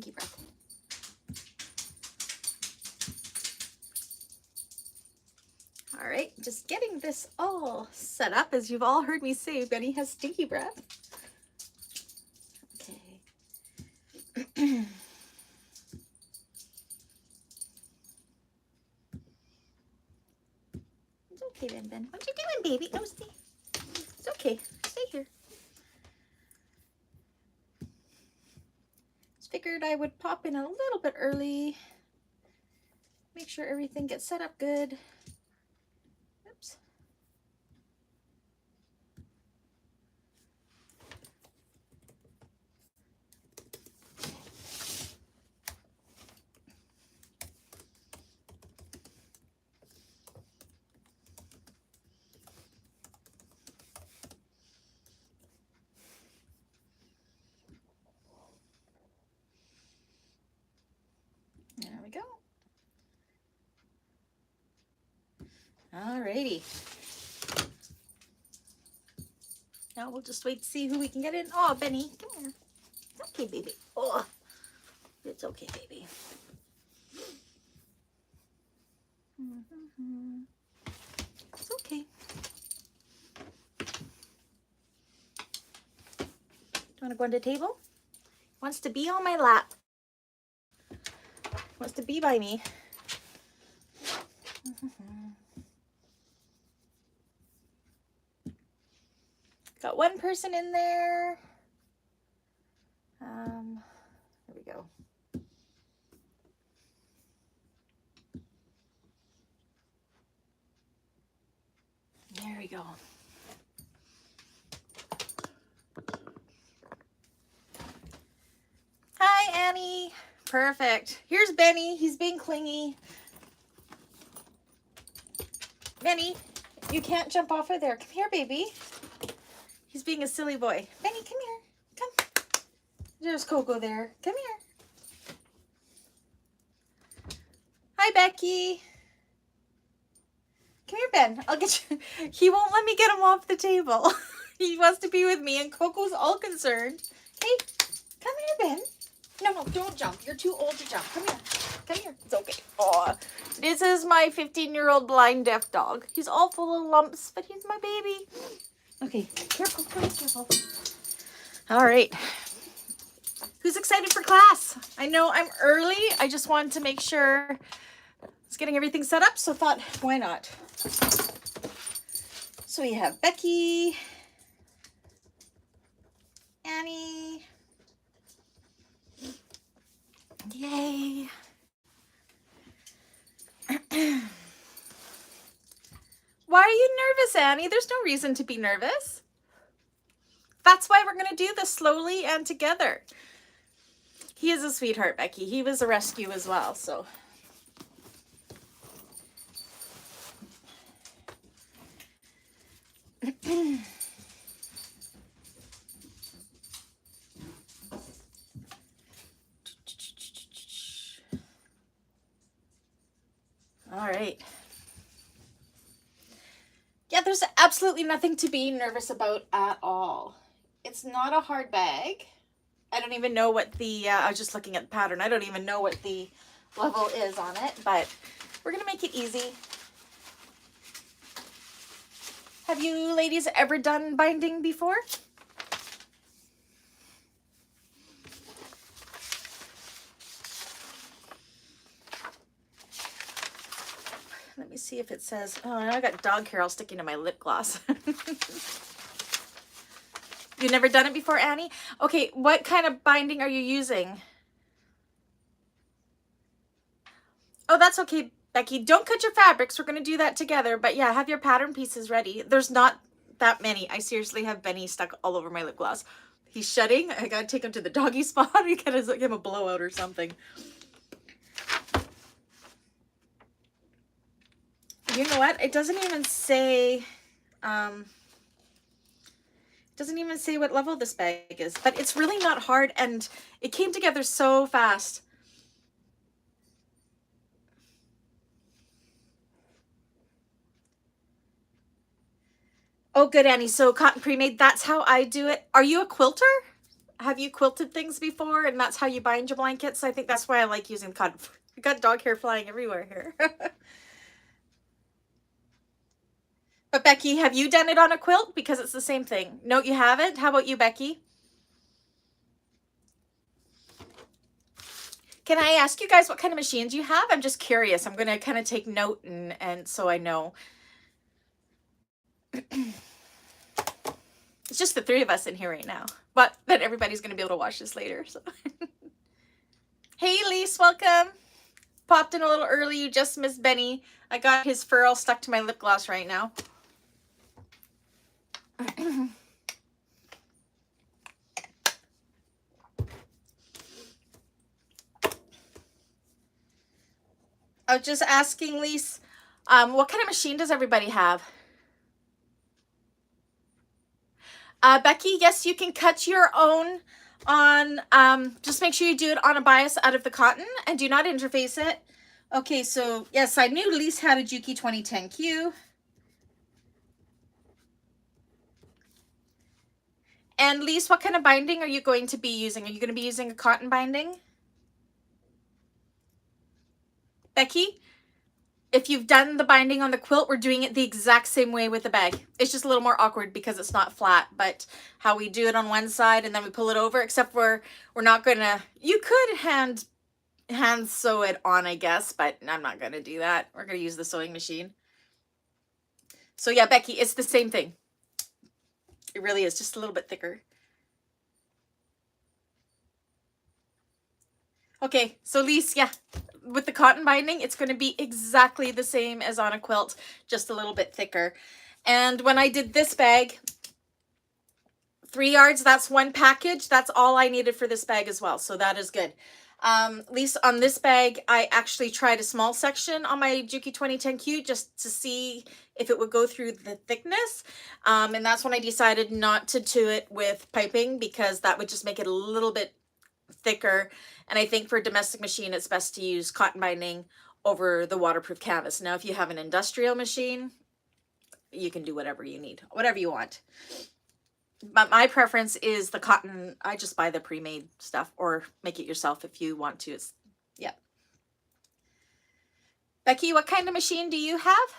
stinky breath. All right, just getting this all set up. As you've all heard me say, Benny has stinky breath. Okay. It's okay, Ben. What you doing, baby? No, stay. It's okay. Stay here. Just figured I would pop in a little bit early. Make sure everything gets set up good. Oops. There we go. Alrighty. Now we'll just wait to see who we can get in. Oh, Benny, come here. It's okay, baby. Oh, it's okay, baby. It's okay. Do you want to go on the table? Wants to be on my lap. Wants to be by me. Got one person in there. There we go. There we go. Hi, Annie. Perfect. Here's Benny. He's being clingy. Benny, you can't jump off of there. Come here, baby. He's being a silly boy. Benny, come here. Come. There's Coco there. Come here. Hi, Becky. Come here, Ben. I'll get you. He won't let me get him off the table. He wants to be with me, and Coco's all concerned. Hey, come here, Ben. No, don't jump. You're too old to jump. Come here. Come here. It's okay. Oh, this is my 15-year-old blind deaf dog. He's all full of lumps, but he's my baby. Okay, careful, careful. All right. Who's excited for class? I know I'm early. I just wanted to make sure I was getting everything set up, so thought, why not? So we have Becky, Annie. Yay. Why are you nervous, Annie? There's no reason to be nervous. That's why we're going to do this slowly and together. He is a sweetheart, Becky. He was a rescue as well, so. All right. Yeah, there's absolutely nothing to be nervous about at all. It's not a hard bag. I don't even know what the, I was just looking at the pattern. I don't even know what the level is on it, but we're going to make it easy. Have you ladies ever done binding before? Let me see if it says, oh, I got dog hair all sticking to my lip gloss. You've never done it before, Annie? Okay, what kind of binding are you using? Oh, that's okay, Becky. Don't cut your fabrics. We're going to do that together. But yeah, have your pattern pieces ready. There's not that many. I seriously have Benny stuck all over my lip gloss. He's shedding. I got to take him to the doggy spot. I got to give him a blowout or something. You know what? It doesn't even say, what level this bag is, but it's really not hard, and it came together so fast. Oh, good, Annie. So cotton pre-made, that's how I do it. Are you a quilter? have you quilted things before and that's how you bind your blankets? I think that's why I like using cotton. We got dog hair flying everywhere here. But Becky, have you done it on a quilt? Because it's the same thing. No, you haven't? How about you, Becky? Can I ask you guys what kind of machines you have? I'm just curious. I'm going to kind of take note and so I know. It's just the three of us in here right now. But then everybody's going to be able to watch this later. So. Hey, Lise, welcome. Popped in a little early. You just missed Benny. I got his fur all stuck to my lip gloss right now. I was just asking Lise, what kind of machine does everybody have? Becky, yes, you can cut your own on, just make sure you do it on a bias out of the cotton and do not interface it. Okay, so yes, I knew Lise had a Juki 2010Q. And Lise, what kind of binding are you going to be using? Are you going to be using a cotton binding? Becky, if you've done the binding on the quilt, we're doing it the exact same way with the bag. It's just a little more awkward because it's not flat, but how we do it on one side and then we pull it over, except we're not going to, you could hand sew it on, I guess, but I'm not going to do that. We're going to use the sewing machine. So yeah, Becky, it's the same thing. It really is, just a little bit thicker. Okay, so Lise, yeah, with the cotton binding, it's going to be exactly the same as on a quilt, just a little bit thicker. And when I did this bag, 3 yards, that's one package. That's all I needed for this bag as well, so that is good. Lise, on this bag, I actually tried a small section on my Juki 2010Q just to see if it would go through the thickness. And that's when I decided not to do it with piping because that would just make it a little bit thicker. And I think for a domestic machine, it's best to use cotton binding over the waterproof canvas. Now, if you have an industrial machine, you can do whatever you need, whatever you want. But my preference is the cotton. I just buy the pre-made stuff or make it yourself if you want to. It's, yeah. Becky, what kind of machine do you have?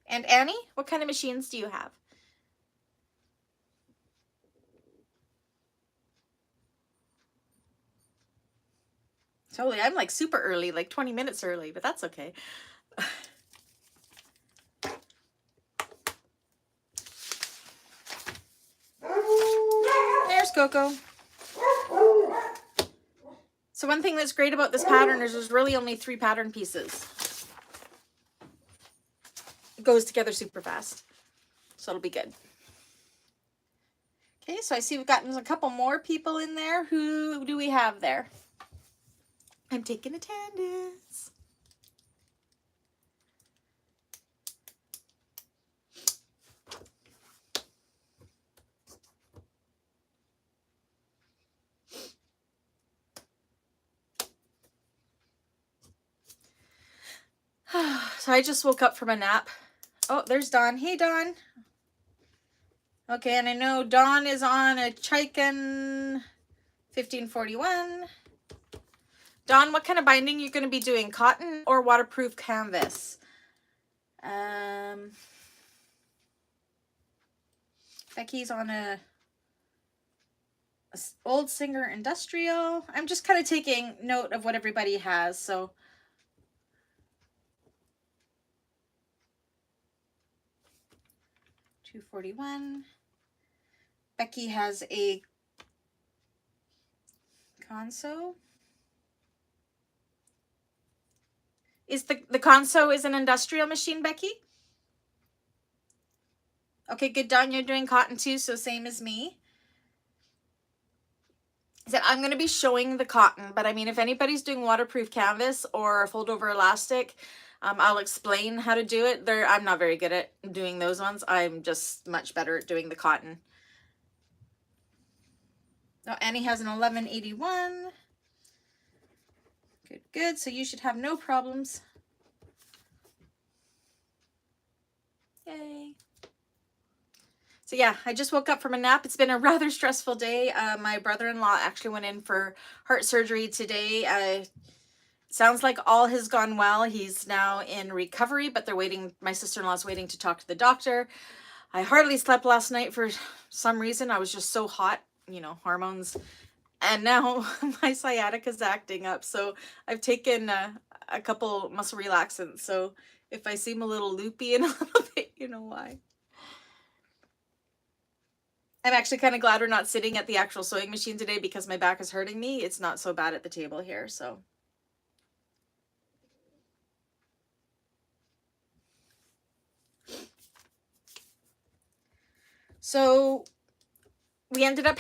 And Annie, what kind of machines do you have? Totally, I'm like super early, like 20 minutes early, but that's okay. There's Coco. So one thing that's great about this pattern is there's really only 3 pattern pieces. It goes together super fast, so it'll be good. Okay, so I see we've gotten a couple more people in there. Who do we have there? I'm taking attendance. So I just woke up from a nap. Oh, there's Dawn. Hey, Dawn. Okay, and I know Dawn is on a Chaikin 1541. Dawn, what kind of binding you're going to be doing? Cotton or waterproof canvas? Becky's on a old Singer industrial. I'm just kind of taking note of what everybody has, so... $241. Becky has a Conso. Is the Conso is an industrial machine, Becky? Okay, good, Dawn. You're doing cotton too, so same as me. So I'm going to be showing the cotton, but I mean, if anybody's doing waterproof canvas or fold over elastic, I'll explain how to do it. I'm not very good at doing those ones. I'm just much better at doing the cotton. Oh, Annie has an 1181. Good, good. So you should have no problems. Yay. So yeah, I just woke up from a nap. It's been a rather stressful day. My brother-in-law actually went in for heart surgery today. Sounds like all has gone well. He's now in recovery, but they're waiting. My sister-in-law's waiting to talk to the doctor. I hardly slept last night for some reason. I was just so hot, you know, hormones. And now my sciatica is acting up. So I've taken a couple muscle relaxants. So if I seem a little loopy in a little bit, you know why. I'm actually kind of glad we're not sitting at the actual sewing machine today because my back is hurting me. It's not so bad at the table here, so. So we ended up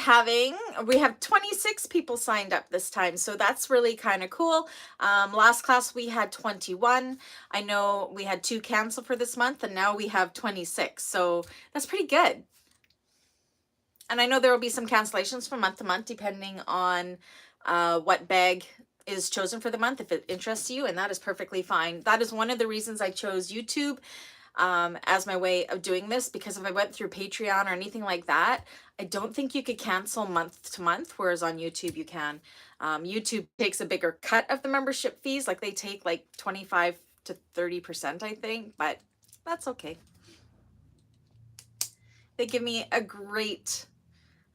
we have 26 people signed up this time. So that's really kind of cool. Last class we had 21. I know we had 2 cancel for this month and now we have 26. So that's pretty good. And I know there will be some cancellations from month to month depending on what bag is chosen for the month, if it interests you, and that is perfectly fine. That is one of the reasons I chose YouTube as my way of doing this, because if I went through Patreon or anything like that, I don't think you could cancel month to month, whereas on YouTube you can. YouTube takes a bigger cut of the membership fees, like they take like 25 to 30%, I think, but that's okay. They give me a great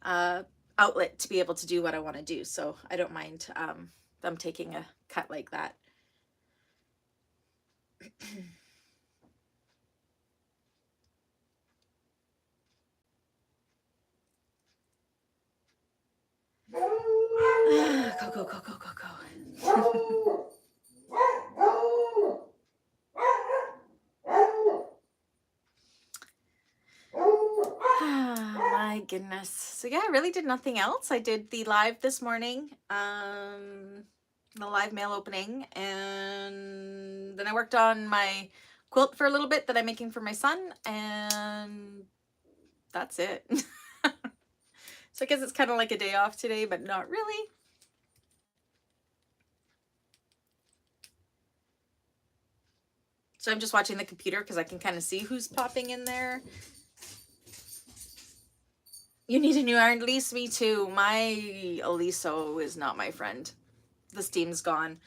outlet to be able to do what I want to do, so I don't mind them taking a cut like that. Go, go, go, go, go, go. My goodness. So yeah, I really did nothing else. I did the live this morning, the live mail opening, and then I worked on my quilt for a little bit that I'm making for my son, and that's it. So I guess it's kind of like a day off today, but not really. So I'm just watching the computer because I can kind of see who's popping in there. You need a new iron, Elise? Me too. My Aliso is not my friend. The steam's gone.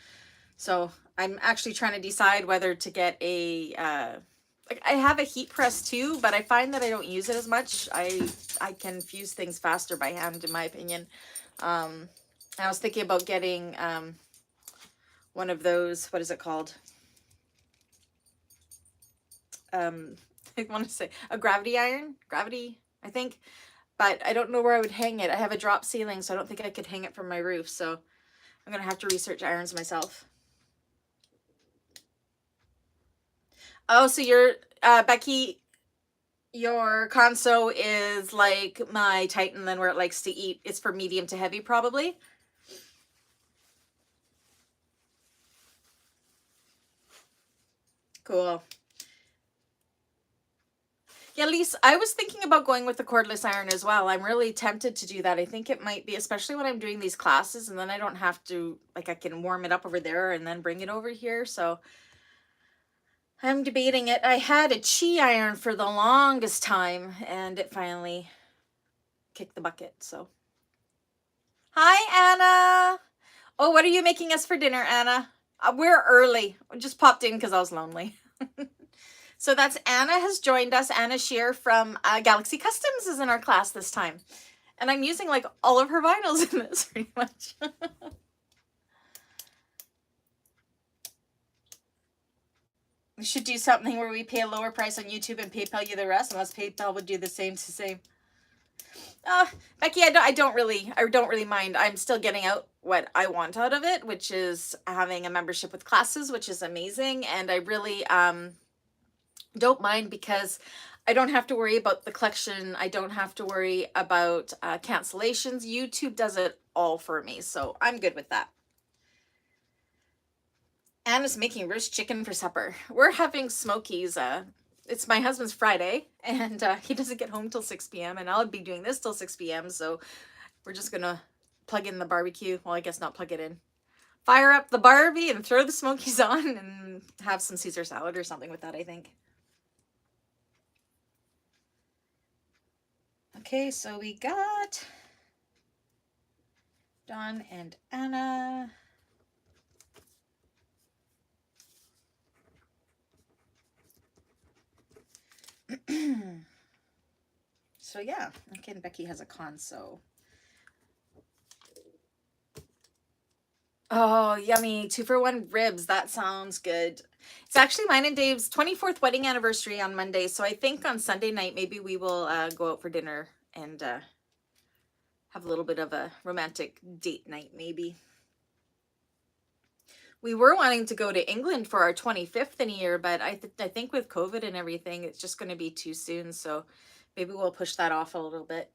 So I'm actually trying to decide whether to get a, like I have a heat press too, but I find that I don't use it as much. I can fuse things faster by hand, in my opinion. I was thinking about getting one of those, what is it called? I want to say a gravity iron, I think, but I don't know where I would hang it. I have a drop ceiling, so I don't think I could hang it from my roof. So I'm going to have to research irons myself. Oh, so you're, Becky, your Conso is like my Titan, then where it likes to eat. It's for medium to heavy, probably. Cool. Yeah, Lise, I was thinking about going with the cordless iron as well. I'm really tempted to do that. I think it might be, especially when I'm doing these classes, and then I don't have to, like, I can warm it up over there and then bring it over here. So I'm debating it. I had a Chi iron for the longest time, and it finally kicked the bucket. So, hi, Anna. Oh, what are you making us for dinner, Anna? We're early. I just popped in because I was lonely. So that's Anna has joined us. Anna Shear from Galaxy Customs is in our class this time. And I'm using like all of her vinyls in this pretty much. We should do something where we pay a lower price on YouTube and PayPal you the rest, unless PayPal would do the same to same. Becky, I don't really mind. I'm still getting out what I want out of it, which is having a membership with classes, which is amazing. And I really don't mind because I don't have to worry about the collection. I don't have to worry about cancellations. YouTube does it all for me, so I'm good with that. Anna's making roast chicken for supper. We're having smokies. It's my husband's Friday, and he doesn't get home till 6 p.m. and I'll be doing this till 6 p.m. So we're just gonna plug in the barbecue. Well, I guess not plug it in. Fire up the Barbie and throw the smokies on and have some Caesar salad or something with that, I think. Okay, so we got Dawn and Anna. So yeah, okay, and Becky has a console. Oh, yummy. 2-for-1 ribs. That sounds good. It's actually mine and Dave's 24th wedding anniversary on Monday. So I think on Sunday night, maybe we will go out for dinner and have a little bit of a romantic date night, maybe. We were wanting to go to England for our 25th in a year, but I think with COVID and everything, it's just going to be too soon. So maybe we'll push that off a little bit.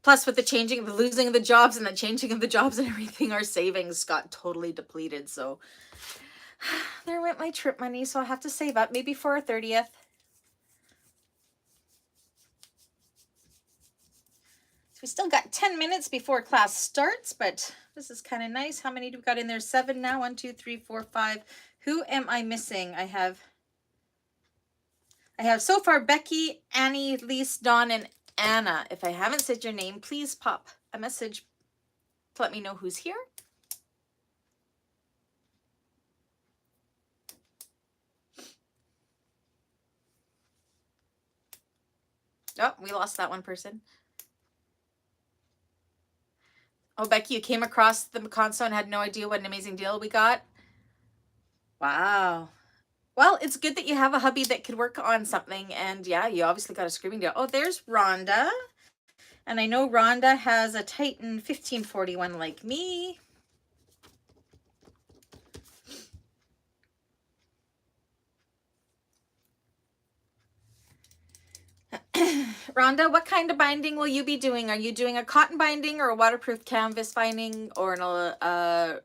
Plus, with the losing of the jobs and the changing of the jobs and everything, our savings got totally depleted. So there went my trip money. So I'll have to save up maybe for our 30th. So we still got 10 minutes before class starts, but this is kind of nice. How many do we got in there? 7 now. 1, 2, 3, 4, 5. Who am I missing? I have so far Becky, Annie, Lise, Dawn, and Anna. If I haven't said your name, please pop a message to let me know who's here. Oh, we lost that one person. Oh, Becky, you came across the console and had no idea what an amazing deal we got? Wow. Well, it's good that you have a hubby that could work on something. And yeah, you obviously got a screaming deal. Oh, there's Rhonda. And I know Rhonda has a Titan 1541 like me. Rhonda, what kind of binding will you be doing? Are you doing a cotton binding or a waterproof canvas binding or an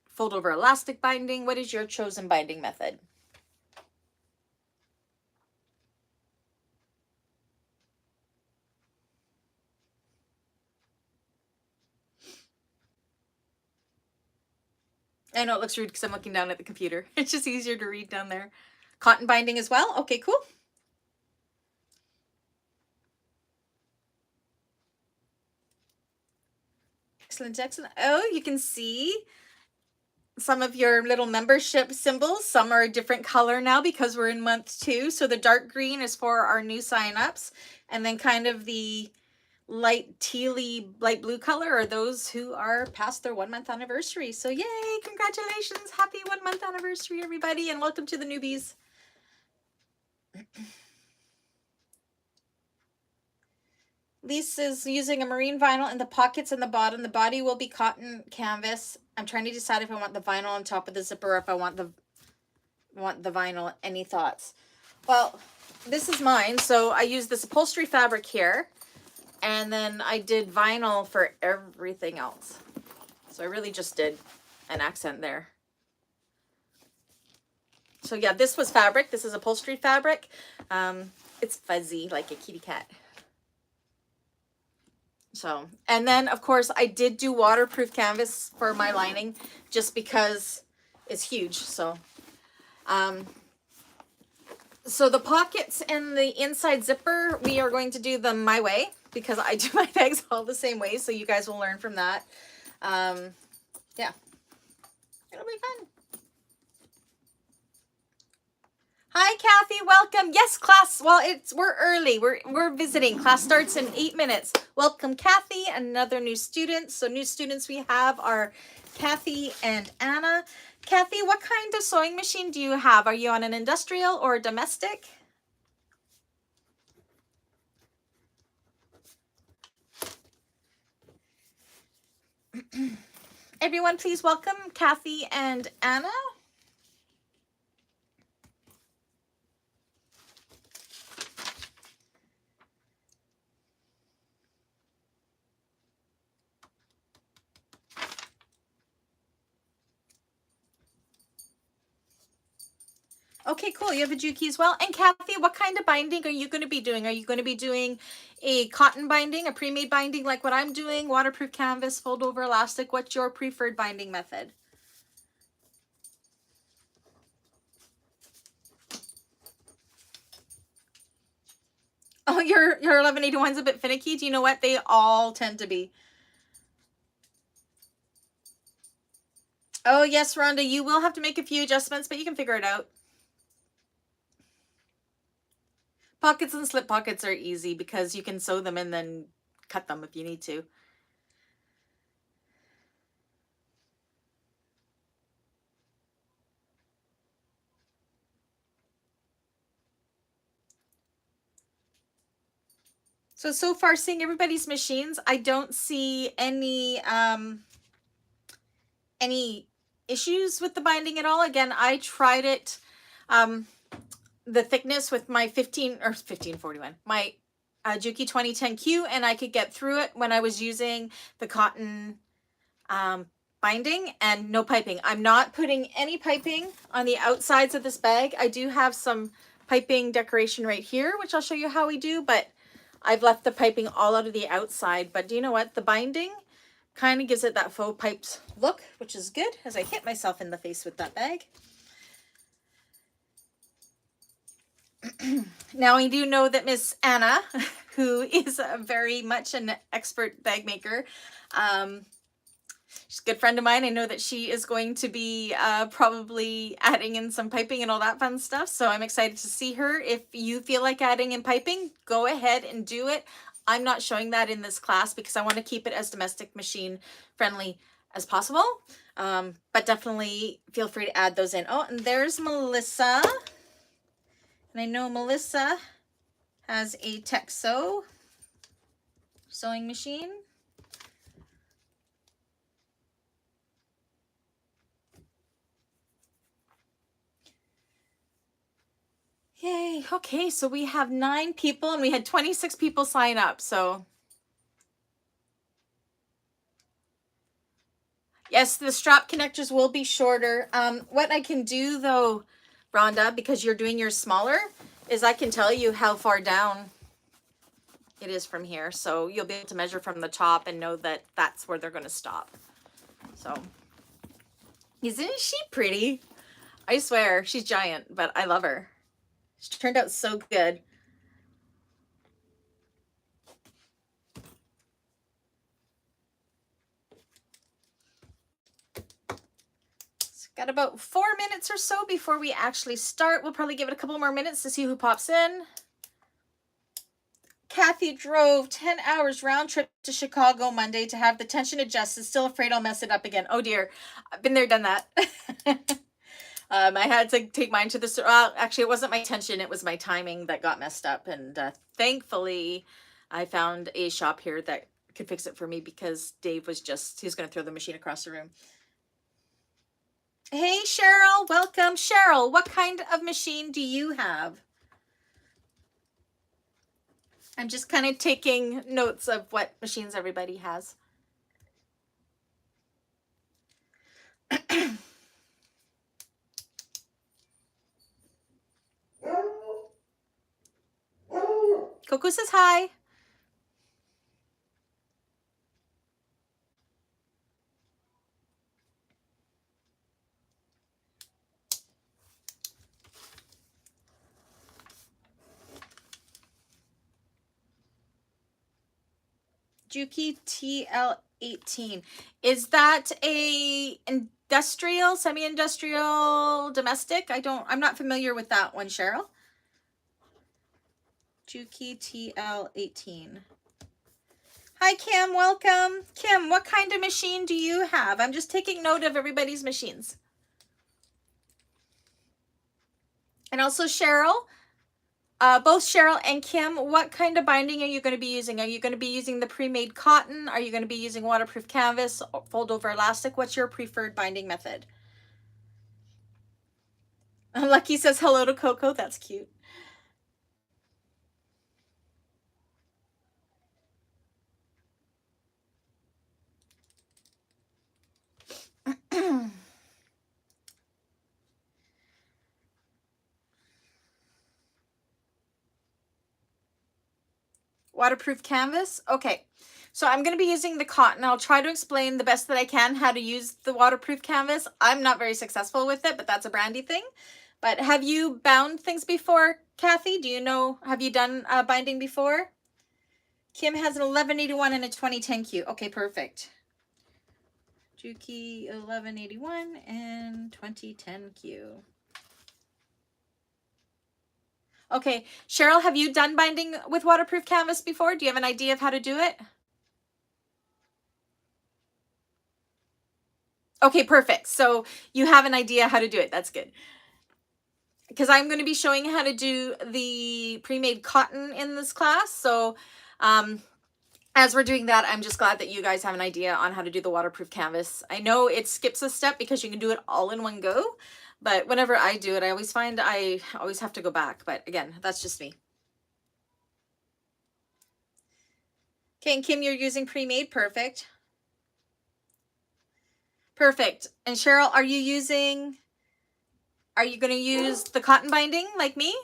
fold over elastic binding? What is your chosen binding method? I know it looks rude because I'm looking down at the computer. It's just easier to read down there. Cotton binding as well? Okay, cool. Excellent, excellent. Oh, you can see some of your little membership symbols. Some are a different color now because we're in month 2. So the dark green is for our new signups. And then kind of the light tealy, light blue color are those who are past their 1-month anniversary. So yay, congratulations. Happy 1-month anniversary, everybody. And welcome to the newbies. Lisa's using a marine vinyl in the pockets and the bottom. The body will be cotton canvas. I'm trying to decide if I want the vinyl on top of the zipper or if I want the vinyl. Any thoughts? Well, this is mine. So I use this upholstery fabric here. And then I did vinyl for everything else. So I really just did an accent there. So yeah, this was fabric. This is upholstery fabric. It's fuzzy like a kitty cat. So, and then of course I did do waterproof canvas for my lining just because it's huge. So, so the pockets and the inside zipper, we are going to do them my way because I do my bags all the same way. So you guys will learn from that. Yeah, it'll be fun. Hi, Kathy. Welcome. Yes, class. Well, we're early. We're visiting. Class starts in 8 minutes. Welcome, Kathy, another new student. So new students we have are Kathy and Anna. Kathy, what kind of sewing machine do you have? Are you on an industrial or a domestic? Everyone, please welcome Kathy and Anna. Okay, cool. You have a Juki as well. And Kathy, what kind of binding are you going to be doing? Are you going to be doing a cotton binding, a pre-made binding like what I'm doing, waterproof canvas, fold over elastic? What's your preferred binding method? Oh, your 1181's a bit finicky. Do you know what? They all tend to be. Oh, yes, Rhonda, you will have to make a few adjustments, but you can figure it out. Pockets and slip pockets are easy because you can sew them and then cut them if you need to. So far, seeing everybody's machines, I don't see any issues with the binding at all. Again, I tried it, the thickness with my 1541, my Juki 2010Q, and I could get through it when I was using the cotton binding and no piping. I'm not putting any piping on the outsides of this bag. I do have some piping decoration right here, which I'll show you how we do, but I've left the piping all out of the outside. But do you know what? The binding kind of gives it that faux pipes look, which is good, as I hit myself in the face with that bag. Now I do know that Miss Anna, who is very much an expert bag maker, she's a good friend of mine. I know that she is going to be probably adding in some piping and all that fun stuff. So I'm excited to see her. If you feel like adding in piping, go ahead and do it. I'm not showing that in this class because I want to keep it as domestic machine friendly as possible. But definitely feel free to add those in. Oh, and there's Melissa. And I know Melissa has a Texo sewing machine. Yay. Okay, so we have 9 people and we had 26 people sign up. So yes, the strap connectors will be shorter. What I can do though, Rhonda, because you're doing yours smaller, is I can tell you how far down it is from here. So you'll be able to measure from the top and know that that's where they're going to stop. So isn't she pretty? I swear she's giant, but I love her. She turned out so good. Got about 4 minutes or so before we actually start. We'll probably give it a couple more minutes to see who pops in. Kathy drove 10 hours round trip to Chicago Monday to have the tension adjusted. Still afraid I'll mess it up again. Oh dear. I've been there, done that. I had to take mine to the, actually it wasn't my tension, it was my timing that got messed up. And thankfully I found a shop here that could fix it for me because Dave was he was going to throw the machine across the room. Hey, Cheryl, welcome. Cheryl, what kind of machine do you have? I'm just kind of taking notes of what machines everybody has. Coco says hi. Juki TL18. Is that a industrial, semi-industrial, domestic? I'm not familiar with that one, Cheryl. Juki TL18. Hi, Kim, welcome. Kim, what kind of machine do you have? I'm just taking note of everybody's machines. And also Cheryl, both Cheryl and Kim, what kind of binding are you going to be using? Are you going to be using the pre-made cotton? Are you going to be using waterproof canvas, fold over elastic? What's your preferred binding method? Lucky says hello to Coco. That's cute. Waterproof canvas. Okay. So I'm going to be using the cotton. I'll try to explain the best that I can how to use the waterproof canvas. I'm not very successful with it, but that's a Brandy thing. But have you bound things before, Kathy? Do you know, have you done binding before? Kim has an 1181 and a 2010 Q. Okay, perfect. Juki 1181 and 2010 Q. Okay, Cheryl, have you done binding with waterproof canvas before? Do you have an idea of how to do it? Okay, perfect. So you have an idea how to do it. That's good. Because I'm going to be showing how to do the pre-made cotton in this class. So as we're doing that, I'm just glad that you guys have an idea on how to do the waterproof canvas. I know it skips a step because you can do it all in one go. But whenever I do it, I always find I always have to go back. But again, that's just me. Okay, and Kim, you're using pre-made. Perfect. Perfect. And Cheryl, are you going to use the cotton binding like me?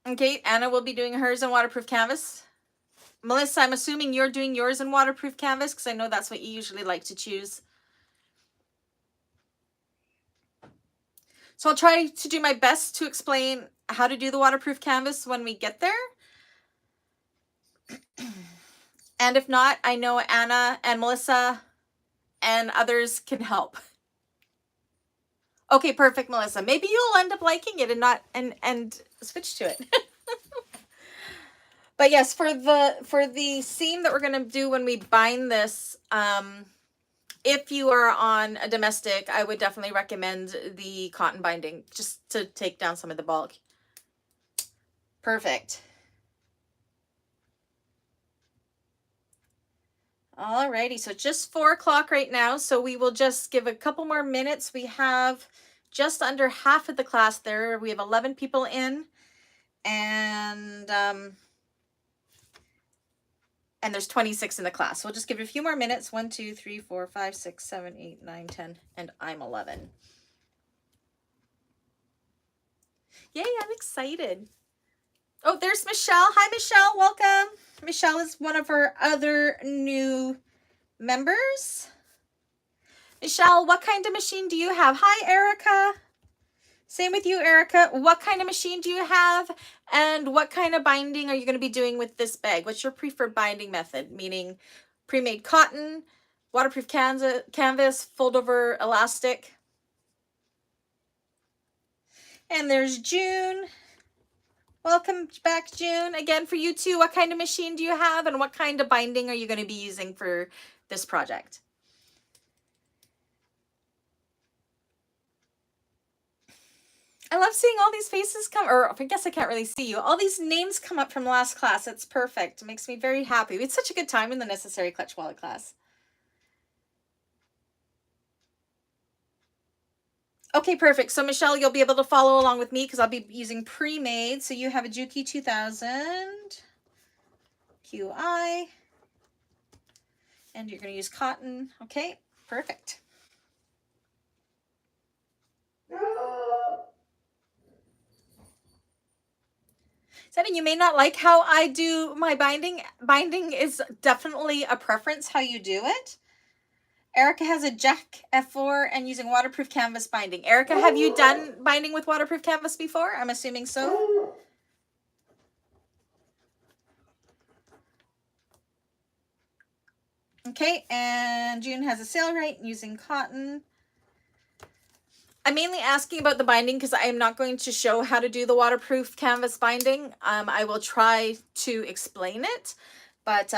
Okay, Anna will be doing hers in waterproof canvas. Melissa, I'm assuming you're doing yours in waterproof canvas because I know that's what you usually like to choose. So I'll try to do my best to explain how to do the waterproof canvas when we get there. And if not, I know Anna and Melissa and others can help. Okay, perfect, Melissa. Maybe you'll end up liking it and not and switch to it. But yes, for the seam that we're going to do when we bind this, if you are on a domestic, I would definitely recommend the cotton binding just to take down some of the bulk. Perfect. Alrighty, so it's just 4 o'clock right now, so we will just give a couple more minutes. We have just under half of the class there. We have 11 people in, and there's 26 in the class. So we'll just give it a few more minutes. 1, 2, 3, 4, 5, 6, 7, 8, 9, 10, and I'm 11. Yay, I'm excited. Oh, there's Michelle. Hi, Michelle. Welcome. Michelle is one of our other new members. Michelle, what kind of machine do you have? Hi, Erica. Same with you, Erica. What kind of machine do you have? And what kind of binding are you going to be doing with this bag? What's your preferred binding method? Meaning pre-made cotton, waterproof canvas, fold over elastic. And there's June. Welcome back, June. Again, for you too, what kind of machine do you have and what kind of binding are you going to be using for this project? I love seeing all these faces come, or I guess I can't really see you. All these names come up from last class. It's perfect. It makes me very happy. We had such a good time in the Necessary Clutch Wallet class. Okay, perfect. So Michelle, you'll be able to follow along with me because I'll be using pre-made. So you have a Juki 2000 QI, and you're going to use cotton. Okay, perfect. You may not like how I do my binding. Binding is definitely a preference how you do it. Erica has a Jack F4 and using waterproof canvas binding. Erica, have you done binding with waterproof canvas before? I'm assuming so. Okay, and June has a Sailrite using cotton. I'm mainly asking about the binding because I am not going to show how to do the waterproof canvas binding. I will try to explain it, but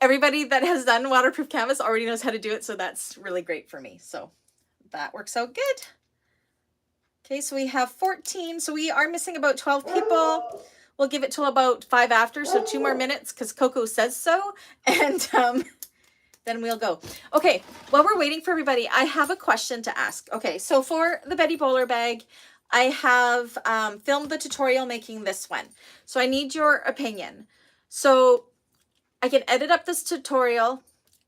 everybody that has done waterproof canvas already knows how to do it, so that's really great for me. So that works out good. Okay, so we have 14, so we are missing about 12 people. We'll give it till about 5 after, so 2 more minutes because Coco says so, and then we'll go. Okay, while we're waiting for everybody, I have a question to ask. Okay, so for the Betty Bowler bag, I have filmed the tutorial making this one. So I need your opinion. So I can edit up this tutorial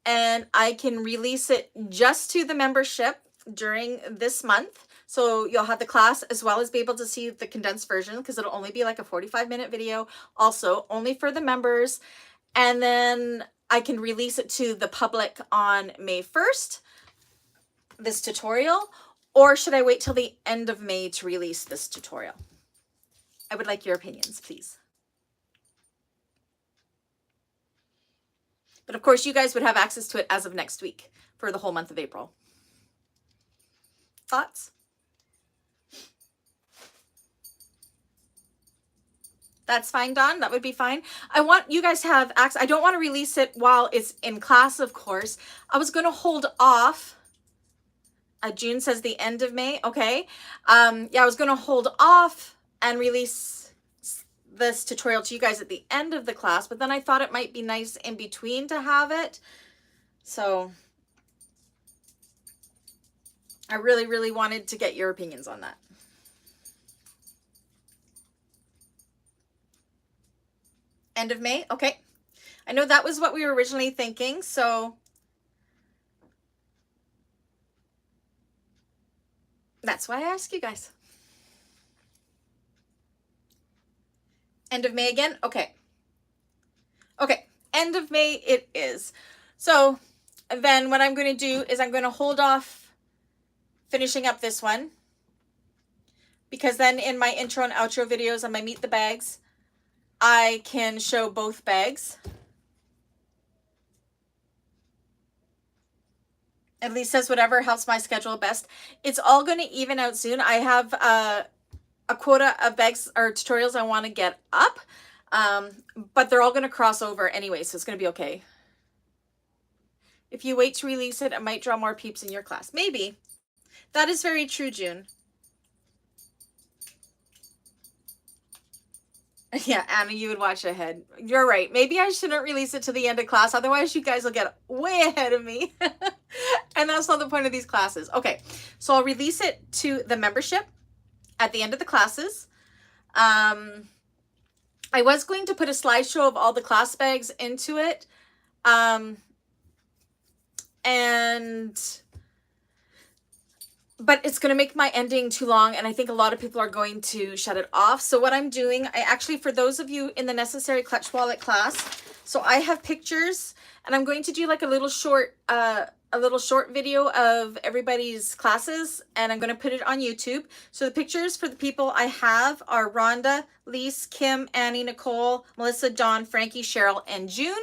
and I can release it just to the membership during this month. So you'll have the class as well as be able to see the condensed version because it'll only be like a 45-minute video. Also, only for the members. And then I can release it to the public on May 1st, this tutorial, or should I wait till the end of May to release this tutorial? I would like your opinions, please. But of course, you guys would have access to it as of next week for the whole month of April. Thoughts? That's fine, Dawn. That would be fine. I want you guys to have access. I don't want to release it while it's in class, of course. I was going to hold off. June says the end of May. Okay. Yeah, I was going to hold off and release this tutorial to you guys at the end of the class, but then I thought it might be nice in between to have it. So I really, really wanted to get your opinions on that. End of May? Okay. I know that was what we were originally thinking, so that's why I asked you guys. End of May again? Okay. Okay. End of May it is. So then what I'm going to do is I'm going to hold off finishing up this one, because then in my intro and outro videos on my Meet the Bags, I can show both bags. At least says whatever helps my schedule best. It's all going to even out soon. I have a quota of bags or tutorials I want to get up, but they're all going to cross over anyway, so it's going to be okay. If you wait to release it, it might draw more peeps in your class. Maybe. That is very true, June. Yeah, Anna, you would watch ahead. You're right. Maybe I shouldn't release it to the end of class. Otherwise, you guys will get way ahead of me. And that's not the point of these classes. Okay, so I'll release it to the membership at the end of the classes. I was going to put a slideshow of all the class bags into it. But it's going to make my ending too long, and I think a lot of people are going to shut it off. So what I'm doing, I actually, for those of you in the Necessary Clutch Wallet class, so I have pictures, and I'm going to do like a little short video of everybody's classes, and I'm going to put it on YouTube. So the pictures for the people I have are Rhonda, Lise, Kim, Annie, Nicole, Melissa, Dawn, Frankie, Cheryl, and June.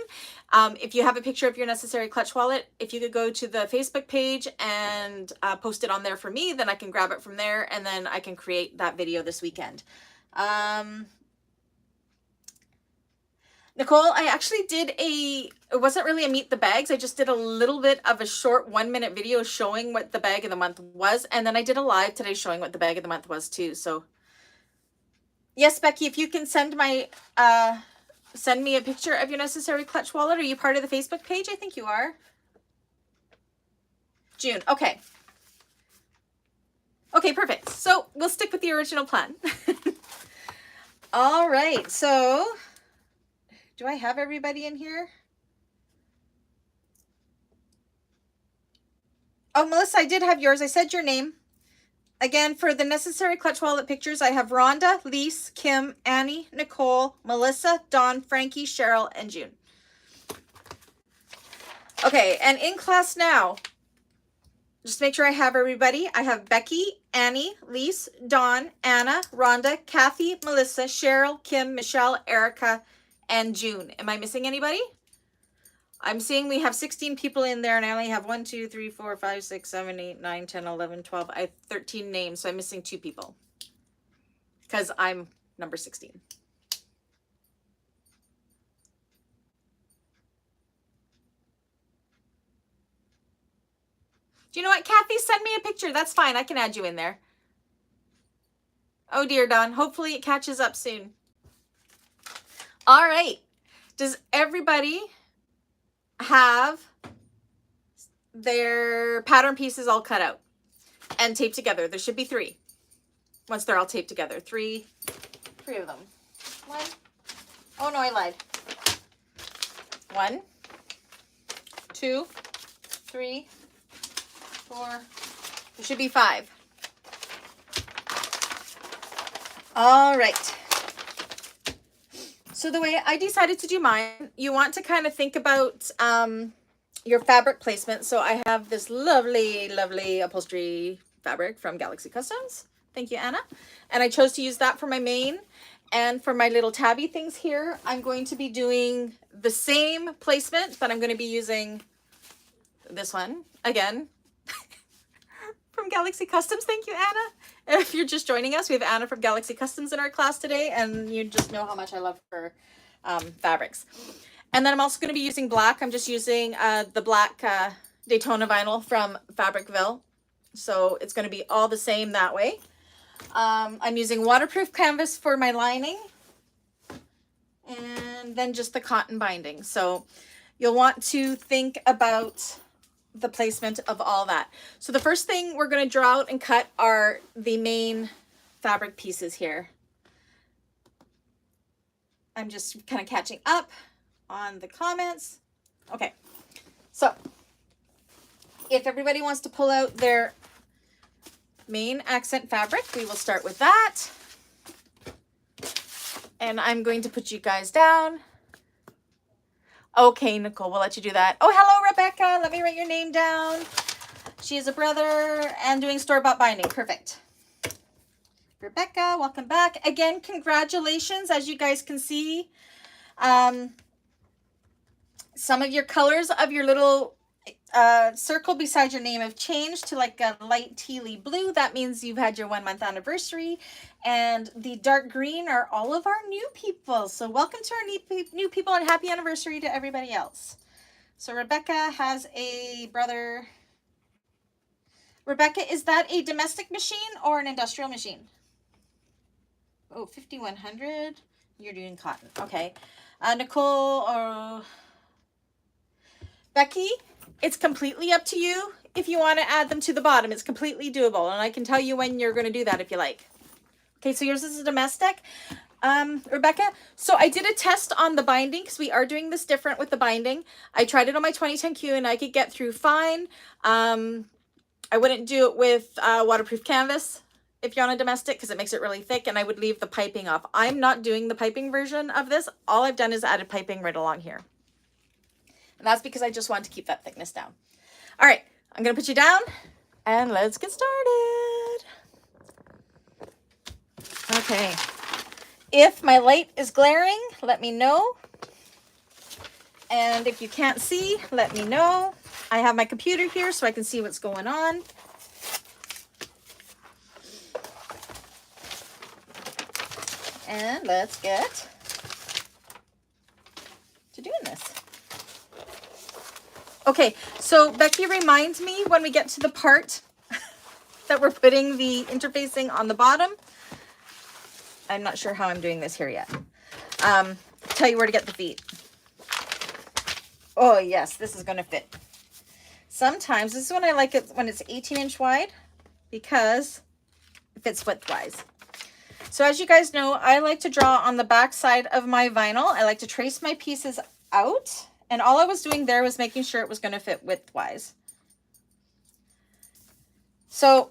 If you have a picture of your Necessary Clutch Wallet, if you could go to the Facebook page and post it on there for me, then I can grab it from there, and then I can create that video this weekend. Nicole, I actually did it wasn't really a Meet the Bags. I just did a little bit of a short 1-minute video showing what the bag of the month was. And then I did a live today showing what the bag of the month was too. So yes, Becky, if you can send me a picture of your Necessary Clutch Wallet. Are you part of the Facebook page? I think you are. June. Okay. Okay, perfect. So we'll stick with the original plan. All right. So do I have everybody in here? Oh, Melissa, I did have yours. I said your name. Again, for the Necessary Clutch Wallet pictures, I have Rhonda, Lise, Kim, Annie, Nicole, Melissa, Dawn, Frankie, Cheryl, and June. Okay, and in class now, just make sure I have everybody. I have Becky, Annie, Lise, Dawn, Anna, Rhonda, Kathy, Melissa, Cheryl, Kim, Michelle, Erica, and June. Am I missing anybody? I'm seeing we have 16 people in there, and I only have 1, 2, 3, 4, 5, 6, 7, 8, 9, 10, 11, 12. I have 13 names, so I'm missing 2 people because I'm number 16. Do you know what, Kathy? Send me a picture. That's fine. I can add you in there. Oh, dear, Dawn. Hopefully it catches up soon. All right. Does everybody have their pattern pieces all cut out and taped together? There should be 3. Once they're all taped together. 3 of them. 1. Oh, no, I lied. 1, 2, 3, 4. There should be 5. All right. So the way I decided to do mine, you want to kind of think about your fabric placement. So I have this lovely, lovely upholstery fabric from Galaxy Customs. Thank you, Anna. And I chose to use that for my main. And for my little tabby things here, I'm going to be doing the same placement, but I'm going to be using this one again from Galaxy Customs. Thank you, Anna. If you're just joining us, we have Anna from Galaxy Customs in our class today, and you just know how much I love her fabrics. And then I'm also going to be using black. I'm just using the black Daytona vinyl from Fabricville. So it's going to be all the same that way. I'm using waterproof canvas for my lining. And then just the cotton binding. So you'll want to think about the placement of all that. So the first thing we're going to draw out and cut are the main fabric pieces here. I'm just kind of catching up on the comments. Okay, so if everybody wants to pull out their main accent fabric, we will start with that. And I'm going to put you guys down. Okay, Nicole, we'll let you do that. Oh, hello, Rebecca. Let me write your name down. She is a brother and doing store-bought binding. Perfect. Rebecca, welcome back. Again, congratulations. As you guys can see, some of your colors of your little circle beside your name have changed to like a light tealy blue. That means you've had your 1 month anniversary. And the dark green are all of our new people. So welcome to our new people and happy anniversary to everybody else. So Rebecca has a brother. Rebecca, is that a domestic machine or an industrial machine? Oh, 5100. You're doing cotton. Okay. Nicole or Becky, it's completely up to you. If you want to add them to the bottom, it's completely doable. And I can tell you when you're going to do that if you like. Okay, so yours is a domestic. Rebecca, so I did a test on the binding because we are doing this different with the binding. I tried it on my 2010Q and I could get through fine. I wouldn't do it with waterproof canvas if you're on a domestic because it makes it really thick, and I would leave the piping off. I'm not doing the piping version of this. All I've done is added piping right along here. And that's because I just wanted to keep that thickness down. All right, I'm going to put you down and let's get started. Okay. If my light is glaring, let me know. And if you can't see, let me know. I have my computer here so I can see what's going on. And let's get to doing this. Okay, so Becky reminds me when we get to the part that we're putting the interfacing on the bottom. I'm not sure how I'm doing this here yet. Tell you where to get the feet. Oh yes, this is going to fit. Sometimes, this is when I like it when it's 18-inch wide because it fits widthwise. So as you guys know, I like to draw on the back side of my vinyl. I like to trace my pieces out. And all I was doing there was making sure it was going to fit widthwise. So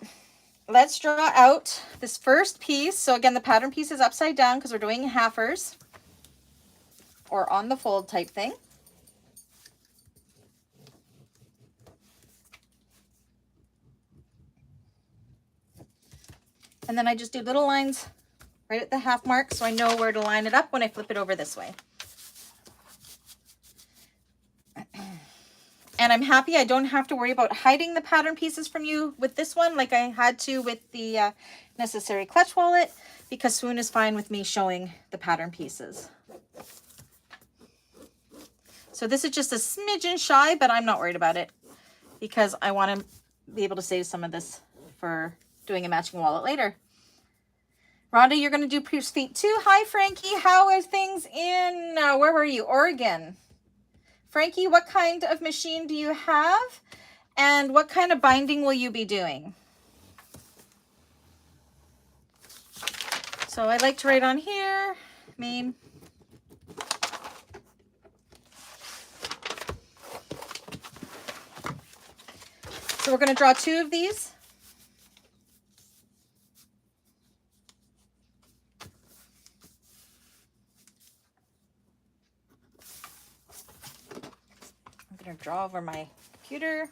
let's draw out this first piece. So again, the pattern piece is upside down because we're doing halfers or on the fold type thing. And then I just do little lines right at the half mark so I know where to line it up when I flip it over this way. And I'm happy I don't have to worry about hiding the pattern pieces from you with this one like I had to with the necessary clutch wallet, because Swoon is fine with me showing the pattern pieces. So this is just a smidgen shy, but I'm not worried about it because I want to be able to save some of this for doing a matching wallet later. Rhonda, you're going to do Proof's feet too. Hi, Frankie. How are things in, where were you? Oregon. Frankie, what kind of machine do you have? And what kind of binding will you be doing? So I like to write on here, main. So we're going to draw 2 of these. gonna draw over my computer.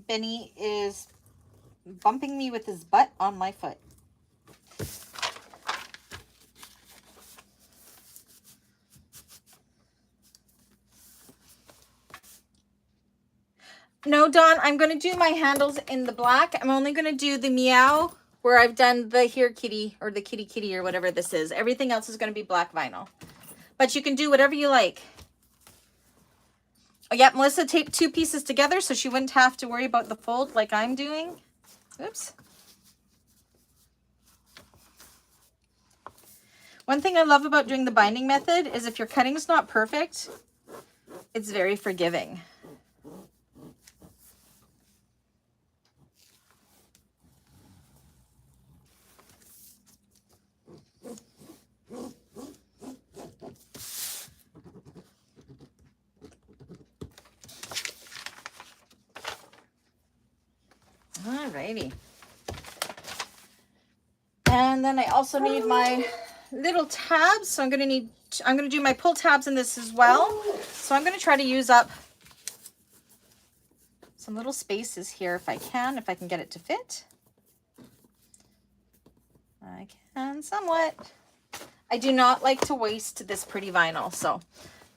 Benny is bumping me with his butt on my foot. No, Dawn, I'm going to do my handles in the black. I'm only going to do the meow where I've done the here kitty or the kitty kitty or whatever this is. Everything else is going to be black vinyl. But you can do whatever you like. Oh, yeah, Melissa taped 2 pieces together so she wouldn't have to worry about the fold like I'm doing. Oops. One thing I love about doing the binding method is if your cutting's not perfect, it's very forgiving. Alrighty. And then I also need my little tabs. So I'm going to do my pull tabs in this as well. So I'm going to try to use up some little spaces here if I can get it to fit. I can somewhat. I do not like to waste this pretty vinyl, so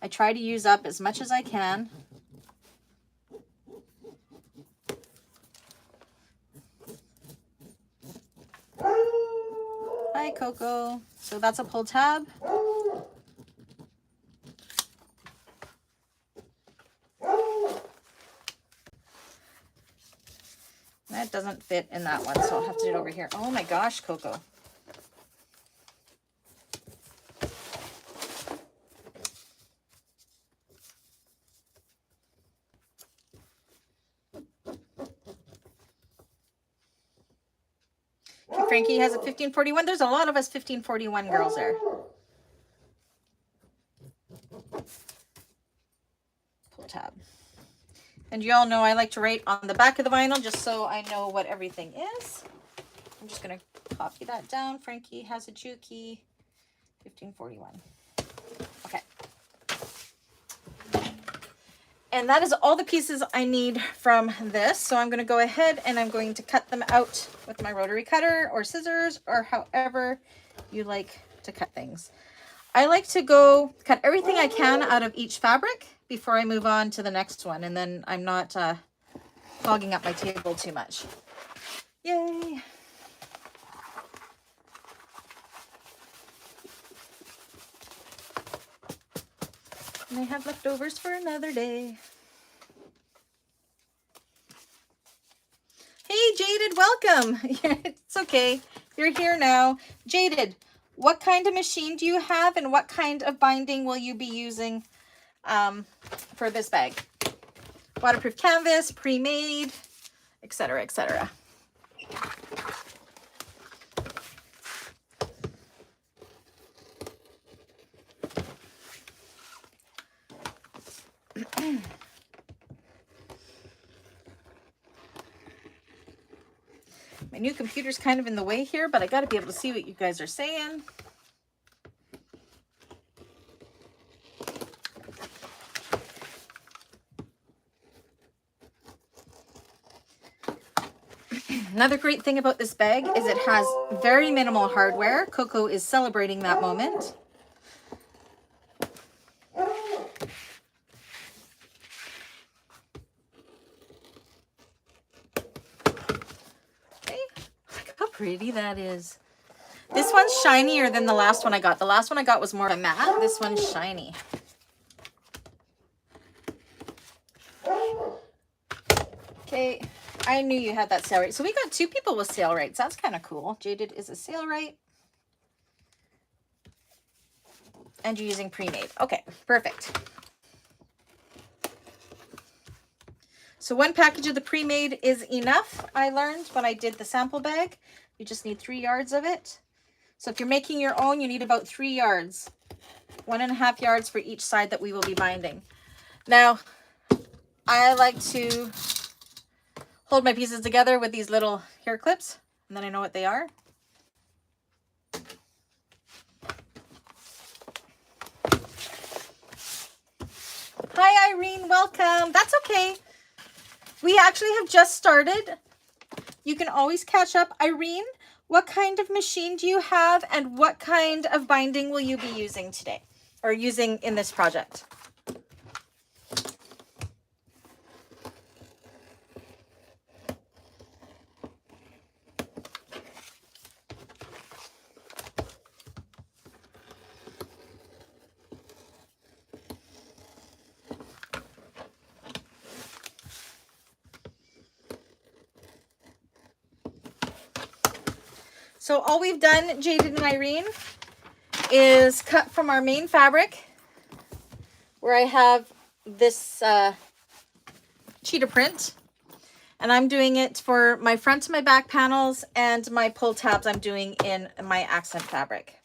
I try to use up as much as I can. Hi, Coco. So that's a pull tab. That doesn't fit in that one, so I'll have to do it over here. Oh my gosh, Coco. Frankie has a 1541. There's a lot of us 1541 girls there. Pull tab. And you all know I like to write on the back of the vinyl just so I know what everything is. I'm just going to copy that down. Frankie has a Juki 1541. Okay. And that is all the pieces I need from this. So I'm going to go ahead and I'm going to cut them out with my rotary cutter or scissors or however you like to cut things. I like to go cut everything I can out of each fabric before I move on to the next one. And then I'm not clogging up my table too much. Yay! And I have leftovers for another day. Hey, Jaded, welcome. It's okay. You're here now. Jaded, what kind of machine do you have and what kind of binding will you be using for this bag? Waterproof canvas, pre-made, etc., etc. My new computer's kind of in the way here, but I got to be able to see what you guys are saying. Another great thing about this bag is it has very minimal hardware. Coco is celebrating that moment. Pretty that is. This one's shinier than the last one I got. The last one I got was more of a matte. This one's shiny. Okay, I knew you had that Sailrite. So we got 2 people with Sailrites. That's kind of cool. Jaded is a Sailrite. And you're using pre-made. Okay, perfect. So 1 package of the pre-made is enough, I learned when I did the sample bag. You just need 3 yards of it. So if you're making your own, you need about 3 yards. 1.5 yards for each side that we will be binding. Now, I like to hold my pieces together with these little hair clips, and then I know what they are. Hi, Irene. Welcome. That's okay. We actually have just started. You can always catch up. Irene, what kind of machine do you have, and what kind of binding will you be using today, or using in this project? So all we've done, Jaded and Irene, is cut from our main fabric, where I have this cheetah print, and I'm doing it for my front and my back panels, and my pull tabs I'm doing in my accent fabric.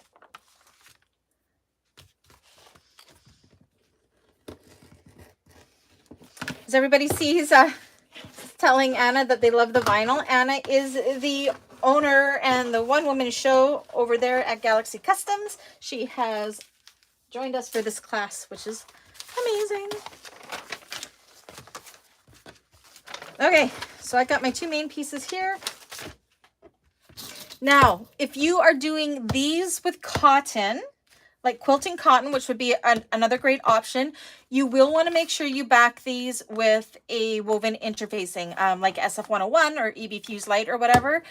As everybody sees, telling Anna that they love the vinyl. Anna is the owner and the one-woman show over there at Galaxy Customs. She has joined us for this class, which is amazing. Okay, so I got my two main pieces here. Now, if you are doing these with cotton, like quilting cotton, which would be another great option, you will want to make sure you back these with a woven interfacing, like SF101 or EB Fuse Light or whatever.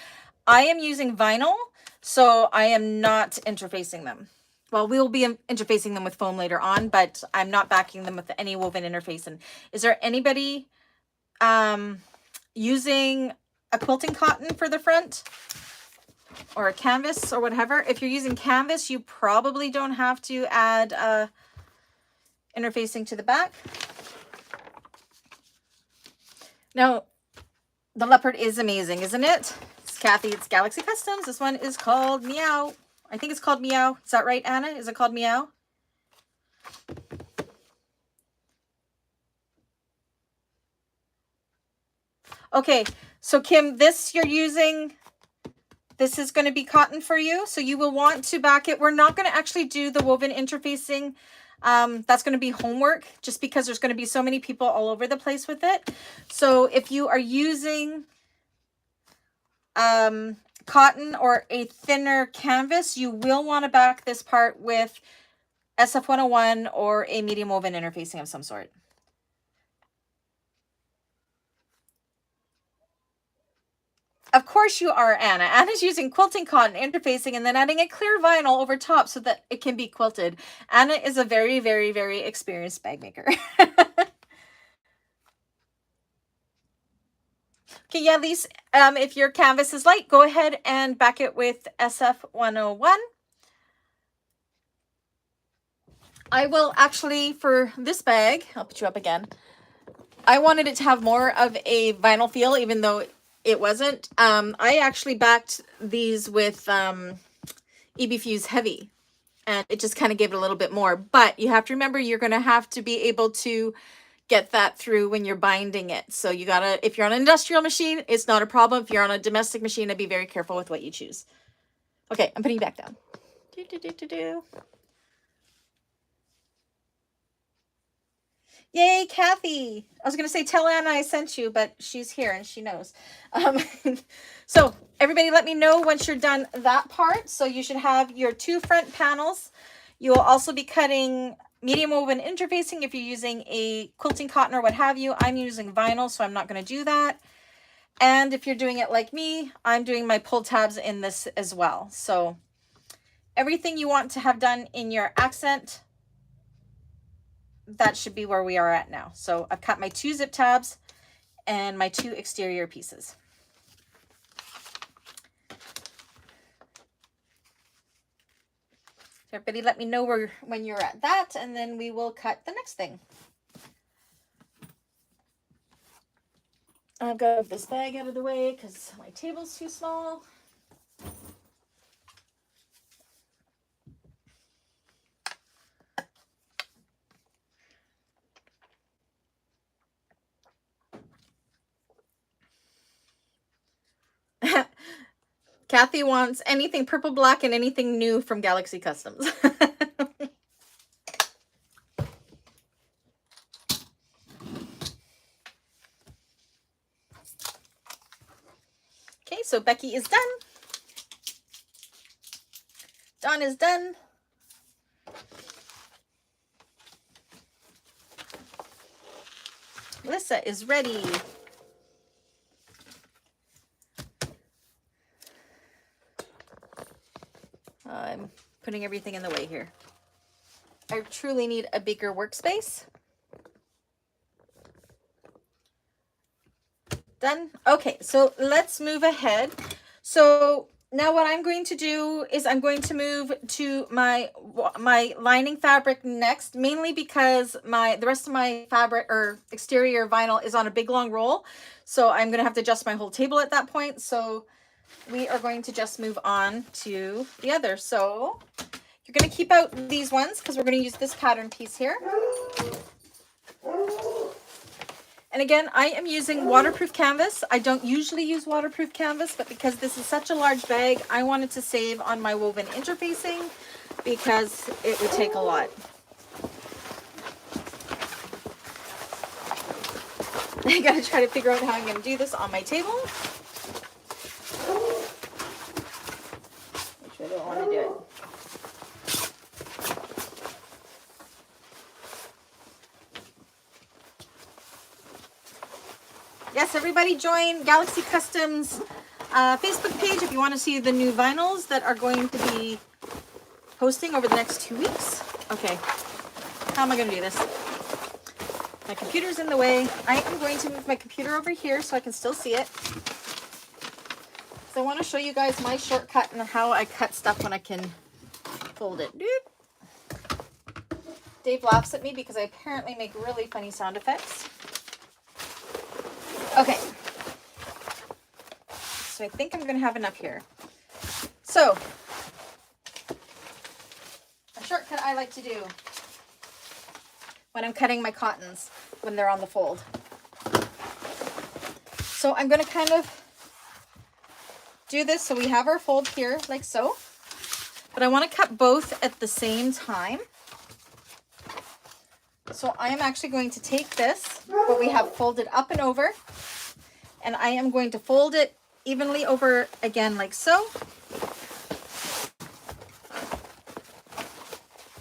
I am using vinyl, so I am not interfacing them. Well, we'll be interfacing them with foam later on, but I'm not backing them with any woven interfacing. Is there anybody using a quilting cotton for the front? Or a canvas or whatever? If you're using canvas, you probably don't have to add interfacing to the back. Now, the leopard is amazing, isn't it? It's Kathy, it's Galaxy Customs. This one is called Meow. I think it's called Meow. Is that right, Anna? Is it called Meow? Okay, so Kim, this you're using... This is going to be cotton for you, so you will want to back it. We're not going to actually do the woven interfacing. That's going to be homework, just because there's going to be so many people all over the place with it. So if you are using cotton or a thinner canvas, you will want to back this part with SF101 or a medium woven interfacing of some sort. Of course you are, Anna. Anna's using quilting cotton interfacing and then adding a clear vinyl over top so that it can be quilted. Anna is a very, very, very experienced bag maker. Okay, yeah, Lise, if your canvas is light, go ahead and back it with SF101. I will actually, for this bag, I'll put you up again. I wanted it to have more of a vinyl feel, even though it wasn't. I actually backed these with EB Fuse Heavy, and it just kind of gave it a little bit more. But you have to remember, you're going to have to be able to get that through when you're binding it. So you gotta, if you're on an industrial machine, it's not a problem. If you're on a domestic machine, I'd be very careful with what you choose. Okay, I'm putting you back down. Yay, Kathy. I was going to say, tell Anna I sent you, but she's here and she knows. So everybody let me know once you're done that part. So you should have your two front panels. You will also be cutting medium woven interfacing if you're using a quilting cotton or what have you. I'm using vinyl, so I'm not going to do that. And if you're doing it like me, I'm doing my pull tabs in this as well. So everything you want to have done in your accent, that should be where we are at now. So I've cut my two zip tabs and my two exterior pieces. Everybody let me know when you're at that, and then we will cut the next thing. I've got this bag out of the way because my table's too small. Kathy wants anything purple, black, and anything new from Galaxy Customs. Okay, so Becky is done. Dawn is done. Melissa is ready. I'm putting everything in the way here. I truly need a bigger workspace. Done. Okay, so let's move ahead. So now what I'm going to do is I'm going to move to my lining fabric next, mainly because the rest of my fabric or exterior vinyl is on a big long roll. So I'm going to have to adjust my whole table at that point. So we are going to just move on to the other. So you're going to keep out these ones because we're going to use this pattern piece here. And again, I am using waterproof canvas. I don't usually use waterproof canvas, but because this is such a large bag, I wanted to save on my woven interfacing because it would take a lot. I gotta try to figure out how I'm gonna do this on my table. Which I don't want to do it. Yes, everybody join Galaxy Customs Facebook page if you want to see the new vinyls that are going to be posting over the next 2 weeks. Okay, how am I going to do this? My computer's in the way. I am going to move my computer over here so I can still see it. So I want to show you guys my shortcut and how I cut stuff when I can fold it. Dave laughs at me because I apparently make really funny sound effects. Okay, so I think I'm going to have enough here. So, a shortcut I like to do when I'm cutting my cottons when they're on the fold. So I'm going to kind of do this so we have our fold here like so, but I want to cut both at the same time. So I am actually going to take this, what we have folded up and over, and I am going to fold it evenly over again like so.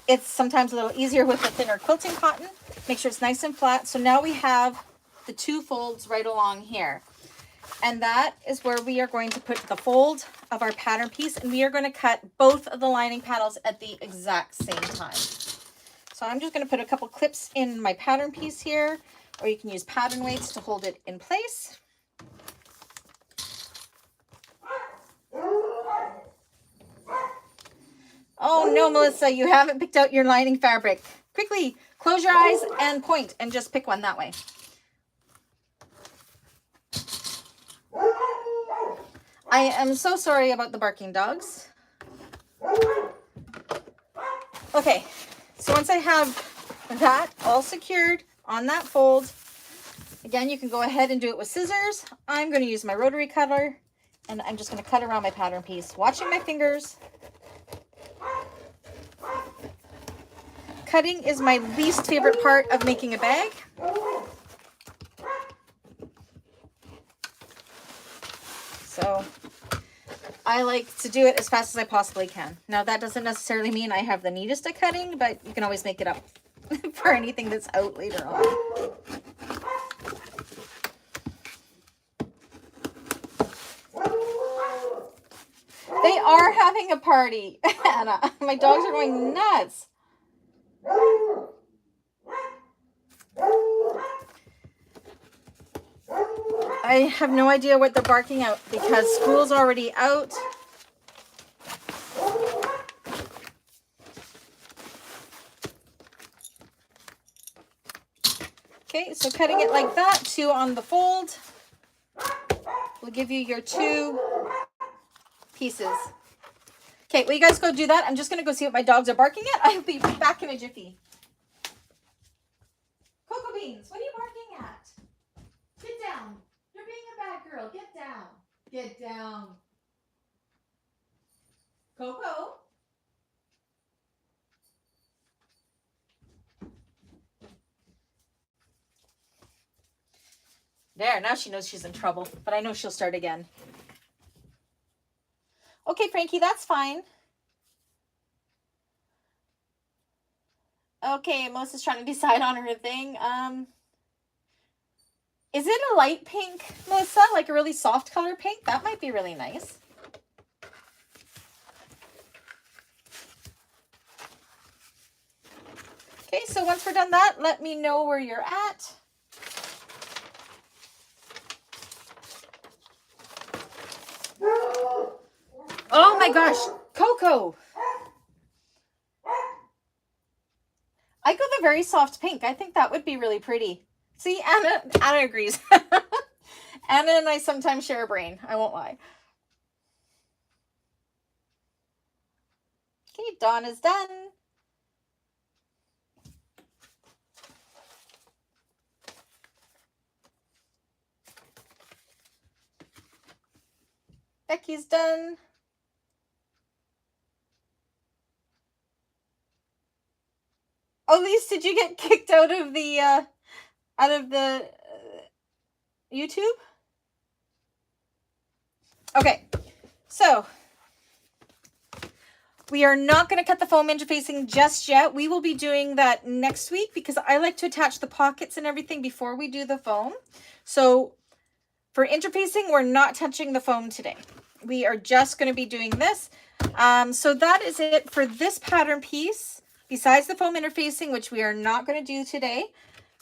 It's sometimes a little easier with the thinner quilting cotton. Make sure it's nice and flat. So now we have the two folds right along here. And that is where we are going to put the fold of our pattern piece, and we are going to cut both of the lining panels at the exact same time. So I'm just going to put a couple clips in my pattern piece here, or you can use pattern weights to hold it in place. Oh no, Melissa, you haven't picked out your lining fabric. Quickly, close your eyes and point and just pick one that way. I am so sorry about the barking dogs. Okay, so once I have that all secured on that fold, again, you can go ahead and do it with scissors. I'm going to use my rotary cutter, and I'm just going to cut around my pattern piece, watching my fingers. Cutting is my least favorite part of making a bag. So I like to do it as fast as I possibly can. Now that doesn't necessarily mean I have the neatest at cutting, but you can always make it up for anything that's out later on. They are having a party, Anna. My dogs are going nuts. I have no idea what they're barking out because school's already out. Okay, so cutting it like that, two on the fold, will give you your two pieces. Okay, well, you guys go do that. I'm just going to go see what my dogs are barking at. I'll be back in a jiffy. Cocoa Beans, what are you barking at? Get down. You're being a bad girl. Get down. Get down. Coco. There, now she knows she's in trouble, but I know she'll start again. Okay, Frankie, that's fine. Okay, Melissa's trying to decide on her thing. Is it a light pink, Melissa? Like a really soft color pink? That might be really nice. Okay, so once we're done that, let me know where you're at. Oh my gosh, Coco. I go the very soft pink. I think that would be really pretty. See, Anna agrees. Anna and I sometimes share a brain. I won't lie. Okay, Dawn is done. Becky's done. Oh, Lise, did you get kicked out of the YouTube? Okay, so we are not going to cut the foam interfacing just yet. We will be doing that next week because I like to attach the pockets and everything before we do the foam. So for interfacing, we're not touching the foam today. We are just going to be doing this. So that is it for this pattern piece, besides the foam interfacing, which we are not going to do today.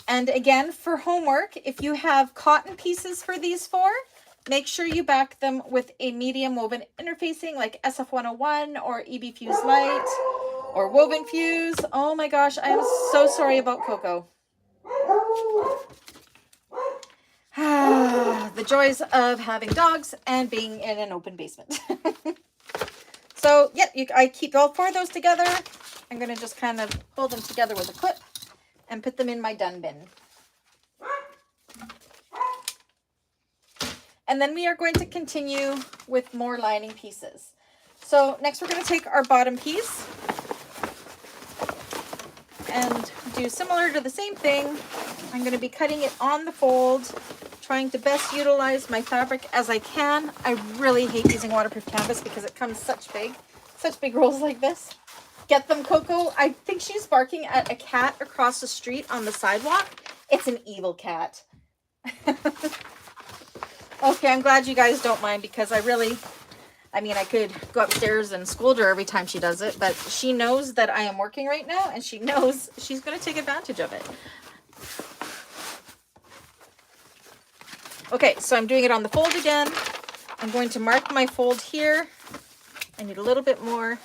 And again, for homework, if you have cotton pieces for these four, make sure you back them with a medium woven interfacing like SF101 or EB Fuse Light or Woven Fuse. Oh my gosh, I am so sorry about Coco. The joys of having dogs and being in an open basement. So, yeah, I keep all four of those together. I'm going to just kind of hold them together with a clip and put them in my done bin. And then we are going to continue with more lining pieces. So next we're going to take our bottom piece and do similar to the same thing. I'm going to be cutting it on the fold, trying to best utilize my fabric as I can. I really hate using waterproof canvas because it comes such big rolls like this. Get them, Coco. I think she's barking at a cat across the street on the sidewalk. It's an evil cat. Okay, I'm glad you guys don't mind because I could go upstairs and scold her every time she does it, but she knows that I am working right now and she knows she's going to take advantage of it. Okay, so I'm doing it on the fold again. I'm going to mark my fold here. I need a little bit more.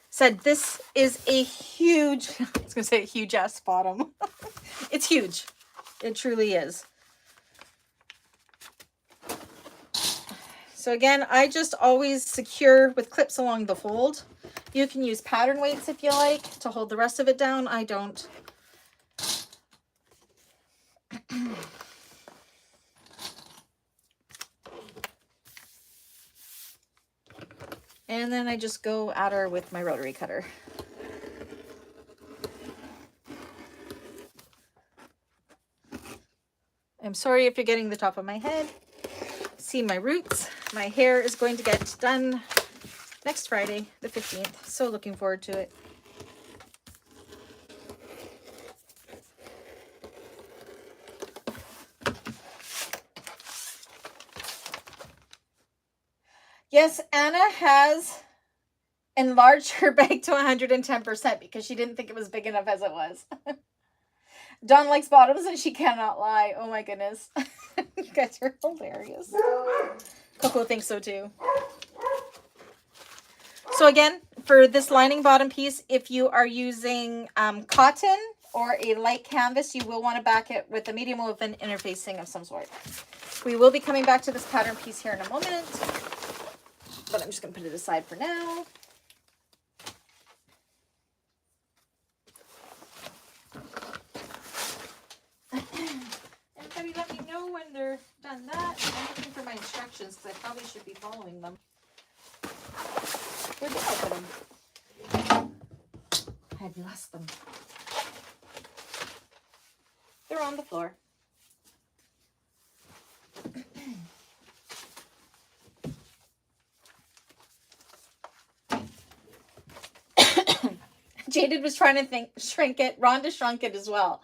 Said this is a huge, I was going to say a huge ass bottom. It's huge. It truly is. So again, I just always secure with clips along the fold. You can use pattern weights if you like to hold the rest of it down. I don't. And then I just go at her with my rotary cutter. I'm sorry if you're getting the top of my head. See my roots. My hair is going to get done next Friday, the 15th. So looking forward to it. Yes, Anna has enlarged her bag to 110% because she didn't think it was big enough as it was. Dawn likes bottoms and she cannot lie. Oh my goodness. You guys are hilarious. Coco thinks so too. So again, for this lining bottom piece, if you are using cotton or a light canvas, you will want to back it with a medium woven interfacing of some sort. We will be coming back to this pattern piece here in a moment, but I'm just going to put it aside for now. Everybody let me know when they're done that. I'm looking for my instructions because I probably should be following them. Where'd they put them? I had lost them. They're on the floor. Jaded was trying to shrink it. Rhonda shrunk it as well.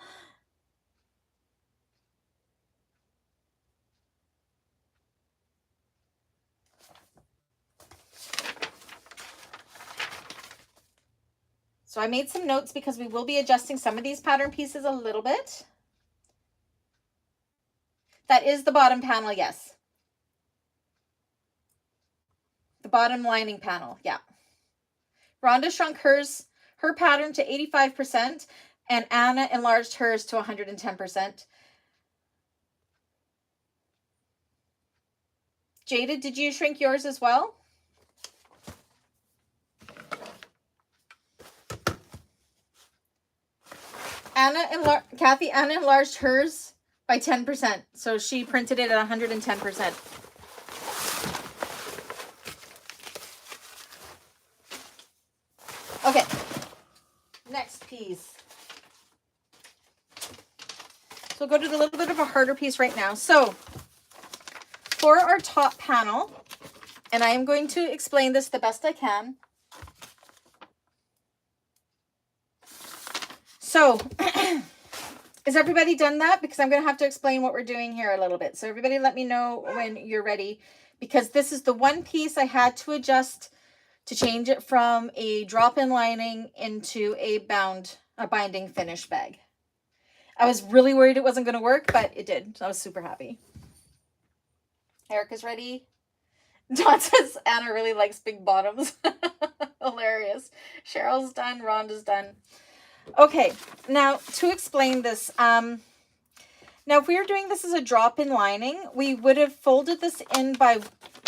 So I made some notes because we will be adjusting some of these pattern pieces a little bit. That is the bottom panel, yes. The bottom lining panel, yeah. Rhonda shrunk her pattern to 85%, and Anna enlarged hers to 110%. Jada, did you shrink yours as well? Anna enlarged hers by 10%. So she printed it at 110%. Okay. Next piece. So we'll go to the little bit of a harder piece right now. So for our top panel, and I am going to explain this the best I can. So, is everybody done that? Because I'm going to have to explain what we're doing here a little bit. So everybody let me know when you're ready, because this is the one piece I had to adjust to change it from a drop-in lining into a binding finish bag. I was really worried it wasn't going to work, but it did. So I was super happy. Erica's ready. Dawn says Anna really likes big bottoms. Hilarious. Cheryl's done. Rhonda's done. Okay, now to explain this, now if we were doing this as a drop-in lining, we would have folded this in by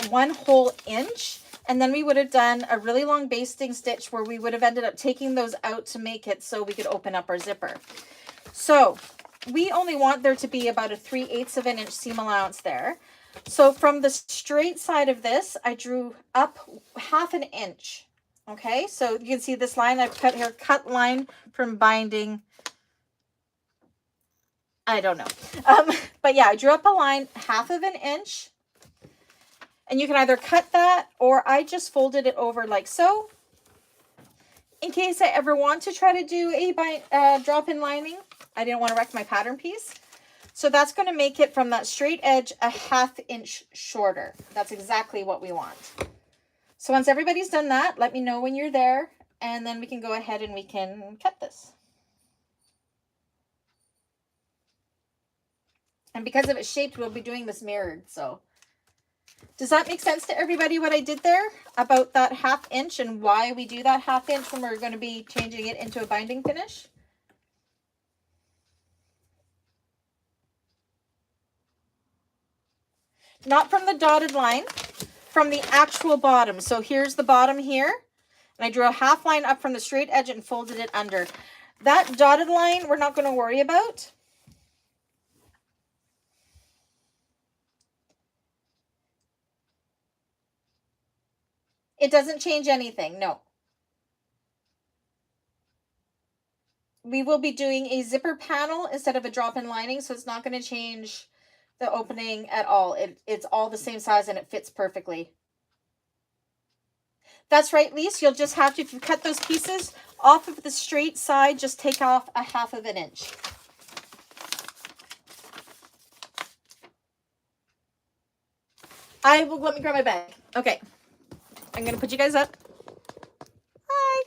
1 whole inch, and then we would have done a really long basting stitch where we would have ended up taking those out to make it so we could open up our zipper. So we only want there to be about a 3/8 of an inch seam allowance there. So from the straight side of this, I drew up 1/2 inch. Okay, so you can see this line I've cut here, cut line from binding. I don't know. But yeah, I drew up a line 1/2 inch. And you can either cut that, or I just folded it over like so. In case I ever want to try to do a drop-in lining, I didn't want to wreck my pattern piece. So that's going to make it from that straight edge a 1/2 inch shorter. That's exactly what we want. So once everybody's done that, let me know when you're there, and then we can go ahead and we can cut this. And because of its shape, we'll be doing this mirrored. So does that make sense to everybody what I did there about that 1/2 inch and why we do that 1/2 inch when we're going to be changing it into a binding finish? Not from the dotted line, from the actual bottom. So here's the bottom here, and I drew a 1/2 line up from the straight edge and folded it under. That dotted line we're not going to worry about. It doesn't change anything, no. We will be doing a zipper panel instead of a drop-in lining, so it's not going to change the opening at all. It's all the same size and it fits perfectly. That's right, Lise. You'll just have to, if you cut those pieces off of the straight side, just take off a 1/2 inch. Let me grab my bag. Okay. I'm going to put you guys up. Hi.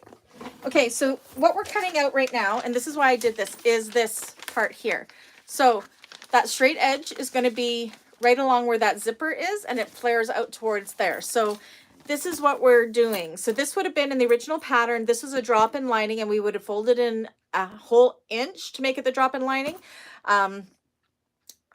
Okay, so what we're cutting out right now, and this is why I did this, is this part here. So that straight edge is going to be right along where that zipper is, and it flares out towards there. So this is what we're doing. So this would have been in the original pattern. This was a drop-in lining, and we would have folded in a whole inch to make it the drop-in lining.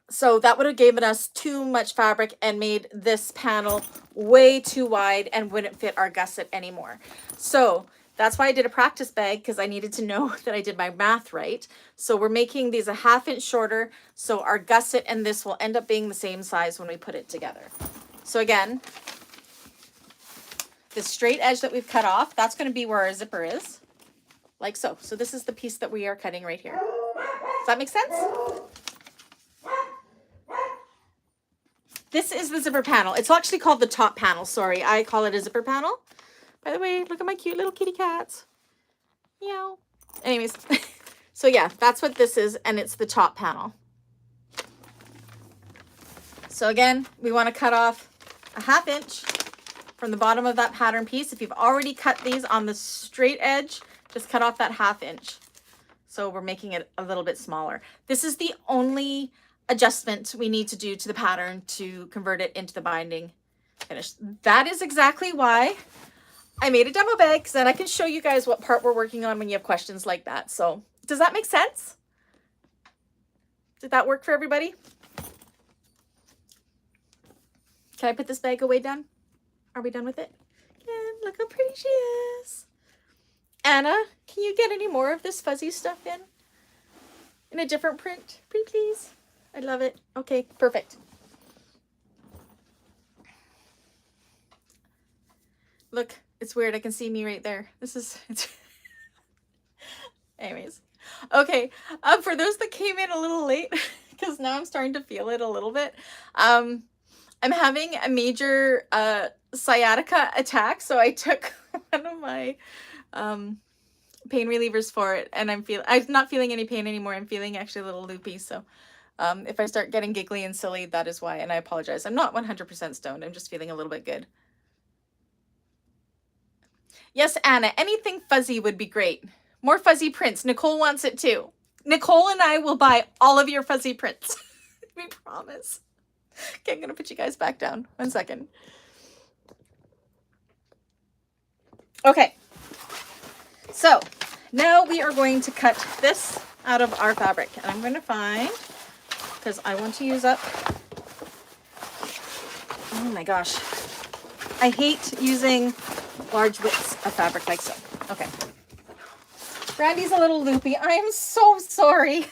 So that would have given us too much fabric and made this panel way too wide and wouldn't fit our gusset anymore. So that's why I did a practice bag, because I needed to know that I did my math right. So we're making these a 1/2 inch shorter, so our gusset and this will end up being the same size when we put it together. So again, the straight edge that we've cut off, that's going to be where our zipper is. Like so. So this is the piece that we are cutting right here. Does that make sense? This is the zipper panel. It's actually called the top panel. Sorry, I call it a zipper panel. By the way, look at my cute little kitty cats. Meow. Anyways, so yeah, that's what this is, and it's the top panel. So again, we want to cut off a 1/2 inch from the bottom of that pattern piece. If you've already cut these on the straight edge, just cut off that 1/2 inch. So we're making it a little bit smaller. This is the only adjustment we need to do to the pattern to convert it into the binding finish. That is exactly why I made a demo bag, because then I can show you guys what part we're working on when you have questions like that. So does that make sense? Did that work for everybody? Can I put this bag away done? Are we done with it? And look how pretty she is. Anna, can you get any more of this fuzzy stuff in a different print? Pretty please. I love it. Okay, perfect. Look, it's weird. I can see me right there. This is, it's anyways. Okay, for those that came in a little late, because now I'm starting to feel it a little bit. I'm having a major sciatica attack, so I took one of my pain relievers for it, and I'm not feeling any pain anymore. I'm feeling actually a little loopy, so if I start getting giggly and silly, that is why, and I apologize. I'm not 100% stoned. I'm just feeling a little bit good. Yes, Anna, anything fuzzy would be great. More fuzzy prints. Nicole wants it too. Nicole and I will buy all of your fuzzy prints. We promise. Okay, I'm going to put you guys back down. 1 second. Okay. So now we are going to cut this out of our fabric. And I'm going to find, because I want to use up, oh my gosh. I hate using large widths of fabric like so. Okay. Brandy's a little loopy. I am so sorry.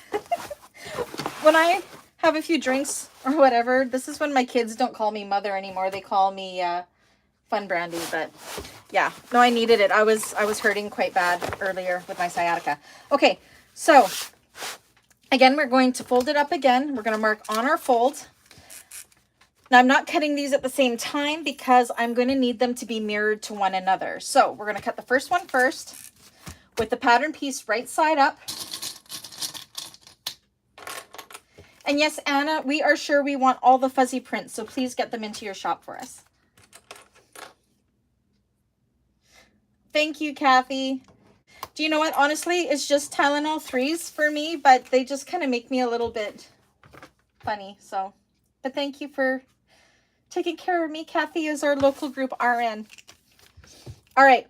When I have a few drinks or whatever, this is when my kids don't call me mother anymore. They call me Fun Brandy. But yeah, no, I needed it. I was hurting quite bad earlier with my sciatica. Okay, so again, we're going to fold it up again. We're going to mark on our fold. Now, I'm not cutting these at the same time because I'm going to need them to be mirrored to one another. So we're going to cut the first one first with the pattern piece right side up. And yes, Anna, we are sure we want all the fuzzy prints, so please get them into your shop for us. Thank you, Kathy. Do you know what? Honestly, it's just Tylenol 3s for me, but they just kind of make me a little bit funny. So, but thank you for taking care of me. Kathy is our local group RN. All right.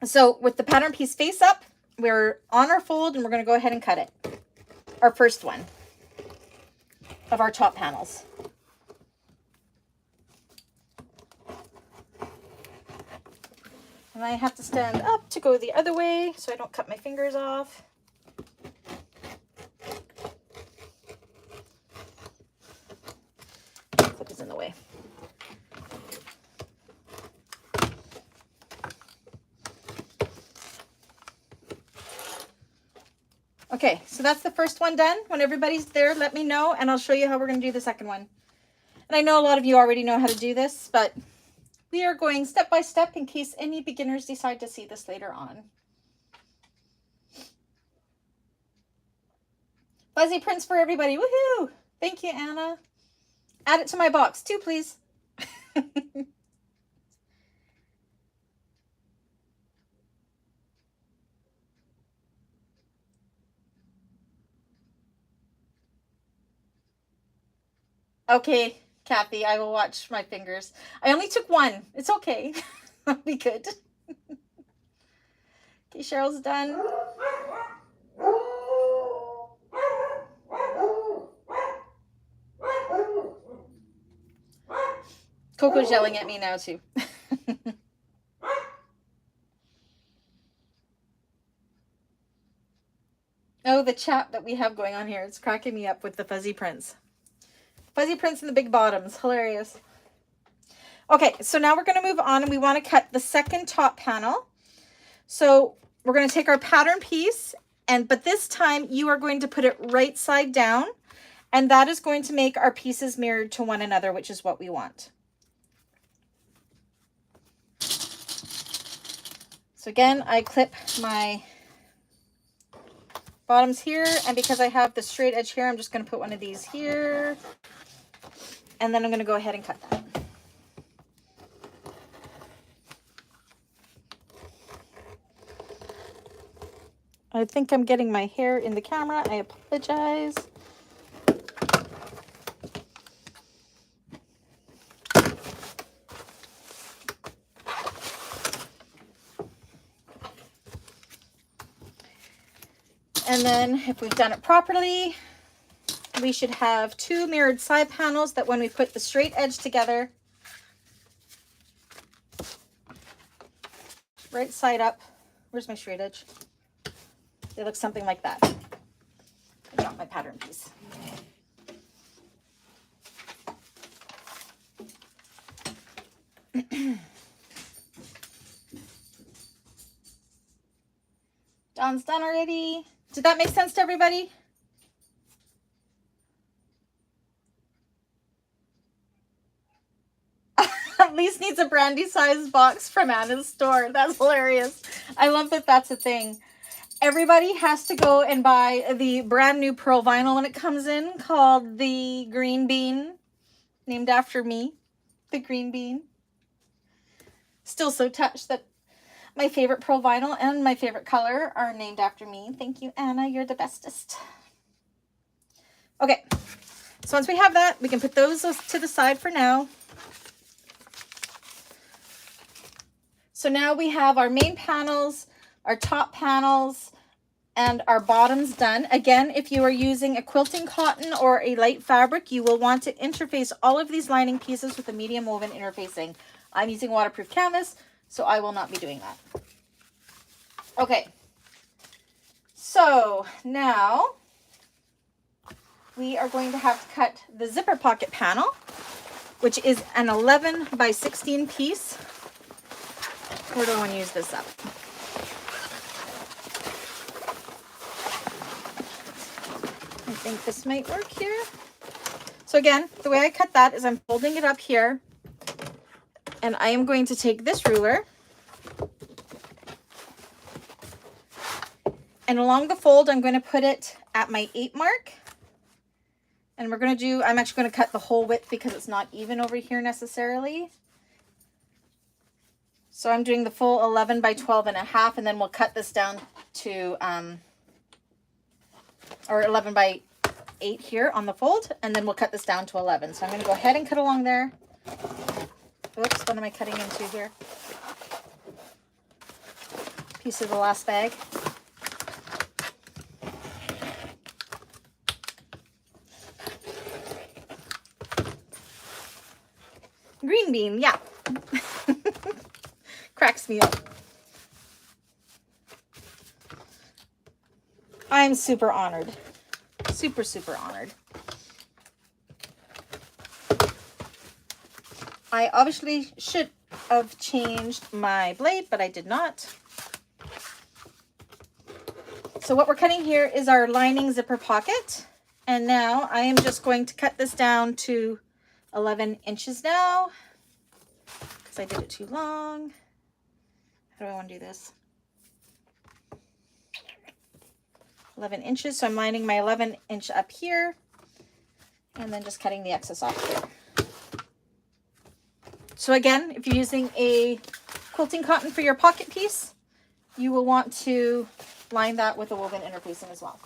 So with the pattern piece face up, we're on our fold and we're going to go ahead and cut it. Our first one of our top panels. And I have to stand up to go the other way so I don't cut my fingers off. Clip is in the way. Okay, so that's the first one done. When everybody's there, let me know and I'll show you how we're going to do the second one. And I know a lot of you already know how to do this, but we are going step by step in case any beginners decide to see this later on. Fuzzy prints for everybody. Woohoo! Thank you, Anna. Add it to my box too, please. Okay, Kathy, I will watch my fingers. I only took one. It's okay. I'll be good. Okay, Cheryl's done. Coco's yelling at me now too. Oh, the chat that we have going on here. It's cracking me up with the fuzzy prints. Fuzzy prints and the big bottoms. Hilarious. Okay, so now we're going to move on and we want to cut the second top panel. So we're going to take our pattern piece but this time you are going to put it right side down, and that is going to make our pieces mirrored to one another, which is what we want. So again, I clip my bottoms here, and because I have the straight edge here, I'm just going to put one of these here, and then I'm going to go ahead and cut that. I think I'm getting my hair in the camera. I apologize. And then if we've done it properly, we should have 2 mirrored side panels that when we put the straight edge together, right side up, where's my straight edge? They look something like that. I got my pattern piece. Dawn's done already. Did that make sense to everybody? At least needs a Brandy size box from Anna's store. That's hilarious. I love that that's a thing. Everybody has to go and buy the brand new pearl vinyl when it comes in, called the Green Bean, named after me, the Green Bean. Still so touched that my favorite pearl vinyl and my favorite color are named after me. Thank you, Anna. You're the bestest. Okay, so once we have that, we can put those to the side for now. So now we have our main panels, our top panels, and our bottoms done. Again, if you are using a quilting cotton or a light fabric, you will want to interface all of these lining pieces with a medium woven interfacing. I'm using waterproof canvas, so I will not be doing that. Okay, so now we are going to have to cut the zipper pocket panel, which is an 11 by 16 piece. Where do I want to use this up? I think this might work here. So again, the way I cut that is I'm folding it up here, and I am going to take this ruler and along the fold, I'm going to put it at my 8 mark. And we're going to do, I'm actually going to cut the whole width because it's not even over here necessarily. So I'm doing the full 11 by 12 and a half, and then we'll cut this down to, or 11 by 8 here on the fold, and then we'll cut this down to 11. So I'm going to go ahead and cut along there. Oops, what am I cutting into here? Piece of the last bag. Green bean, yeah. Cracks me up. I'm super honored. Super, super honored. I obviously should have changed my blade, but I did not. So what we're cutting here is our lining zipper pocket. And now I am just going to cut this down to 11 inches now, because I did it too long. How do I want to do this? 11 inches. So I'm lining my 11 inch up here and then just cutting the excess off here. So again, if you're using a quilting cotton for your pocket piece, you will want to line that with a woven interfacing as well.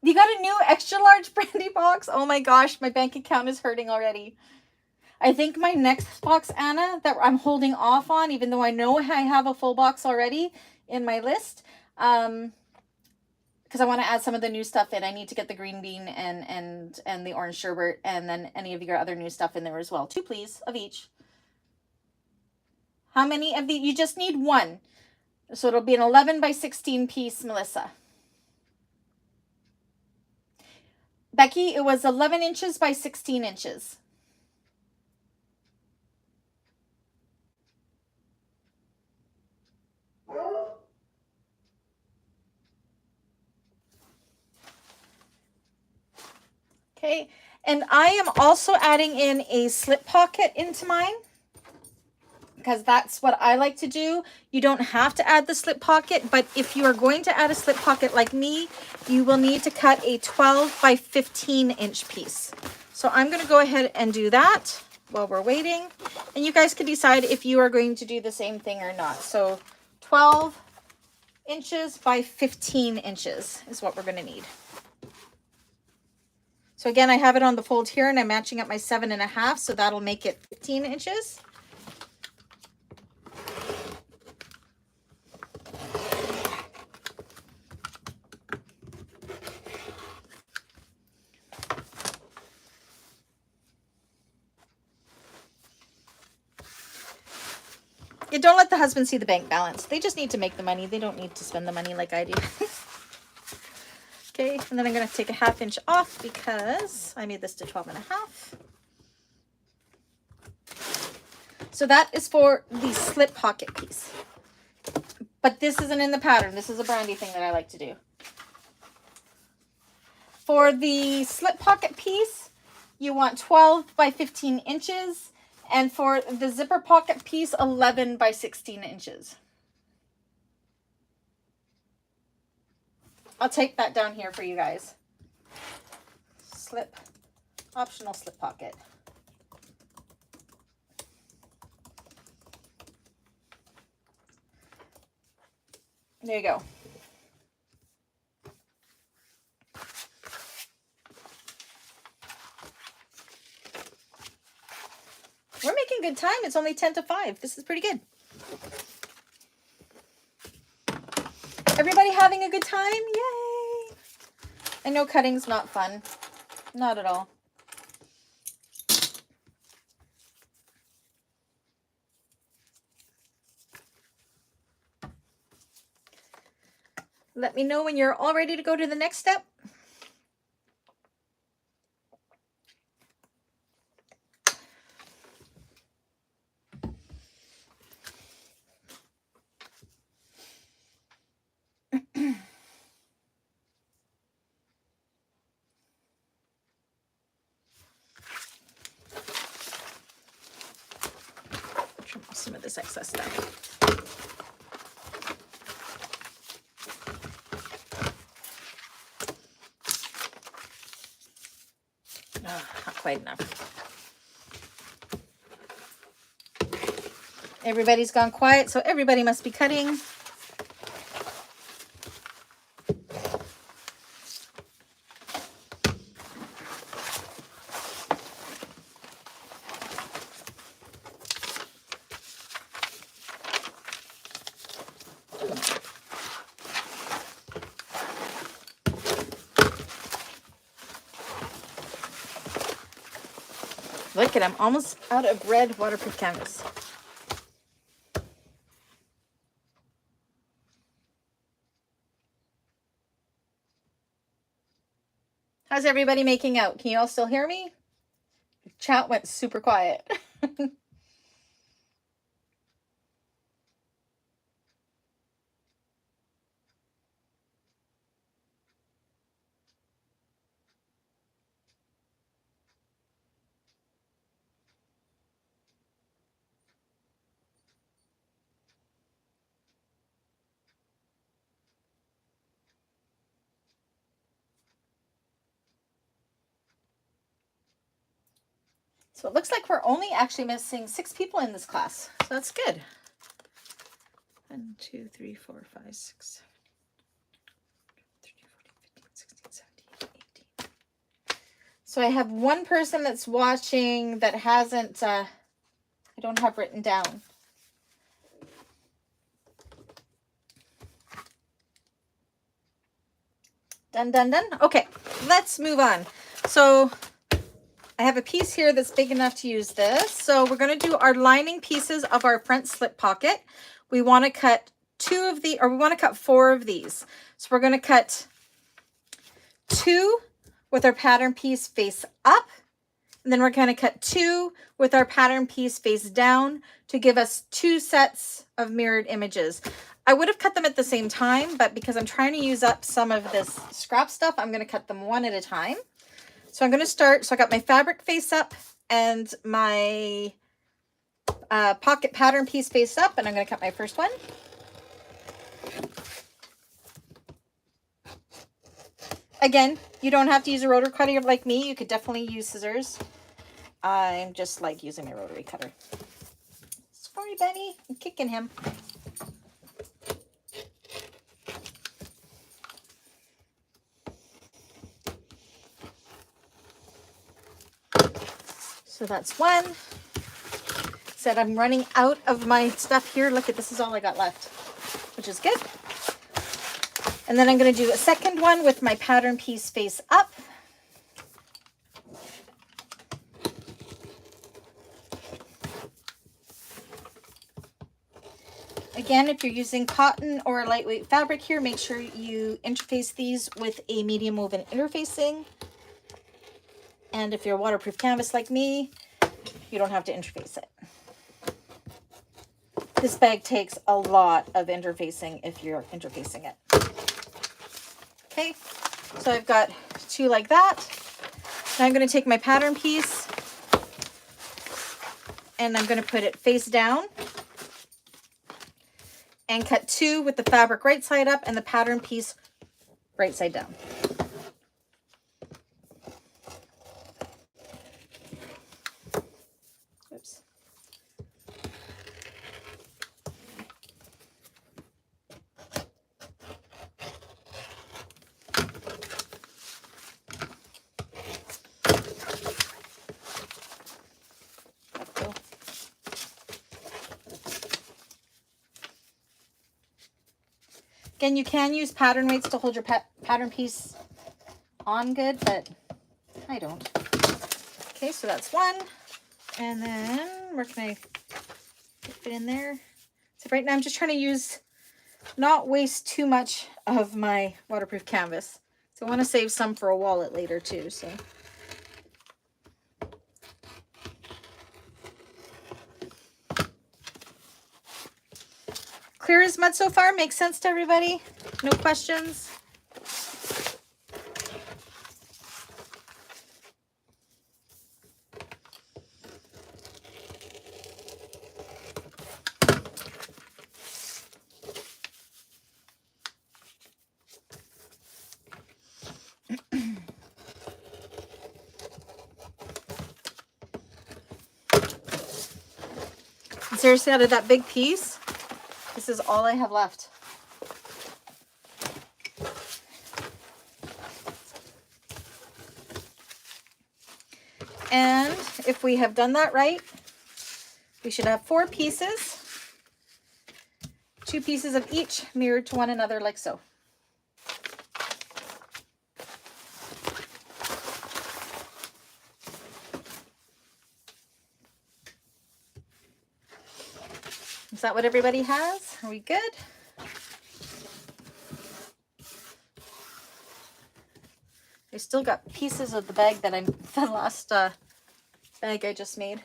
You got a new extra large Brandy box? Oh my gosh, my bank account is hurting already. I think my next box, Anna, that I'm holding off on, even though I know I have a full box already in my list, because I want to add some of the new stuff in. I need to get the green bean and the orange sherbet, and then any of your other new stuff in there as well. 2, please, of each. How many of these? You just need 1. So it'll be an 11 by 16 piece, Melissa. Becky, it was 11 inches by 16 inches. Okay, and I am also adding in a slip pocket into mine because that's what I like to do. You don't have to add the slip pocket, but if you are going to add a slip pocket like me, you will need to cut a 12 by 15 inch piece. So I'm going to go ahead and do that while we're waiting, and you guys can decide if you are going to do the same thing or not. So 12 inches by 15 inches is what we're going to need. So again, I have it on the fold here and I'm matching up my 7.5, so that'll make it 15 inches. Yeah, don't let the husband see the bank balance. They just need to make the money. They don't need to spend the money like I do. Okay, and then I'm going to take a 1/2 inch off because I made this to 12.5. So that is for the slip pocket piece. But this isn't in the pattern. This is a Brandy thing that I like to do. For the slip pocket piece, you want 12 by 15 inches. And for the zipper pocket piece, 11 by 16 inches. I'll take that down here for you guys. Slip, optional slip pocket. There you go. We're making good time. It's only 10 to 5. This is pretty good. Everybody having a good time? Yay! I know cutting's not fun. Not at all. Let me know when you're all ready to go to the next step. Trim off some of this excess stuff. Not quite enough. Everybody's gone quiet, so everybody must be cutting. Look at, I'm almost out of red waterproof canvas. How's everybody making out? Can you all still hear me? Chat went super quiet. So it looks like we're only actually missing 6 people in this class. So that's good. 1, 2, 3, 4, 5, 6, 7, 13, 14, 15, 16, 17, 18. So I have one person that's watching that hasn't, I don't have written down. Done, done, done. Okay, let's move on. So I have a piece here that's big enough to use this. So we're going to do our lining pieces of our front slip pocket. We want to cut we want to cut 4 of these. So we're going to cut 2 with our pattern piece face up. And then we're going to cut 2 with our pattern piece face down to give us 2 sets of mirrored images. I would have cut them at the same time, but because I'm trying to use up some of this scrap stuff, I'm going to cut them one at a time. So I'm going to start. So I got my fabric face up and my pocket pattern piece face up, and I'm going to cut my first one. Again, you don't have to use a rotary cutter like me. You could definitely use scissors. I'm just like using my rotary cutter. Sorry, Benny. I'm kicking him. So that's one. Said I'm running out of my stuff here. Look at this is all I got left, which is good. And then I'm going to do a second one with my pattern piece face up. Again, if you're using cotton or a lightweight fabric here, make sure you interface these with a medium woven interfacing. And if you're a waterproof canvas like me, you don't have to interface it. This bag takes a lot of interfacing if you're interfacing it. Okay, so I've got 2 like that. Now I'm going to take my pattern piece and I'm going to put it face down and cut 2 with the fabric right side up and the pattern piece right side down. Oops. Again, you can use pattern weights to hold your pattern piece on good, but I don't. Okay, so that's one. And then where can I fit in there? So right now I'm just trying to not waste too much of my waterproof canvas. So I want to save some for a wallet later too, so. Clear as mud so far? Makes sense to everybody? No questions? Seriously, out of that big piece, this is all I have left. And if we have done that right, we should have 4 pieces, 2 pieces of each mirrored to one another like so. Is that what everybody has? Are we good? I still got pieces of the bag that the last bag I just made.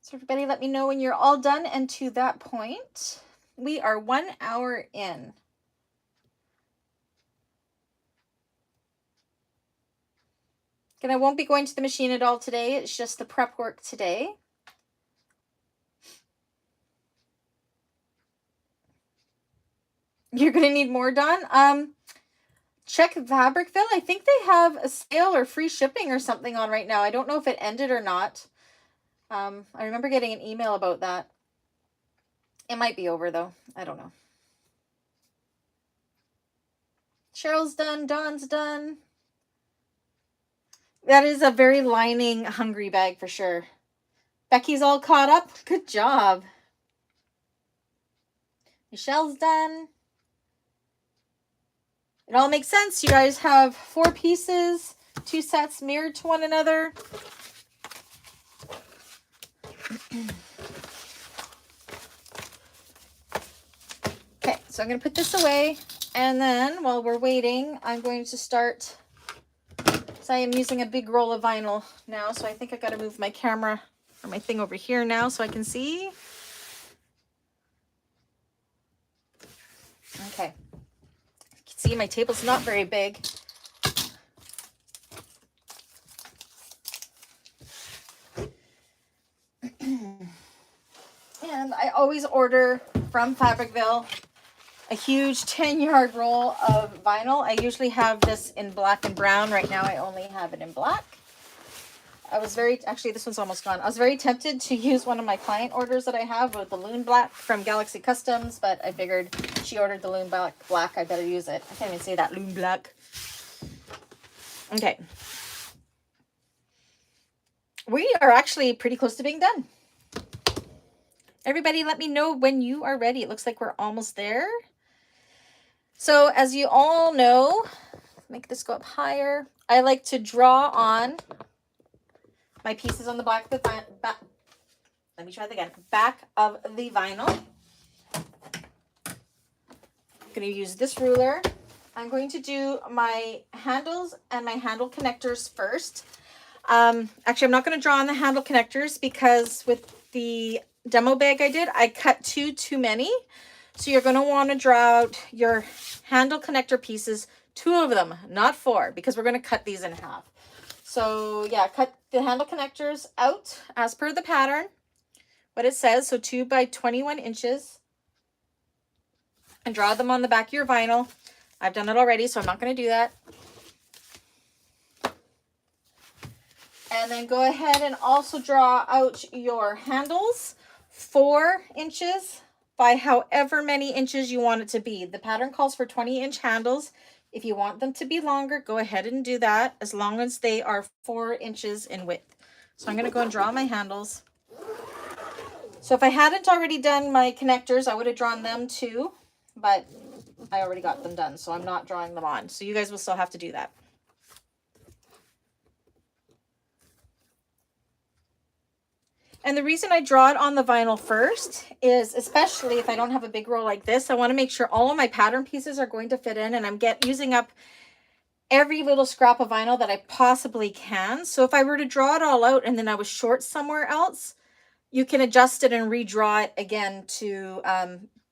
So everybody let me know when you're all done, and to that point, we are 1 hour in. And I won't be going to the machine at all today. It's just the prep work today. You're going to need more done. Check Fabricville. I think they have a sale or free shipping or something on right now. I don't know if it ended or not. I remember getting an email about that. It might be over though. I don't know. Cheryl's done. Dawn's done. That is a very lining, hungry bag for sure. Becky's all caught up. Good job. Michelle's done. It all makes sense. You guys have 4 pieces, 2 sets mirrored to one another. Okay, so I'm going to put this away. And then while we're waiting, I'm going to start. So I am using a big roll of vinyl now. So I think I got to move my camera or my thing over here now so I can see. Okay. You can see my table's not very big. And I always order from Fabricville a huge 10-yard roll of vinyl. I usually have this in black and brown. Right now I only have it in black. Actually this one's almost gone. I was very tempted to use one of my client orders that I have with the Loon Black from Galaxy Customs, but I figured she ordered the Loon Black, I better use it. I can't even say that, Loon Black. Okay. We are actually pretty close to being done. Everybody let me know when you are ready. It looks like we're almost there. So as you all know, make this go up higher. I like to draw on my pieces on the back of the back. Let me try that again. Back of the vinyl. I'm going to use this ruler. I'm going to do my handles and my handle connectors first. Actually, I'm not going to draw on the handle connectors because with the demo bag I did, I cut too many. So you're going to want to draw out your handle connector pieces, 2 of them, not 4, because we're going to cut these in half. So yeah, cut the handle connectors out as per the pattern, what it says. So 2 by 21 inches, and draw them on the back of your vinyl. I've done it already, so I'm not going to do that. And then go ahead and also draw out your handles, 4 inches by however many inches you want it to be. The pattern calls for 20-inch handles. If you want them to be longer, go ahead and do that, as long as they are 4 inches in width. So I'm going to go and draw my handles. So if I hadn't already done my connectors, I would have drawn them too, but I already got them done, so I'm not drawing them on. So you guys will still have to do that. And the reason I draw it on the vinyl first is, especially if I don't have a big roll like this, I want to make sure all of my pattern pieces are going to fit in, and I'm using up every little scrap of vinyl that I possibly can. So if I were to draw it all out and then I was short somewhere else, you can adjust it and redraw it again to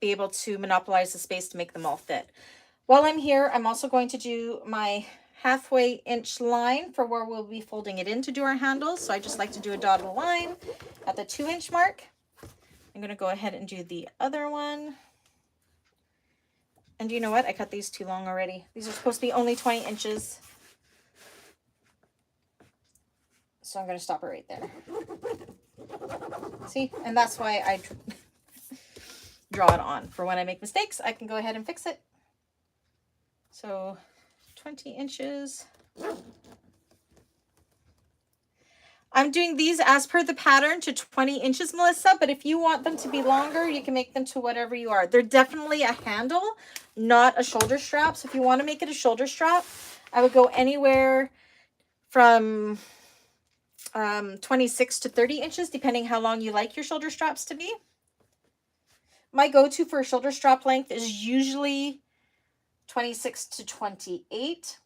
be able to monopolize the space to make them all fit. While I'm here, I'm also going to do my halfway inch line for where we'll be folding it in to do our handles. So I just like to do a dotted line at the 2-inch mark. I'm going to go ahead and do the other one. And you know what? I cut these too long already. These are supposed to be only 20 inches. So I'm going to stop it right there. See? And that's why I draw it on. For when I make mistakes, I can go ahead and fix it. So 20 inches. I'm doing these as per the pattern to 20 inches, Melissa, but if you want them to be longer, you can make them to whatever you are. They're definitely a handle, not a shoulder strap. So if you want to make it a shoulder strap, I would go anywhere from 26 to 30 inches, depending how long you like your shoulder straps to be. My go-to for a shoulder strap length is usually 26 to 28,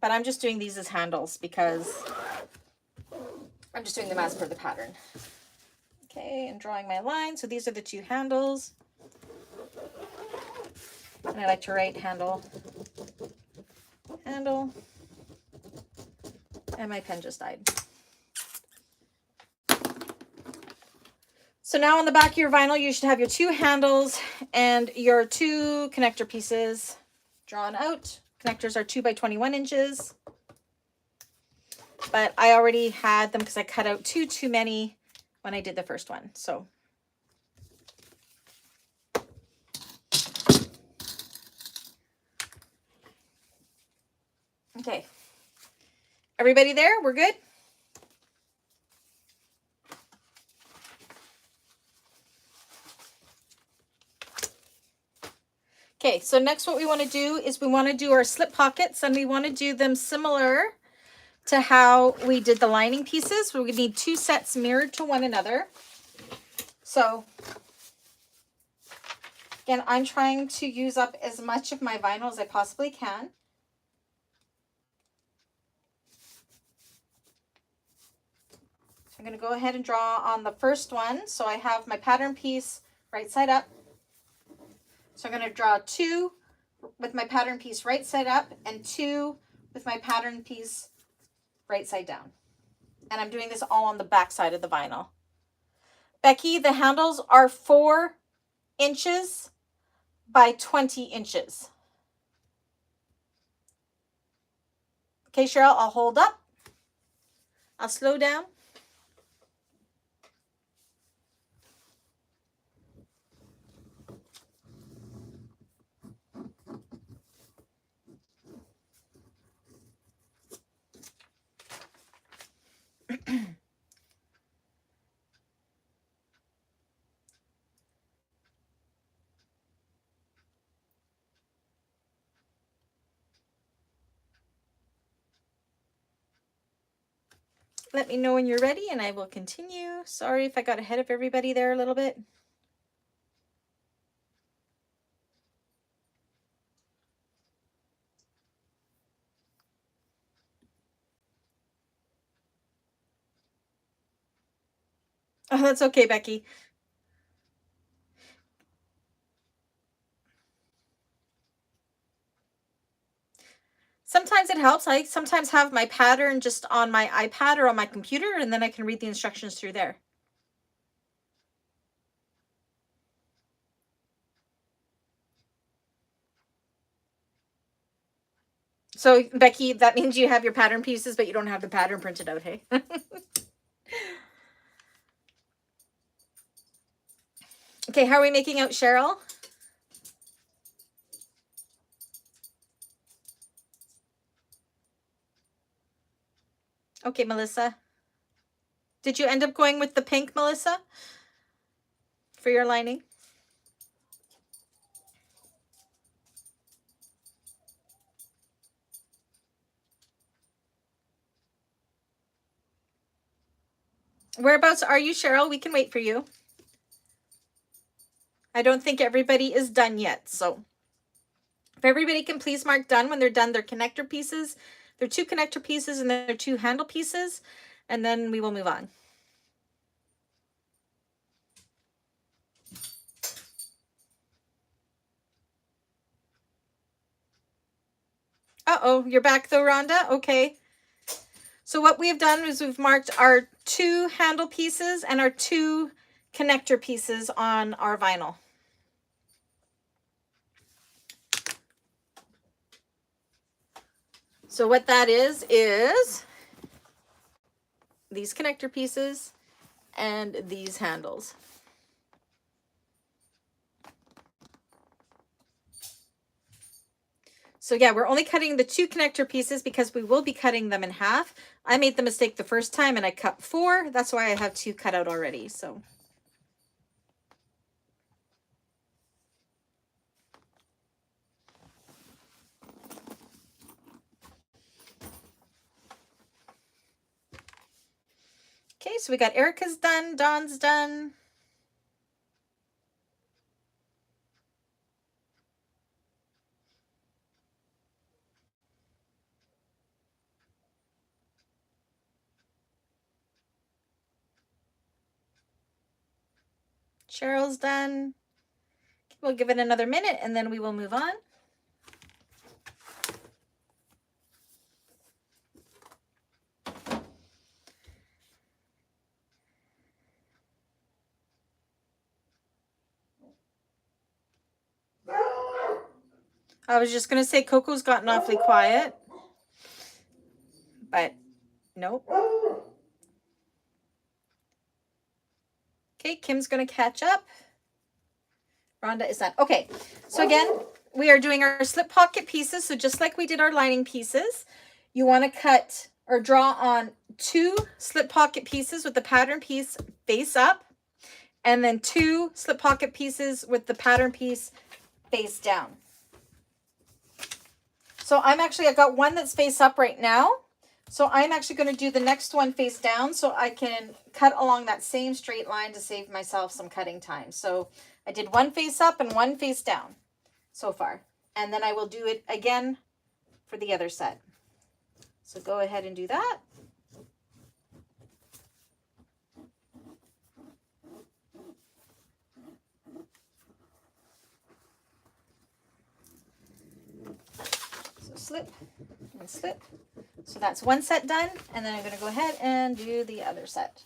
but I'm just doing these as handles because I'm just doing them as per the pattern. Okay, and drawing my line. So these are the 2 handles. And I like to write handle, handle, and my pen just died. So now on the back of your vinyl, you should have your 2 handles and your 2 connector pieces drawn out. Connectors are 2 by 21 inches. But I already had them because I cut out too many when I did the first one. So okay. Everybody there? We're good? Okay, so next what we want to do is we want to do our slip pockets, and we want to do them similar to how we did the lining pieces. We're going to need 2 sets mirrored to one another. So again, I'm trying to use up as much of my vinyl as I possibly can. I'm going to go ahead and draw on the first one. So I have my pattern piece right side up. So I'm going to draw 2 with my pattern piece right side up and 2 with my pattern piece right side down. And I'm doing this all on the back side of the vinyl. Becky, the handles are 4 inches by 20 inches. Okay, Cheryl, I'll hold up. I'll slow down. Let me know when you're ready and I will continue. Sorry if I got ahead of everybody there a little bit. Oh, that's okay, Becky. Sometimes it helps. I sometimes have my pattern just on my iPad or on my computer, and then I can read the instructions through there. So, Becky, that means you have your pattern pieces, but you don't have the pattern printed out, hey? Okay, how are we making out Cheryl? Okay, Melissa. Did you end up going with the pink, Melissa, for your lining? Whereabouts are you, Cheryl? We can wait for you. I don't think everybody is done yet, so if everybody can please mark done when they're done their connector pieces. They're 2 connector pieces and they're 2 handle pieces, and then we will move on. Uh-oh, you're back though, Rhonda? Okay. So what we have done is we've marked our 2 handle pieces and our 2 connector pieces on our vinyl. So what that is these connector pieces and these handles. So yeah, we're only cutting the 2 connector pieces because we will be cutting them in half. I made the mistake the first time and I cut 4. That's why I have 2 cut out already. So okay, so we got Erica's done, Dawn's done. Cheryl's done. We'll give it another minute and then we will move on. I was just going to say Coco's gotten awfully quiet, but nope. Okay, Kim's going to catch up. Rhonda is done. Okay, so again, we are doing our slip pocket pieces. So just like we did our lining pieces, you want to cut or draw on 2 slip pocket pieces with the pattern piece face up, and then 2 slip pocket pieces with the pattern piece face down. So I got one that's face up right now. So I'm actually going to do the next one face down so I can cut along that same straight line to save myself some cutting time. So I did one face up and one face down so far. And then I will do it again for the other set. So go ahead and do that. So slip and slip. So that's one set done, and then I'm going to go ahead and do the other set.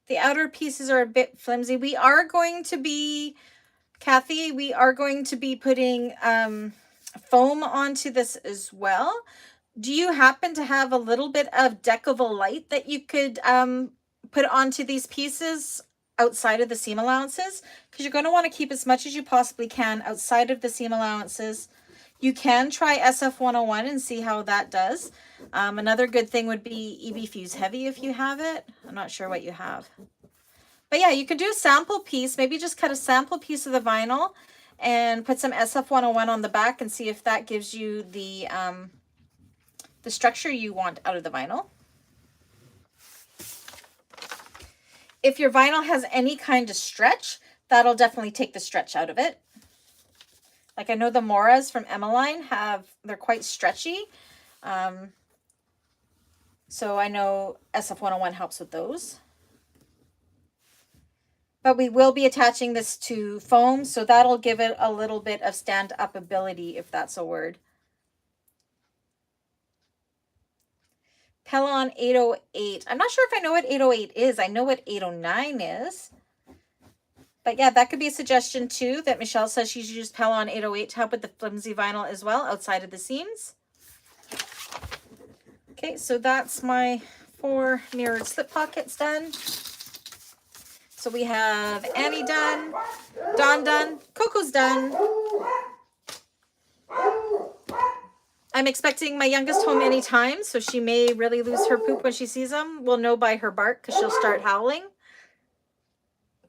The outer pieces are a bit flimsy. We are going to be, Kathy, we are going to be putting foam onto this as well. Do you happen to have a little bit of deckable light that you could put onto these pieces outside of the seam allowances? Because you're going to want to keep as much as you possibly can outside of the seam allowances. You can try SF101 and see how that does. Another good thing would be EB Fuse Heavy if you have it. I'm not sure what you have. But yeah, you could do a sample piece. Maybe just cut a sample piece of the vinyl and put some SF101 on the back and see if that gives you the structure you want out of the vinyl. If your vinyl has any kind of stretch, that'll definitely take the stretch out of it. Like I know the Moras from Emmeline they're quite stretchy. So I know SF101 helps with those. But we will be attaching this to foam, so that'll give it a little bit of stand-up ability, if that's a word. Pellon 808. I'm not sure if I know what 808 is. I know what 809 is. But yeah, that could be a suggestion too, that Michelle says she's used Pellon 808 to help with the flimsy vinyl as well, outside of the seams. Okay, so that's my 4 mirrored slip pockets done. So we have Annie done, Dawn done, Coco's done. I'm expecting my youngest home anytime, so she may really lose her poop when she sees them. We'll know by her bark because she'll start howling.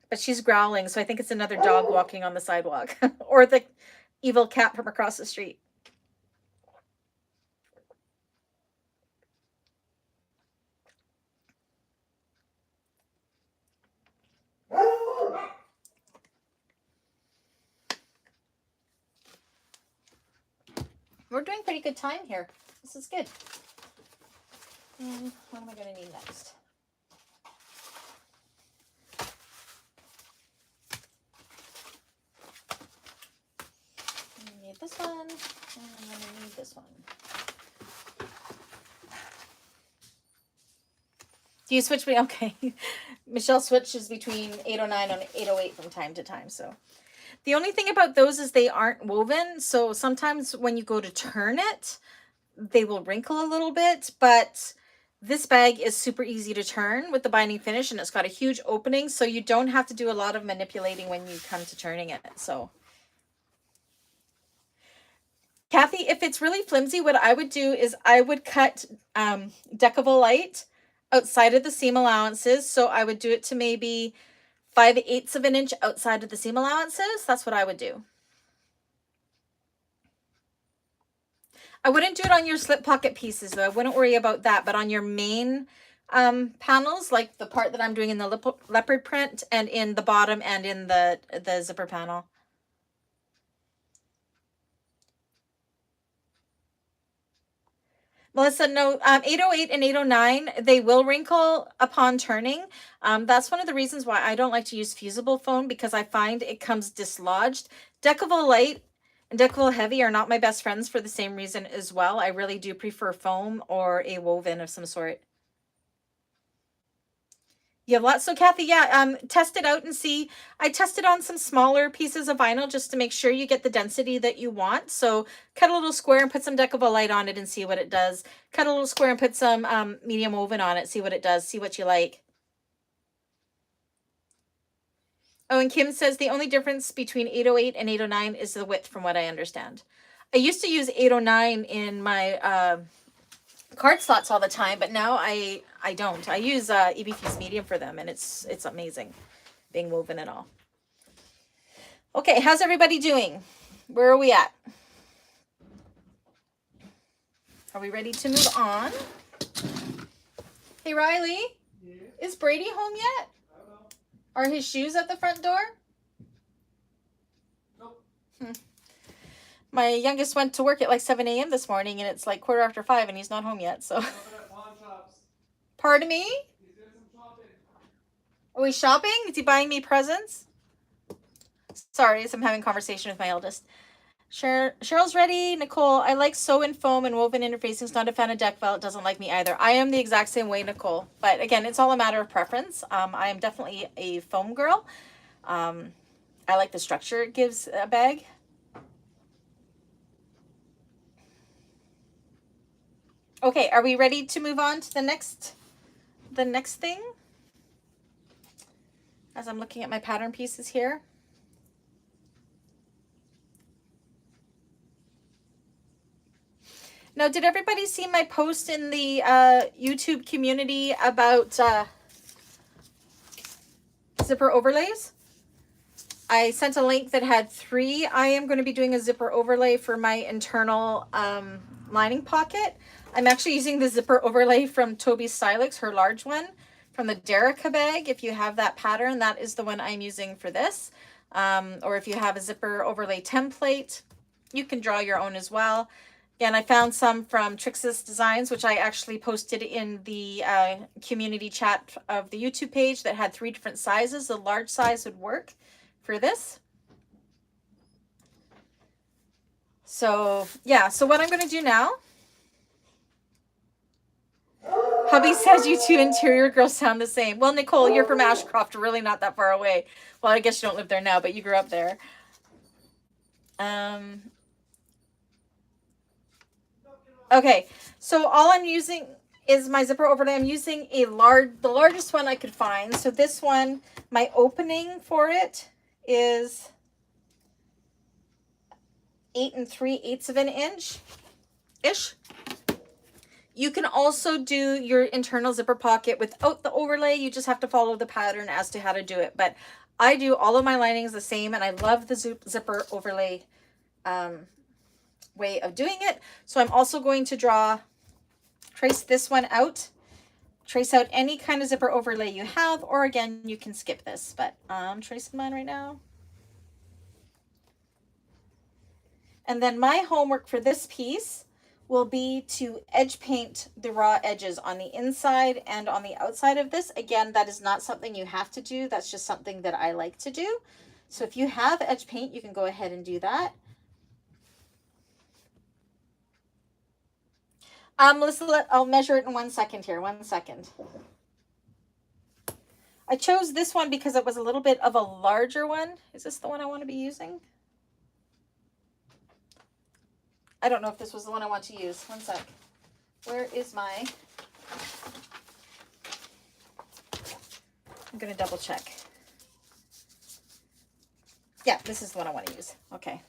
But she's growling, so I think it's another dog walking on the sidewalk or the evil cat from across the street. We're doing pretty good time here. This is good. What am I going to need next? I need this one, and I'm going to need this one. Do you switch me? Okay. Michelle switches between 809 and 808 from time to time, so. The only thing about those is they aren't woven, so sometimes when you go to turn it, they will wrinkle a little bit, but this bag is super easy to turn with the binding finish, and it's got a huge opening, so you don't have to do a lot of manipulating when you come to turning it. So, Kathy, if it's really flimsy, what I would do is I would cut deckable light outside of the seam allowances, so I would do it to maybe 5/8 of an inch outside of the seam allowances. That's what I would do. I wouldn't do it on your slip pocket pieces though. I wouldn't worry about that. But on your main panels, like the part that I'm doing in the leopard print and in the bottom and in the zipper panel. Melissa, no, 808 and 809, they will wrinkle upon turning. That's one of the reasons why I don't like to use fusible foam, because I find it comes dislodged. Deckable light and deckable heavy are not my best friends for the same reason as well. I really do prefer foam or a woven of some sort. You have lots. So Kathy, yeah, test it out and see. I tested on some smaller pieces of vinyl just to make sure you get the density that you want. So cut a little square and put some deckable light on it and see what it does. Cut a little square and put some medium woven on it. See what it does. See what you like. Oh, and Kim says the only difference between 808 and 809 is the width, from what I understand. I used to use 809 in my card slots all the time, but now I don't. I use EB Fuse Medium for them, and it's amazing being woven and all. Okay, how's everybody doing? Where are we at? Are we ready to move on? Hey, Riley, yeah. Is Brady home yet? I don't know. Are his shoes at the front door? Nope. My youngest went to work at like 7 a.m. this morning, and it's like 5:15, and he's not home yet. So. Pardon me? He's doing some shopping. Oh, he's shopping? Is he buying me presents? Sorry, I'm having a conversation with my eldest. Cheryl's ready. Nicole, I like sew and foam and woven interfacing. Not a fan of deck felt. Doesn't like me either. I am the exact same way, Nicole. But again, it's all a matter of preference. I am definitely a foam girl. I like the structure it gives a bag. Okay, are we ready to move on to the next thing? As I'm looking at my pattern pieces here. Now, did everybody see my post in the YouTube community about zipper overlays? I sent a link that had 3. I am going to be doing a zipper overlay for my internal lining pocket. I'm actually using the zipper overlay from Toby Stylix, her large one, from the Derica bag. If you have that pattern, that is the one I'm using for this. Or if you have a zipper overlay template, you can draw your own as well. Again, I found some from Trix's Designs, which I actually posted in the community chat of the YouTube page that had 3 different sizes. The large size would work for this. So, yeah. So what I'm going to do now, hubby says you two interior girls sound the same. Well, Nicole, you're from Ashcroft, really not that far away. Well, I guess you don't live there now, but you grew up there. Okay, so all I'm using is my zipper overlay. I'm using the largest one I could find. So this one, my opening for it is 8 3/8 of an inch-ish. You can also do your internal zipper pocket without the overlay. You just have to follow the pattern as to how to do it. But I do all of my linings the same, and I love the zipper overlay way of doing it. So I'm also going to trace this one out, trace out any kind of zipper overlay you have, or again, you can skip this, but I'm tracing mine right now. And then my homework for this piece will be to edge paint the raw edges on the inside and on the outside of this. Again, that is not something you have to do. That's just something that I like to do. So if you have edge paint, you can go ahead and do that. Melissa, I'll measure it in 1 second here. 1 second. I chose this one because it was a little bit of a larger one. Is this the one I want to be using? I don't know if this was the one I want to use. 1 sec. Where is my... I'm going to double check. Yeah, this is the one I want to use. Okay.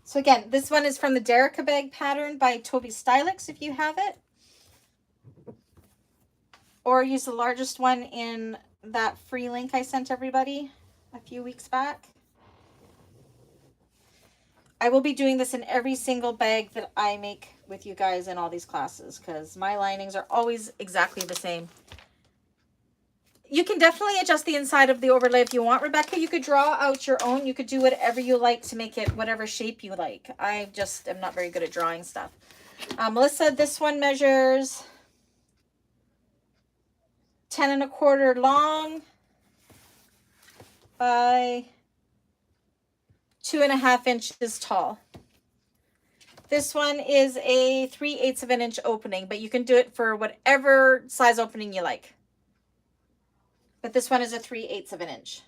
So again, this one is from the Derica bag pattern by Toby Stylix, if you have it. Or use the largest one in that free link I sent everybody a few weeks back. I will be doing this in every single bag that I make with you guys in all these classes, because my linings are always exactly the same. You can definitely adjust the inside of the overlay if you want, Rebecca. You could draw out your own. You could do whatever you like to make it whatever shape you like. I just am not very good at drawing stuff. Melissa, this one measures 10 1/4 long by 2.5 inches tall. This one is a 3/8 of an inch opening, but you can do it for whatever size opening you like. But this one is a 3/8 of an inch.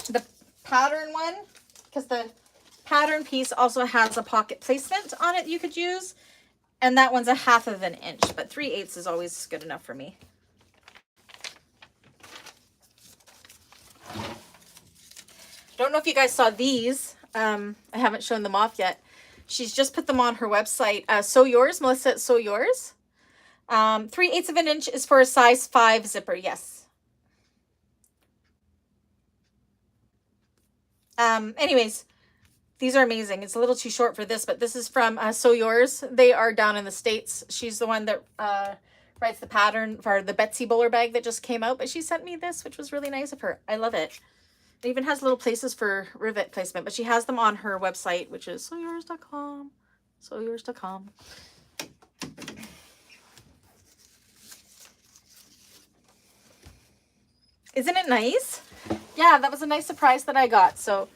The pattern one, because the pattern piece also has a pocket placement on it you could use, and that one's a 1/2 of an inch, but 3/8 is always good enough for me. don't know if you guys saw these. I haven't shown them off yet. She's just put them on her website. Sew Yours, Melissa at Sew Yours. 3/8 of an inch is for a size 5 zipper. Yes. Anyways, these are amazing. It's a little too short for this, but this is from Sew Yours. They are down in the States. She's the one that writes the pattern for the Betsy Bowler bag that just came out, but she sent me this, which was really nice of her. I love it. It even has little places for rivet placement, but she has them on her website, which is sewyours.com. Sewyours.com. Isn't it nice? Yeah, that was a nice surprise that I got. So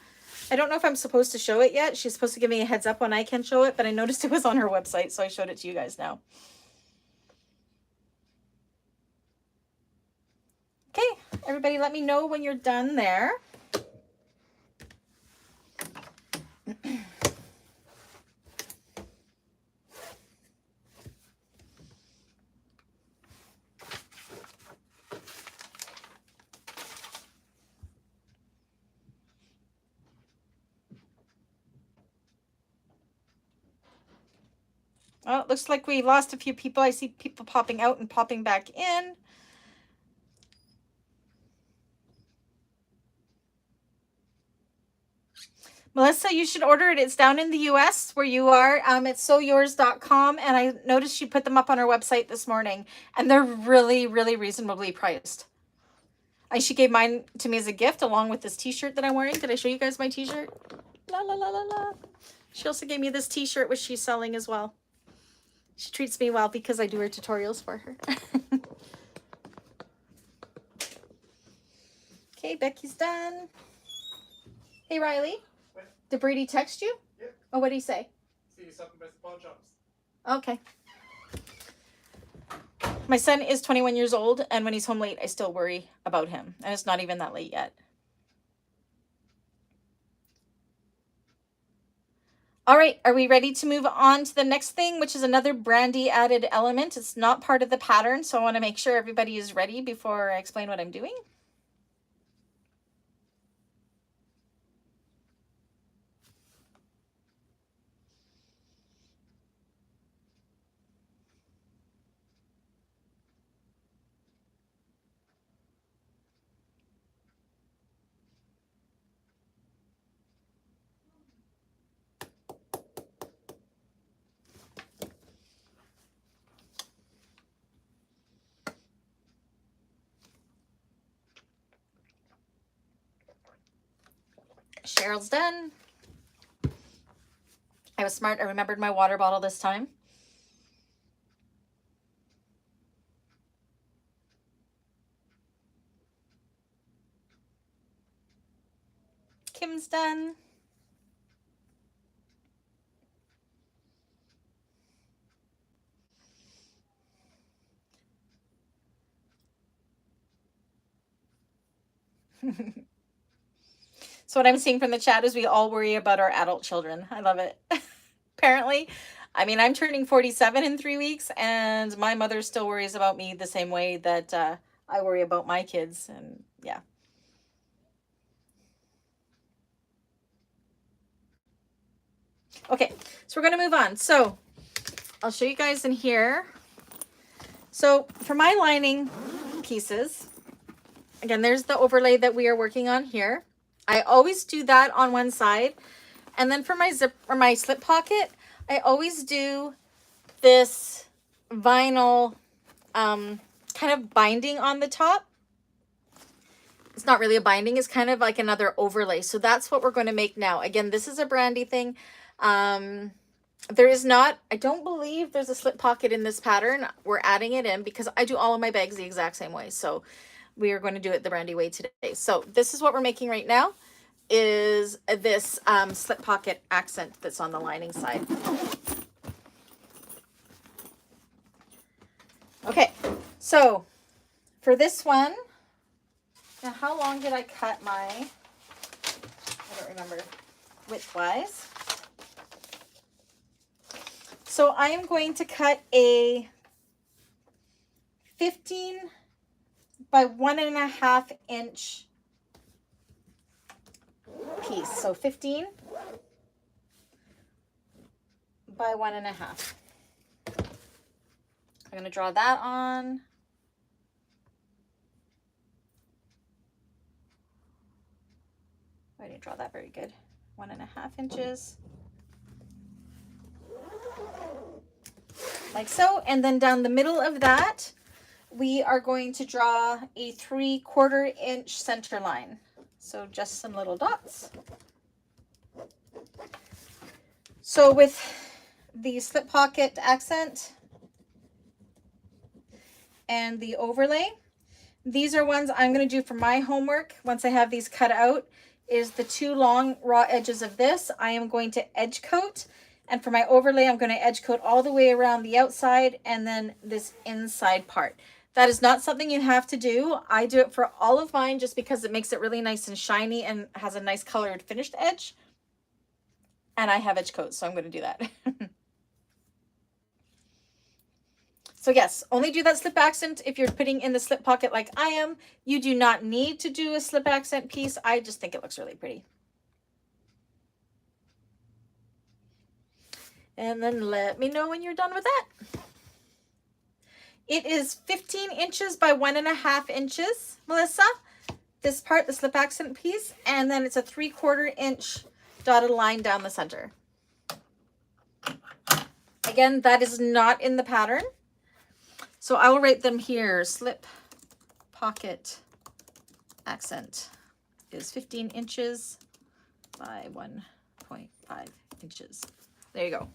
I don't know if I'm supposed to show it yet. She's supposed to give me a heads up when I can show it, but I noticed it was on her website, so I showed it to you guys now. Okay, everybody let me know when you're done there. Well, it looks like we lost a few people. I see people popping out and popping back in. Melissa, you should order it. It's down in the US where you are. It's sewyours.com, and I noticed she put them up on her website this morning, and they're really, really reasonably priced. And she gave mine to me as a gift along with this t-shirt that I'm wearing. Did I show you guys my t-shirt? La la la la la. She also gave me this t-shirt, which she's selling as well. She treats me well because I do her tutorials for her. Okay, Becky's done. Hey, Riley. What? Did Brady text you? Yeah. Oh, what did he say? See something about the pawn shops. Okay. My son is 21 years old, and when he's home late, I still worry about him. And it's not even that late yet. All right, are we ready to move on to the next thing, which is another Brandy added element? It's not part of the pattern, so I want to make sure everybody is ready before I explain what I'm doing. Cheryl's done. I was smart. I remembered my water bottle this time. Kim's done. So what I'm seeing from the chat is we all worry about our adult children. I love it. Apparently, I mean, I'm turning 47 in 3 weeks, and my mother still worries about me the same way that I worry about my kids. And yeah. Okay, so we're going to move on. So I'll show you guys in here. So for my lining pieces, again, there's the overlay that we are working on here. I always do that on one side. And then for my zip or my slip pocket, I always do this vinyl kind of binding on the top. It's not really a binding, it's kind of like another overlay. So that's what we're going to make now. Again, this is a Brandy thing. There is not, I don't believe there's a slip pocket in this pattern. We're adding it in because I do all of my bags the exact same way. So we are going to do it the Brandy way today. So this is what we're making right now, is this slip pocket accent that's on the lining side. Okay, so for this one, now how long did I cut my, I don't remember width-wise. So I am going to cut a 15 by 1.5 inch piece. So 15 by 1.5. I'm going to draw that on. I didn't draw that very good. 1.5 inches. Like so. And then down the middle of that, we are going to draw a 3/4 inch center line. So just some little dots. So with the slip pocket accent and the overlay, these are ones I'm going to do for my homework. Once I have these cut out, is the 2 long raw edges of this. I am going to edge coat. And for my overlay, I'm going to edge coat all the way around the outside and then this inside part. That is not something you have to do. I do it for all of mine just because it makes it really nice and shiny and has a nice colored finished edge. And I have edge coat, so I'm going to do that. So yes, only do that slip accent if you're putting in the slip pocket like I am. You do not need to do a slip accent piece. I just think it looks really pretty. And then let me know when you're done with that. It is 15 inches by 1.5 inches, Melissa. This part, the slip accent piece, and then it's a 3/4 inch dotted line down the center. Again, that is not in the pattern. So I will write them here. Slip pocket accent is 15 inches by 1.5 inches. There you go.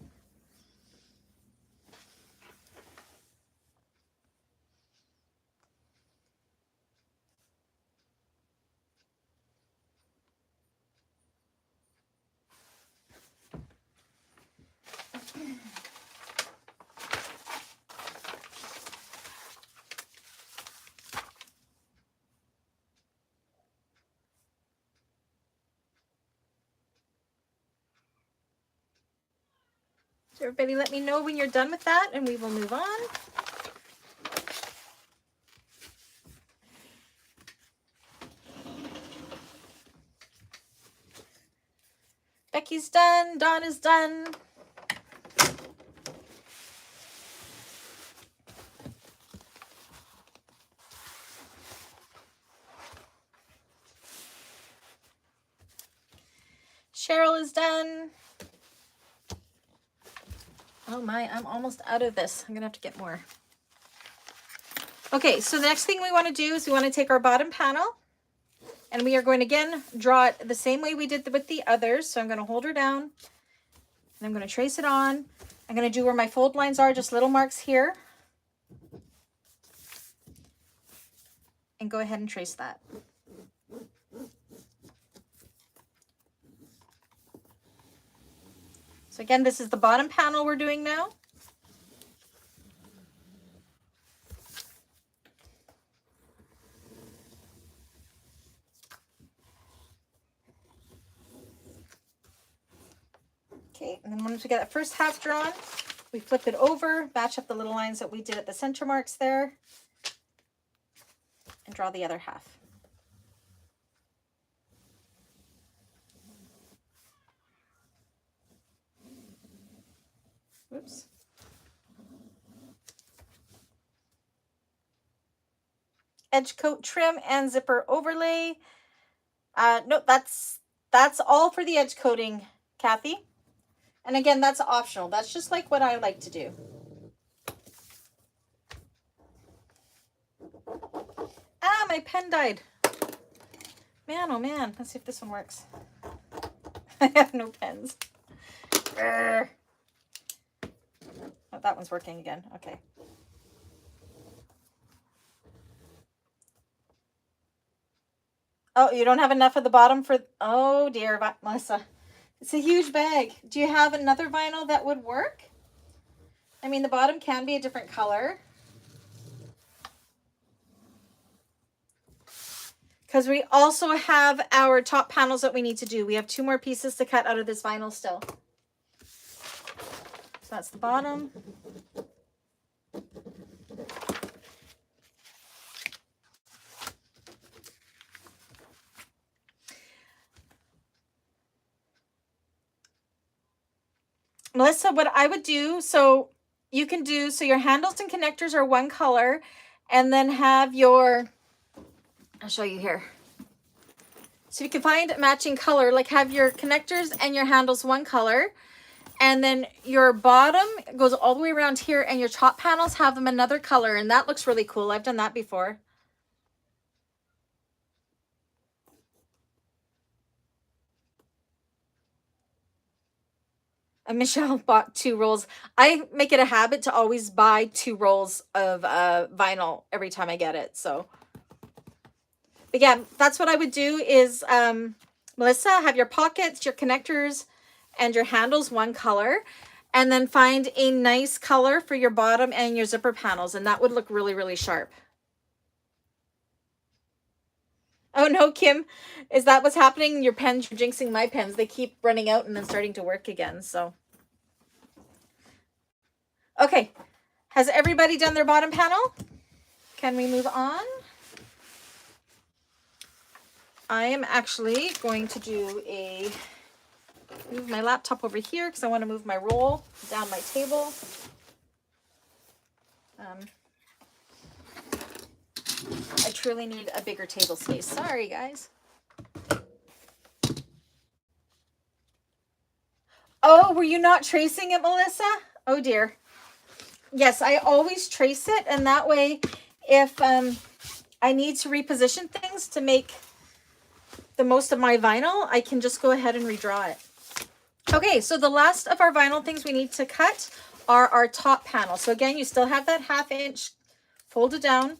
So everybody let me know when you're done with that and we will move on. Becky's done, Dawn is done. Cheryl is done. Oh my, I'm almost out of this. I'm gonna have to get more. Okay, so the next thing we want to do is we want to take our bottom panel and we are going to again draw it the same way we did with the others. So I'm going to hold her down and I'm going to trace it on. I'm going to do where my fold lines are, just little marks here. And go ahead and trace that. So again, this is the bottom panel we're doing now. Okay, and then once we get that first half drawn, we flip it over, match up the little lines that we did at the center marks there, and draw the other half. Oops. Edge coat trim and zipper overlay. No, that's all for the edge coating, Kathy. And again, that's optional. That's just like what I like to do. Ah, my pen died. Man, oh man. Let's see if this one works. I have no pens. Urgh. Oh, that one's working again. Okay. Oh, you don't have enough at the bottom for... Oh, dear, Melissa. It's a huge bag. Do you have another vinyl that would work? I mean, the bottom can be a different color. Because we also have our top panels that we need to do. We have 2 more pieces to cut out of this vinyl still. So that's the bottom. Melissa, what I would do, so you can do, so your handles and connectors are one color, and then have your, I'll show you here. So you can find matching color, like have your connectors and your handles one color, and then your bottom goes all the way around here, and your top panels have them another color, and that looks really cool. I've done that before. And Michelle bought 2 rolls. I make it a habit to always buy 2 rolls of vinyl every time I get it. So, but yeah, that's what I would do is, Melissa, have your pockets, your connectors, and your handles one color, and then find a nice color for your bottom and your zipper panels, and that would look really, really sharp. Oh no, Kim, is that what's happening? Your pens, you're jinxing my pens. They keep running out and then starting to work again, so. Okay, has everybody done their bottom panel? Can we move on? I am actually going to do move my laptop over here because I want to move my roll down my table. I truly need a bigger table space. Sorry, guys. Oh, were you not tracing it, Melissa? Oh dear. Yes, I always trace it, and that way, if I need to reposition things to make the most of my vinyl, I can just go ahead and redraw it. Okay, so the last of our vinyl things we need to cut are our top panel. So again, you still have that 1/2 inch folded down,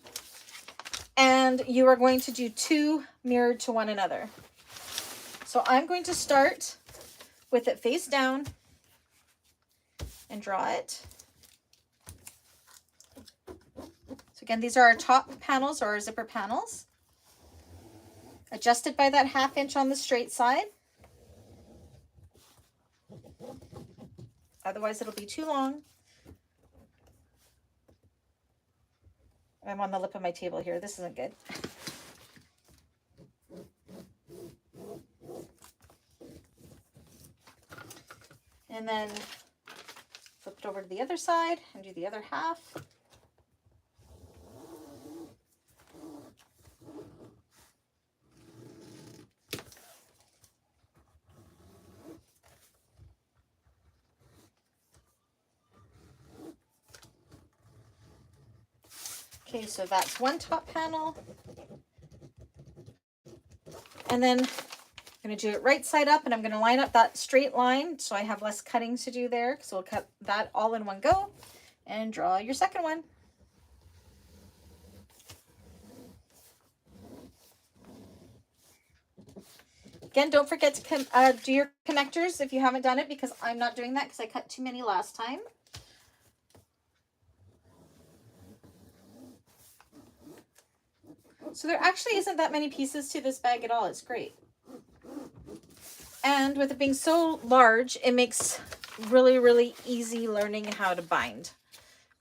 and you are going to do 2 mirrored to one another. So I'm going to start with it face down and draw it. So again, these are our top panels or our zipper panels. Adjusted by that 1/2 inch on the straight side. Otherwise it'll be too long. I'm on the lip of my table here. This isn't good. And then flip it over to the other side and do the other half. Okay, so that's one top panel. And then I'm going to do it right side up, and I'm going to line up that straight line so I have less cutting to do there. So we'll cut that all in one go and draw your second one. Again, don't forget to do your connectors if you haven't done it, because I'm not doing that because I cut too many last time. So there actually isn't that many pieces to this bag at all. It's great. And with it being so large, it makes really, really easy learning how to bind,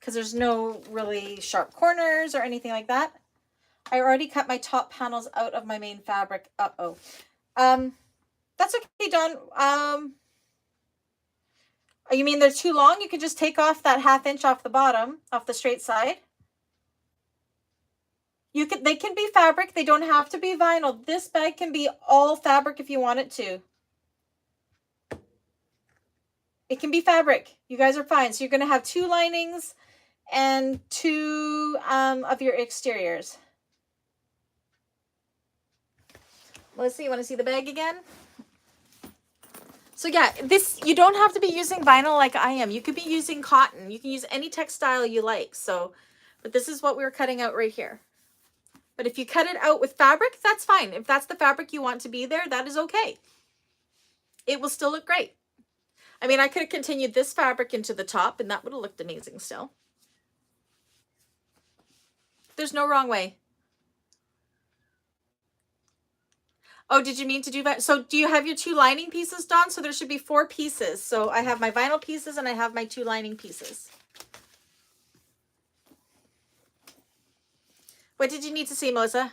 because there's no really sharp corners or anything like that. I already cut my top panels out of my main fabric. Uh-oh. That's okay, Dawn. You mean they're too long? You could just take off that 1/2 inch off the bottom, off the straight side. They can be fabric. They don't have to be vinyl. This bag can be all fabric if you want it to. It can be fabric. You guys are fine. So you're going to have 2 linings and 2 of your exteriors. Let's see. You want to see the bag again? So yeah, you don't have to be using vinyl like I am. You could be using cotton. You can use any textile you like. So, but this is what we're cutting out right here. But if you cut it out with fabric, that's fine. If that's the fabric you want to be there, that is okay. It will still look great. I mean, I could have continued this fabric into the top and that would have looked amazing still. There's no wrong way. Oh, did you mean to do that? So do you have your 2 lining pieces, Dawn? So there should be 4 pieces. So I have my vinyl pieces and I have my 2 lining pieces. What did you need to see, Melissa?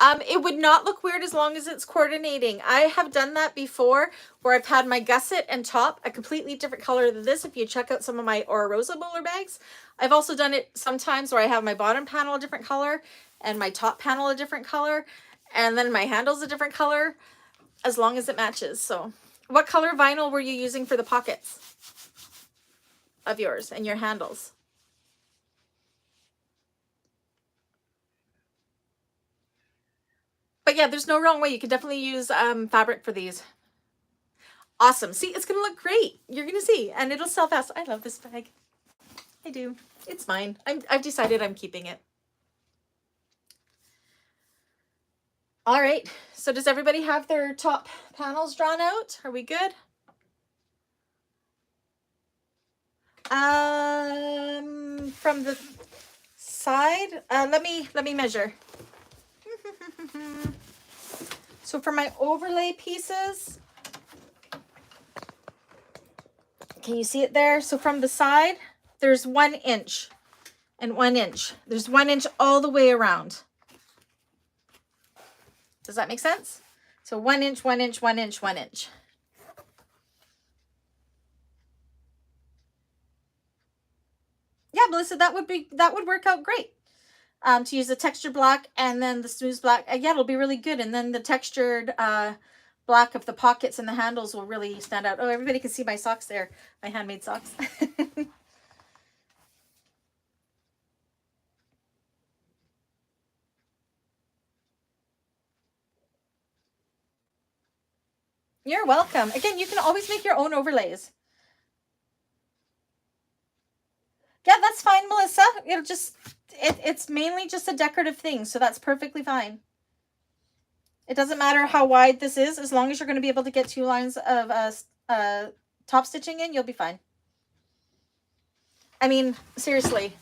It would not look weird as long as it's coordinating. I have done that before where I've had my gusset and top a completely different color than this. If you check out some of my Ora Rosa bowler bags, I've also done it sometimes where I have my bottom panel a different color and my top panel a different color, and then my handle's a different color, as long as it matches. So what color vinyl were you using for the pockets of yours and your handles? But yeah, there's no wrong way. You could definitely use fabric for these. Awesome. See, it's going to look great. You're going to see, and it'll sell fast. I love this bag. I do. It's mine. I've decided I'm keeping it. All right. So does everybody have their top panels drawn out? Are we good? From the side, let me measure. So for my overlay pieces, can you see it there? So from the side, there's 1 inch and 1 inch. There's 1 inch all the way around. Does that make sense? So 1 inch, 1 inch, 1 inch, 1 inch. Yeah, Melissa, that would work out great. To use the textured black and then the smooth black. Yeah, it'll be really good. And then the textured black of the pockets and the handles will really stand out. Oh, everybody can see my socks there. My handmade socks. You're welcome. Again, you can always make your own overlays. Yeah, that's fine, Melissa. It's mainly just a decorative thing, so that's perfectly fine. It doesn't matter how wide this is, as long as you're going to be able to get 2 lines of top stitching in, you'll be fine. I mean, seriously.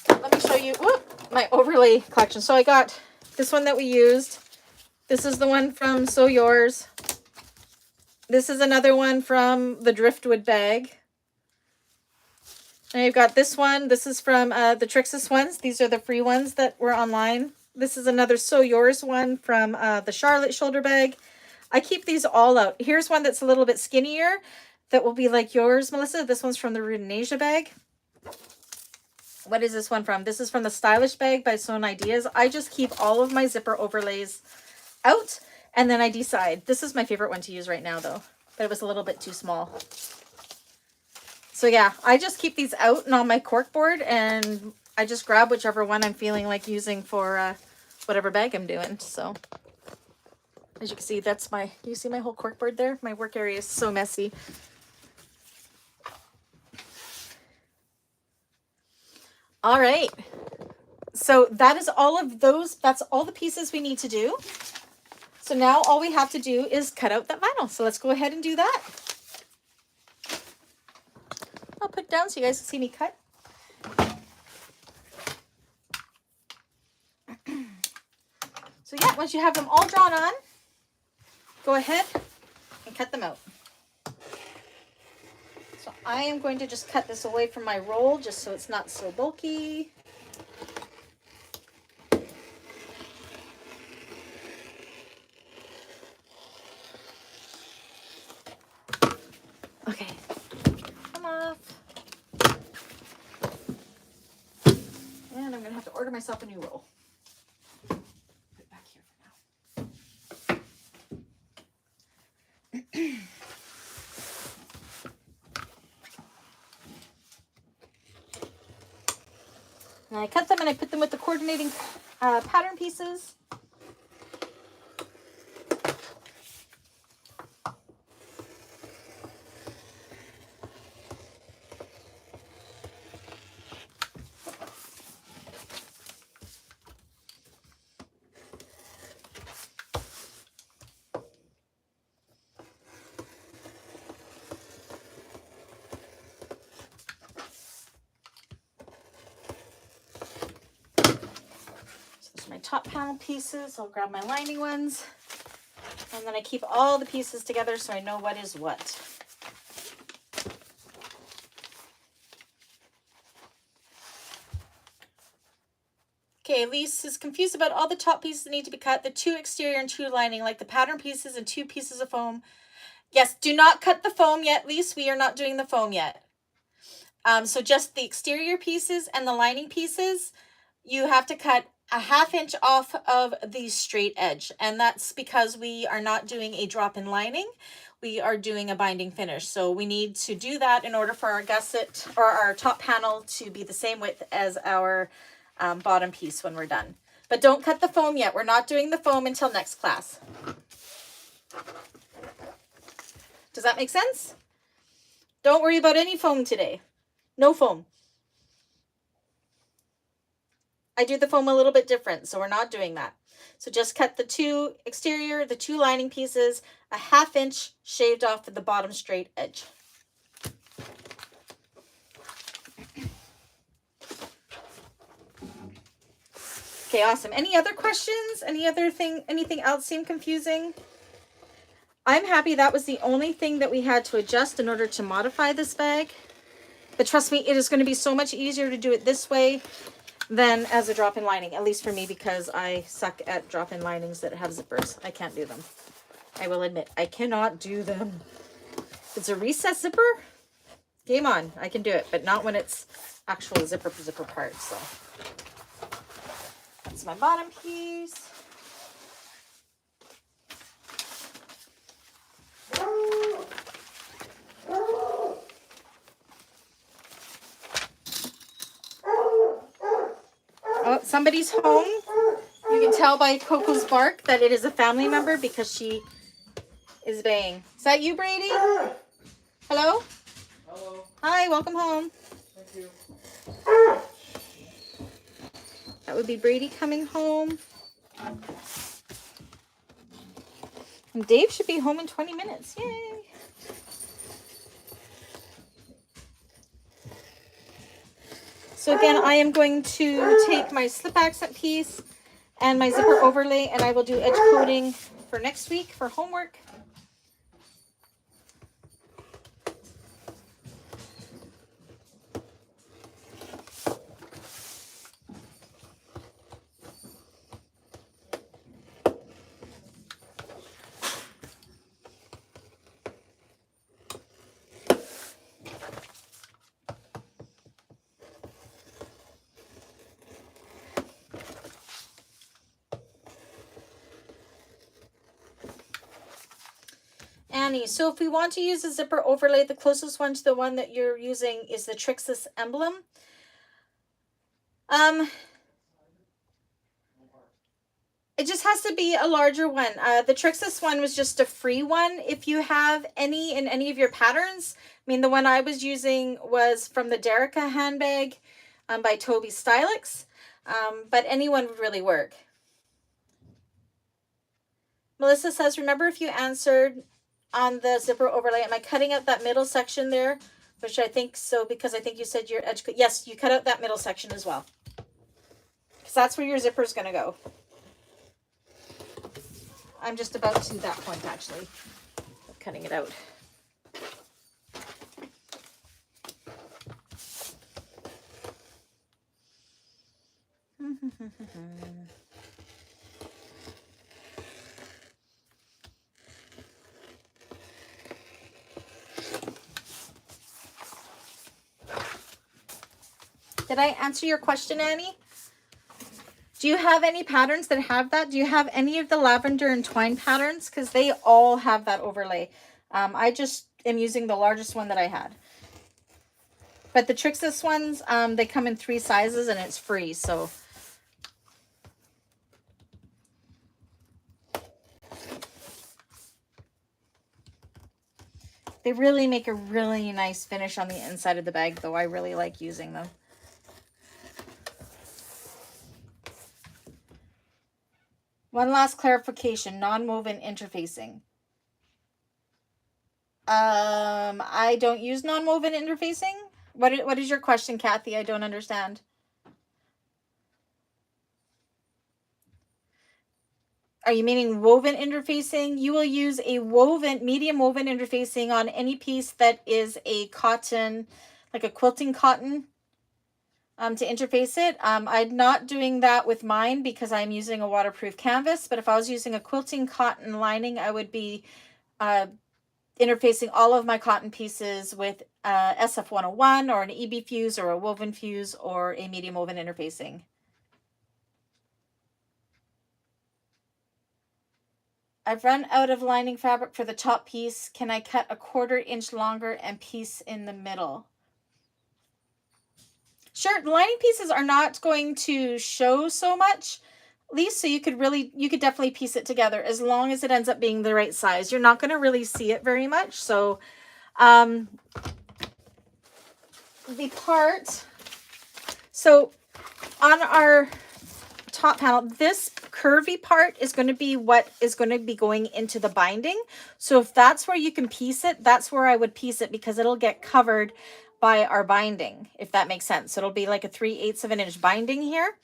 Let me show you my overlay collection. So I got this one that we used. This is the one from So Yours. This is another one from the Driftwood bag. And I've got this one. This is from the Trixis ones. These are the free ones that were online. This is another So Yours one from the Charlotte shoulder bag. I keep these all out. Here's one that's a little bit skinnier that will be like yours, Melissa. This one's from the Rooted Asia bag. What is this one from? This is from the Stylish bag by Sewn Ideas. I just keep all of my zipper overlays out, and then I decide. This is my favorite one to use right now, though, but it was a little bit too small. So yeah, I just keep these out and on my cork board, and I just grab whichever one I'm feeling like using for whatever bag I'm doing. So as you can see, that's my, you see my whole cork board there? My work area is so messy. All right. So that is all of those. That's all the pieces we need to do. So now all we have to do is cut out that vinyl. So let's go ahead and do that. I'll put it down so you guys can see me cut. So yeah, once you have them all drawn on, go ahead and cut them out. So I am going to just cut this away from my roll just so it's not so bulky. Okay, come off. And I'm gonna have to order myself a new roll. Put it back here for now. And I cut them and I put them with the coordinating pattern pieces. My top panel pieces. I'll grab my lining ones, and then I keep all the pieces together so I know what is what. Okay, Elise is confused about all the top pieces that need to be cut. The 2 exterior and 2 lining, like the pattern pieces and 2 pieces of foam. Yes, do not cut the foam yet, Elise. We are not doing the foam yet. So just the exterior pieces and the lining pieces, you have to cut a 1/2 inch off of the straight edge. And that's because we are not doing a drop-in lining. We are doing a binding finish. So we need to do that in order for our gusset or our top panel to be the same width as our bottom piece when we're done. But don't cut the foam yet. We're not doing the foam until next class. Does that make sense? Don't worry about any foam today. No foam. I do the foam a little bit different, so we're not doing that. So just cut the 2 exterior, the 2 lining pieces, a 1/2 inch shaved off of the bottom straight edge. Okay, awesome. Any other questions? Anything else seem confusing? I'm happy that was the only thing that we had to adjust in order to modify this bag. But trust me, it is going to be so much easier to do it this way than as a drop-in lining, at least for me, because I suck at drop-in linings that have zippers. I can't do them. I will admit, I cannot do them. If it's a recess zipper, game on. I can do it, but not when it's actual zipper part. So that's my bottom piece. Oh, somebody's home. You can tell by Coco's bark that it is a family member because she is baying. Is that you, Brady? Hello? Hello. Hi, welcome home. Thank you. That would be Brady coming home. And Dave should be home in 20 minutes. Yay. So again, I am going to take my slip accent piece and my zipper overlay, and I will do edge coding for next week for homework. Annie, so if we want to use a zipper overlay, the closest one to the one that you're using is the Trixis emblem. It just has to be a larger one. The Trixis one was just a free one. If you have any in any of your patterns, I mean, the one I was using was from the Derica handbag by Toby Stylix, but anyone would really work. Melissa says, remember if you answered on the zipper overlay, am I cutting out that middle section there? Which I think so, because I think you said your edge. Yes, you cut out that middle section as well. Because that's where your zipper is going to go. I'm just about to that point, actually, of cutting it out. Did I answer your question, Annie? Do you have any patterns that have that? Do you have any of the lavender and twine patterns? Because they all have that overlay. I just am using the largest one that I had. But the Trixis ones, they come in 3 sizes and it's free, so. They really make a really nice finish on the inside of the bag, though. I really like using them. One last clarification, non-woven interfacing. I don't use non-woven interfacing. What is your question, Kathy? I don't understand. Are you meaning woven interfacing? You will use a woven, medium woven interfacing on any piece that is a cotton, like a quilting cotton. to interface it. I'm not doing that with mine because I'm using a waterproof canvas, but if I was using a quilting cotton lining, I would be interfacing all of my cotton pieces with SF101 or an EB fuse or a woven fuse or a medium woven interfacing. I've run out of lining fabric for the top piece. Can I cut a 1/4 inch longer and piece in the middle? Sure, lining pieces are not going to show so much, Lisa, so you could definitely piece it together as long as it ends up being the right size. You're not going to really see it very much. So the part, so on our top panel, this curvy part is going to be what is going to be going into the binding. So if that's where you can piece it, that's where I would piece it because it'll get covered by our binding, if that makes sense. So it'll be like a 3/8 of an inch binding here.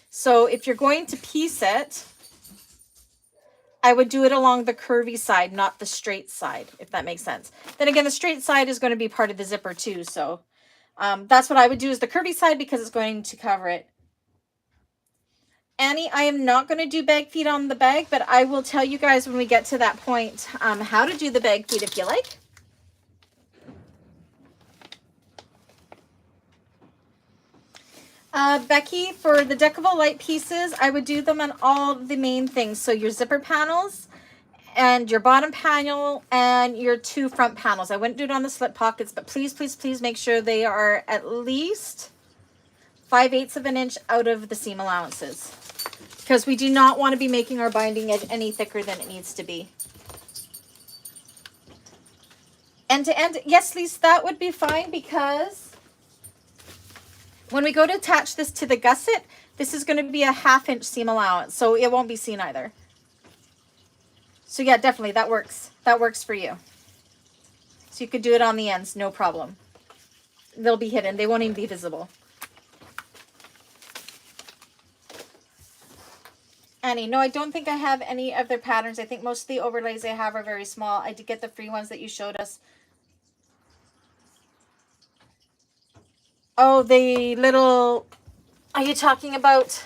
So if you're going to piece it, I would do it along the curvy side, not the straight side, if that makes sense. Then again, the straight side is going to be part of the zipper too. So that's what I would do, is the curvy side, because it's going to cover it. Annie, I am not going to do bag feet on the bag, but I will tell you guys when we get to that point how to do the bag feet if you like. Becky, for the deckable light pieces, I would do them on all the main things. So your zipper panels and your bottom panel and your 2 front panels. I wouldn't do it on the slip pockets, but please, please, please make sure they are at least 5/8 of an inch out of the seam allowances, because we do not want to be making our binding edge any thicker than it needs to be. End to end, yes, Lisa, that would be fine, because when we go to attach this to the gusset, this is going to be a 1/2 inch seam allowance, so it won't be seen either. So yeah, definitely that works. That works for you. So you could do it on the ends, no problem. They'll be hidden. They won't even be visible. Annie, no, I don't think I have any of their patterns. I think most of the overlays I have are very small. I did get the free ones that you showed us. Oh, the little, are you talking about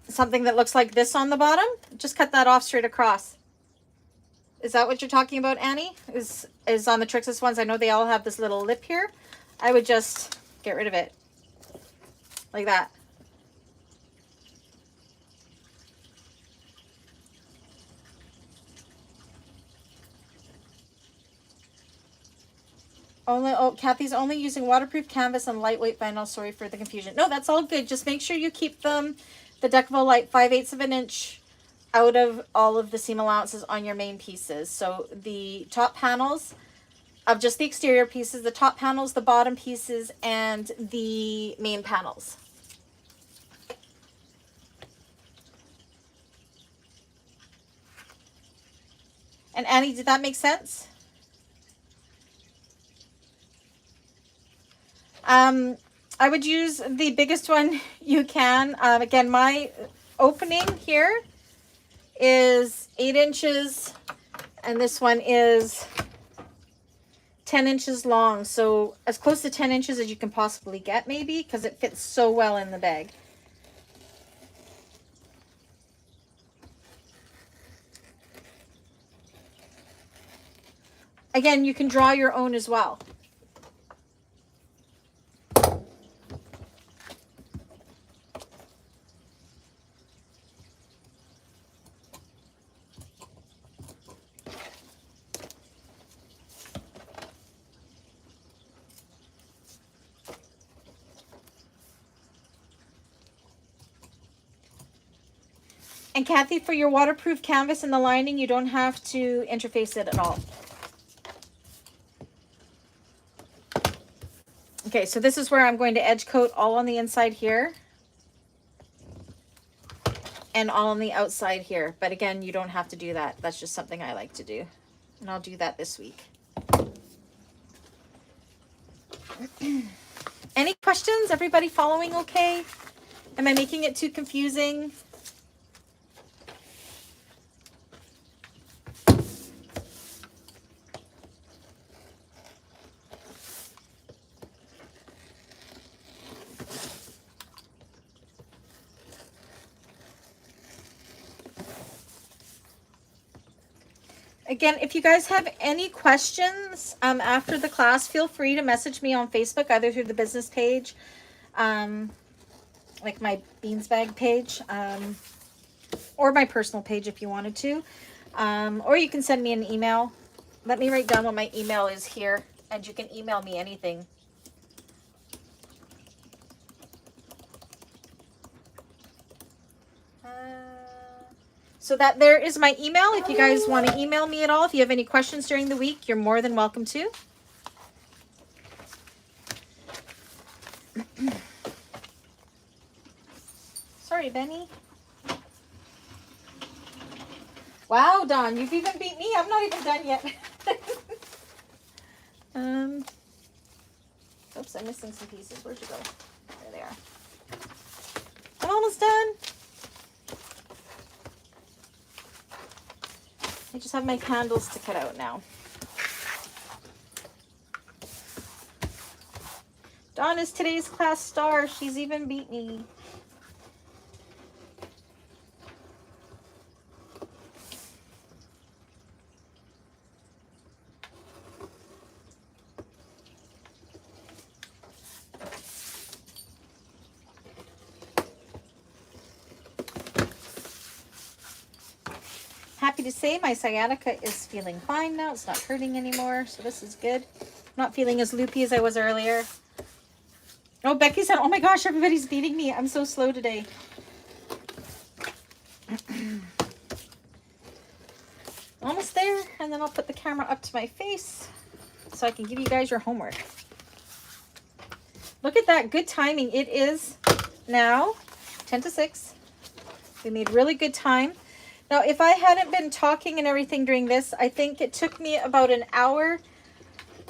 something that looks like this on the bottom? Just cut that off straight across. Is that what you're talking about, Annie? Is on the Trixis ones? I know they all have this little lip here. I would just get rid of it like that. Oh, Kathy's only using waterproof canvas and lightweight vinyl. Sorry for the confusion. No, that's all good. Just make sure you keep them, the deckable light, 5/8 of an inch out of all of the seam allowances on your main pieces. So the top panels of just the exterior pieces, the top panels, the bottom pieces, and the main panels. And Annie, did that make sense? I would use the biggest one you can. Again, my opening here is 8 inches, and this one is 10 inches long. So as close to 10 inches as you can possibly get, maybe, because it fits so well in the bag. Again, you can draw your own as well. And Kathy, for your waterproof canvas and the lining, you don't have to interface it at all. Okay, so this is where I'm going to edge coat all on the inside here and all on the outside here. But again, you don't have to do that. That's just something I like to do. And I'll do that this week. Any questions? Everybody following okay? Am I making it too confusing? Again, if you guys have any questions after the class, feel free to message me on Facebook, either through the business page, like my beans bag page, or my personal page if you wanted to. Or you can send me an email. Let me write down what my email is here, and you can email me anything. So that there is my email. If you guys want to email me at all, if you have any questions during the week, you're more than welcome to. Sorry, Benny. Wow, Dawn, you've even beat me. I'm not even done yet. Oops, I'm missing some pieces. Where'd you go? There they are. I'm almost done. I just have my candles to cut out now. Dawn is today's class star. She's even beat me. Happy to say my sciatica is feeling fine now. It's not hurting anymore, so this is good. Not feeling as loopy as I was earlier. Oh, Becky said, oh my gosh, everybody's beating me. I'm so slow today. Almost there, and then I'll put the camera up to my face so I can give you guys your homework. Look at that, good timing. It is now 10 to 6. We made really good time. Now, if I hadn't been talking and everything during this, I think it took me about an hour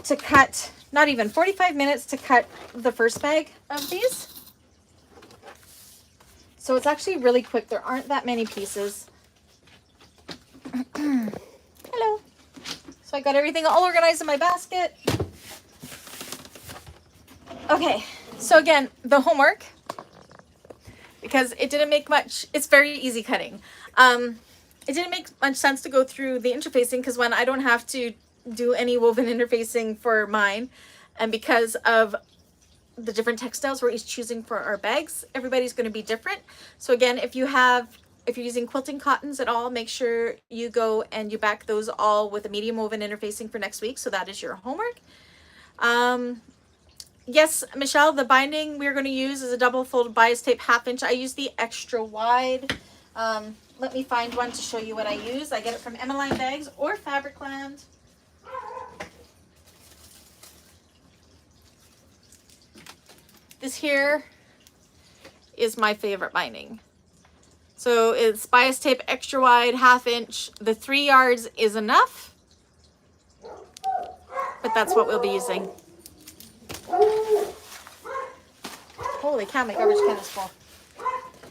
to cut, not even 45 minutes to cut the first bag of these. So it's actually really quick. There aren't that many pieces. Hello. So I got everything all organized in my basket. Okay, so again, the homework, because it didn't make much, it's very easy cutting. It didn't make much sense to go through the interfacing because when I don't have to do any woven interfacing for mine, and because of the different textiles we're each choosing for our bags, everybody's going to be different. So again, if you're using quilting cottons at all, make sure you go and you back those all with a medium woven interfacing for next week. So that is your homework. Yes, Michelle, the binding we're going to use is a double fold bias tape 1/2 inch. I use the extra wide. Let me find one to show you what I use. I get it from Emmeline Bags or Fabricland. This here is my favorite binding. So it's bias tape extra wide 1/2 inch. The 3 yards is enough, but that's what we'll be using. Holy cow, my garbage can is full.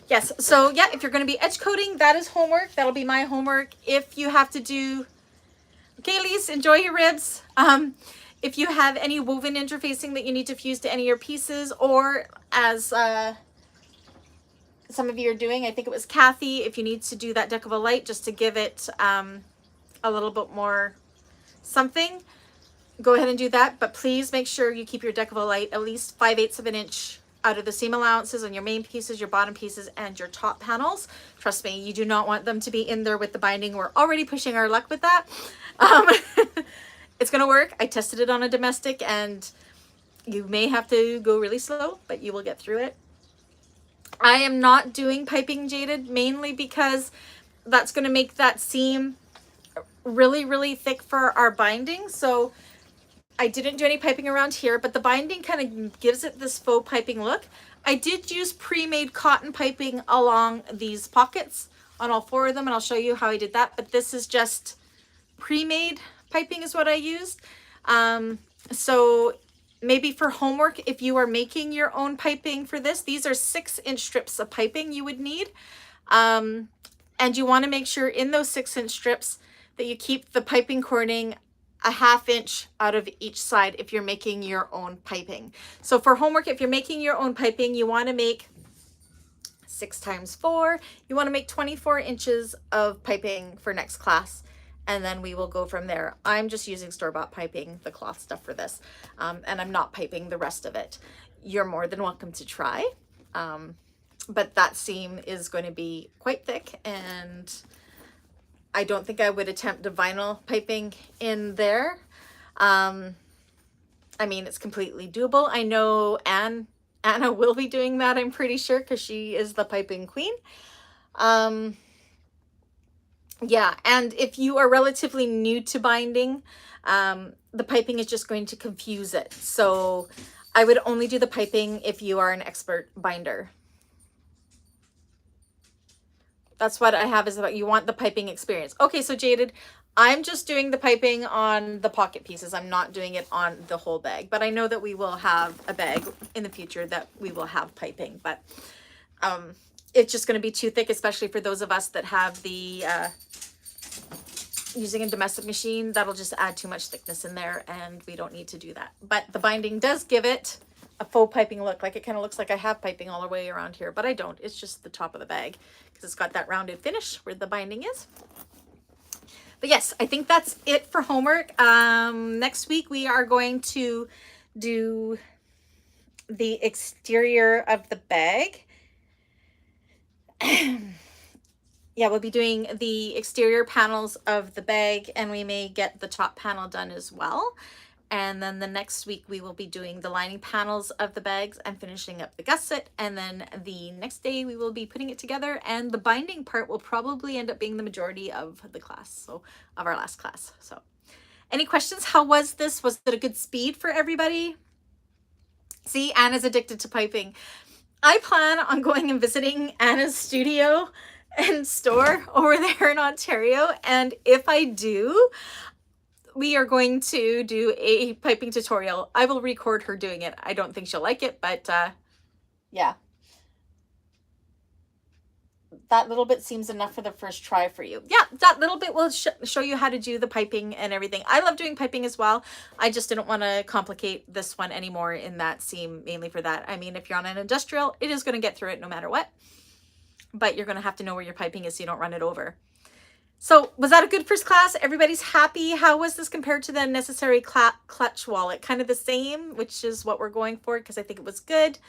Yes, so yeah, if you're going to be edge coating, that is homework. That'll be my homework. If you have to do, okay, Lise, enjoy your ribs. If you have any woven interfacing that you need to fuse to any of your pieces, or as some of you are doing, I think it was Kathy, if you need to do that deck of a light just to give it a little bit more something, go ahead and do that. But please make sure you keep your deck of a light at least 5/8 of an inch out of the seam allowances on your main pieces, your bottom pieces, and your top panels. Trust me, you do not want them to be in there with the binding. We're already pushing our luck with that. It's going to work. I tested it on a domestic, and you may have to go really slow, but you will get through it. I am not doing piping jaded, mainly because that's going to make that seam really, really thick for our binding. So I didn't do any piping around here, but the binding kind of gives it this faux piping look. I did use pre-made cotton piping along these pockets on all 4 of them, and I'll show you how I did that. But this is just pre-made piping is what I used. So maybe for homework, if you are making your own piping for this, these are 6-inch strips of piping you would need. And you want to make sure in those 6-inch strips that you keep the piping cording a 1/2 inch out of each side if you're making your own piping. So for homework, if you're making your own piping, you want to make 6 times 4. You want to make 24 inches of piping for next class. and then we will go from there. I'm just using store-bought piping, the cloth stuff for this, and I'm not piping the rest of it. You're more than welcome to try, but that seam is going to be quite thick, and I don't think I would attempt a vinyl piping in there. I mean, it's completely doable. I know Anna will be doing that, I'm pretty sure, because she is the piping queen. Yeah, and if you are relatively new to binding, the piping is just going to confuse it. So I would only do the piping if you are an expert binder. That's what I have, is about you want the piping experience. Okay, so Jaded, I'm just doing the piping on the pocket pieces. I'm not doing it on the whole bag, but I know that we will have a bag in the future that we will have piping, but it's just going to be too thick, especially for those of us that have the using a domestic machine. That'll just add too much thickness in there, and we don't need to do that. But the binding does give it a faux piping look. Like, it kind of looks like I have piping all the way around here, but I don't. It's just the top of the bag because it's got that rounded finish where the binding is. But yes, I think that's it for homework. Next week we are going to do the exterior of the bag. Yeah, we'll be doing the exterior panels of the bag, and we may get the top panel done as well. And then the next week we will be doing the lining panels of the bags and finishing up the gusset. And then the next day we will be putting it together, and the binding part will probably end up being the majority of the class, so of our last class. So any questions? How was this? Was it a good speed for everybody? See, Anna's addicted to piping. I plan on going and visiting Anna's studio and store over there in Ontario, and if I do, we are going to do a piping tutorial. I will record her doing it. I don't think she'll like it, but yeah. That little bit seems enough for the first try for you. Yeah, that little bit will show you how to do the piping and everything. I love doing piping as well. I just didn't want to complicate this one anymore in that seam, mainly for that. I mean, if you're on an industrial, it is going to get through it no matter what. But you're going to have to know where your piping is so you don't run it over. So was that a good first class? Everybody's happy? How was this compared to the necessary clutch wallet? Kind of the same, which is what we're going for, because I think it was good.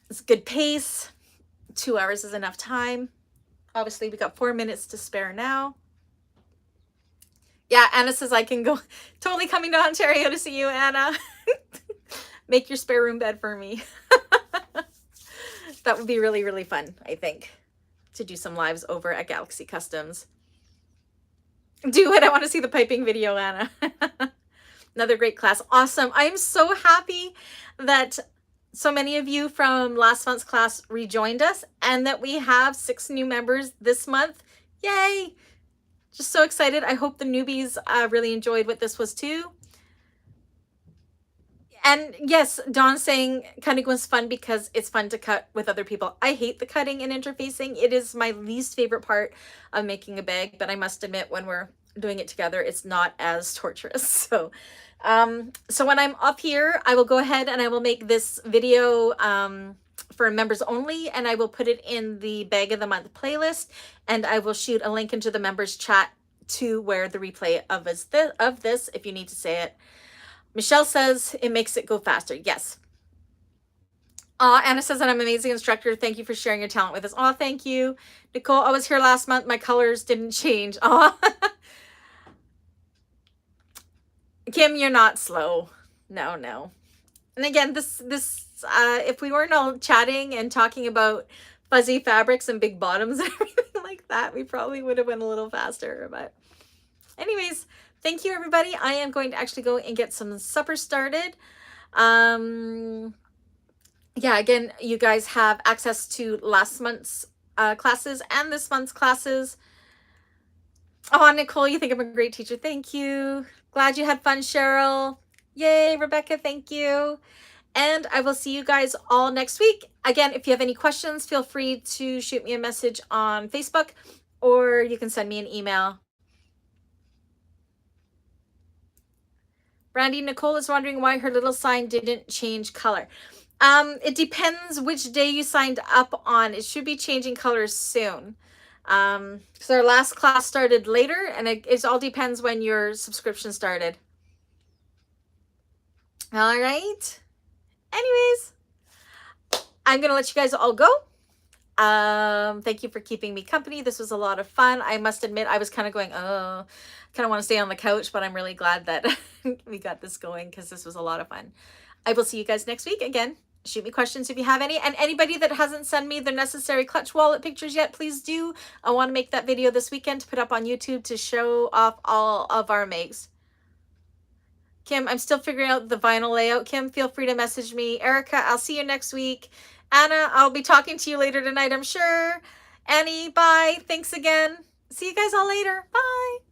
It's a good pace. 2 hours is enough time. Obviously, we got 4 minutes to spare now. Yeah, Anna says I can go. Totally coming to Ontario to see you, Anna. Make your spare room bed for me. That would be really, really fun, I think, to do some lives over at Galaxy Customs. Do it. I want to see the piping video, Anna. Another great class. Awesome. I am so happy that so many of you from last month's class rejoined us, and that we have 6 new members this month. Yay. Just so excited. I hope the newbies really enjoyed what this was too. And yes, Dawn's saying cutting was fun because it's fun to cut with other people. I hate the cutting and interfacing. It is my least favorite part of making a bag, but I must admit when we're doing it together, it's not as torturous. So when I'm up here, I will go ahead and I will make this video for members only, and I will put it in the Bag of the Month playlist, and I will shoot a link into the members chat to where the replay of this, if you need to say it. Michelle says it makes it go faster. Yes. Anna says that I'm an amazing instructor. Thank you for sharing your talent with us. Oh, thank you. Nicole, I was here last month. My colors didn't change. Oh. Kim, you're not slow. No, no. And again, this if we weren't all chatting and talking about fuzzy fabrics and big bottoms and everything like that, we probably would have went a little faster. But anyways, thank you, everybody. I am going to actually go and get some supper started. Yeah, again, you guys have access to last month's classes and this month's classes. Oh, Nicole, you think I'm a great teacher. Thank you. Glad you had fun, Cheryl. Yay, Rebecca, thank you. And I will see you guys all next week. Again, if you have any questions, feel free to shoot me a message on Facebook, or you can send me an email. Brandy, Nicole is wondering why her little sign didn't change color. It depends which day you signed up on. It should be changing colors soon. Because our last class started later, and it all depends when your subscription started. All right. Anyways, I'm going to let you guys all go. Thank you for keeping me company. This was a lot of fun. I must admit, I was kind of going, oh, kind of want to stay on the couch, but I'm really glad that we got this going because this was a lot of fun. I will see you guys next week again. Shoot me questions if you have any. And anybody that hasn't sent me the necessary clutch wallet pictures yet, please do. I want to make that video this weekend to put up on YouTube to show off all of our makes. Kim, I'm still figuring out the vinyl layout. Kim, feel free to message me. Erica, I'll see you next week. Anna, I'll be talking to you later tonight, I'm sure. Annie, bye. Thanks again. See you guys all later. Bye.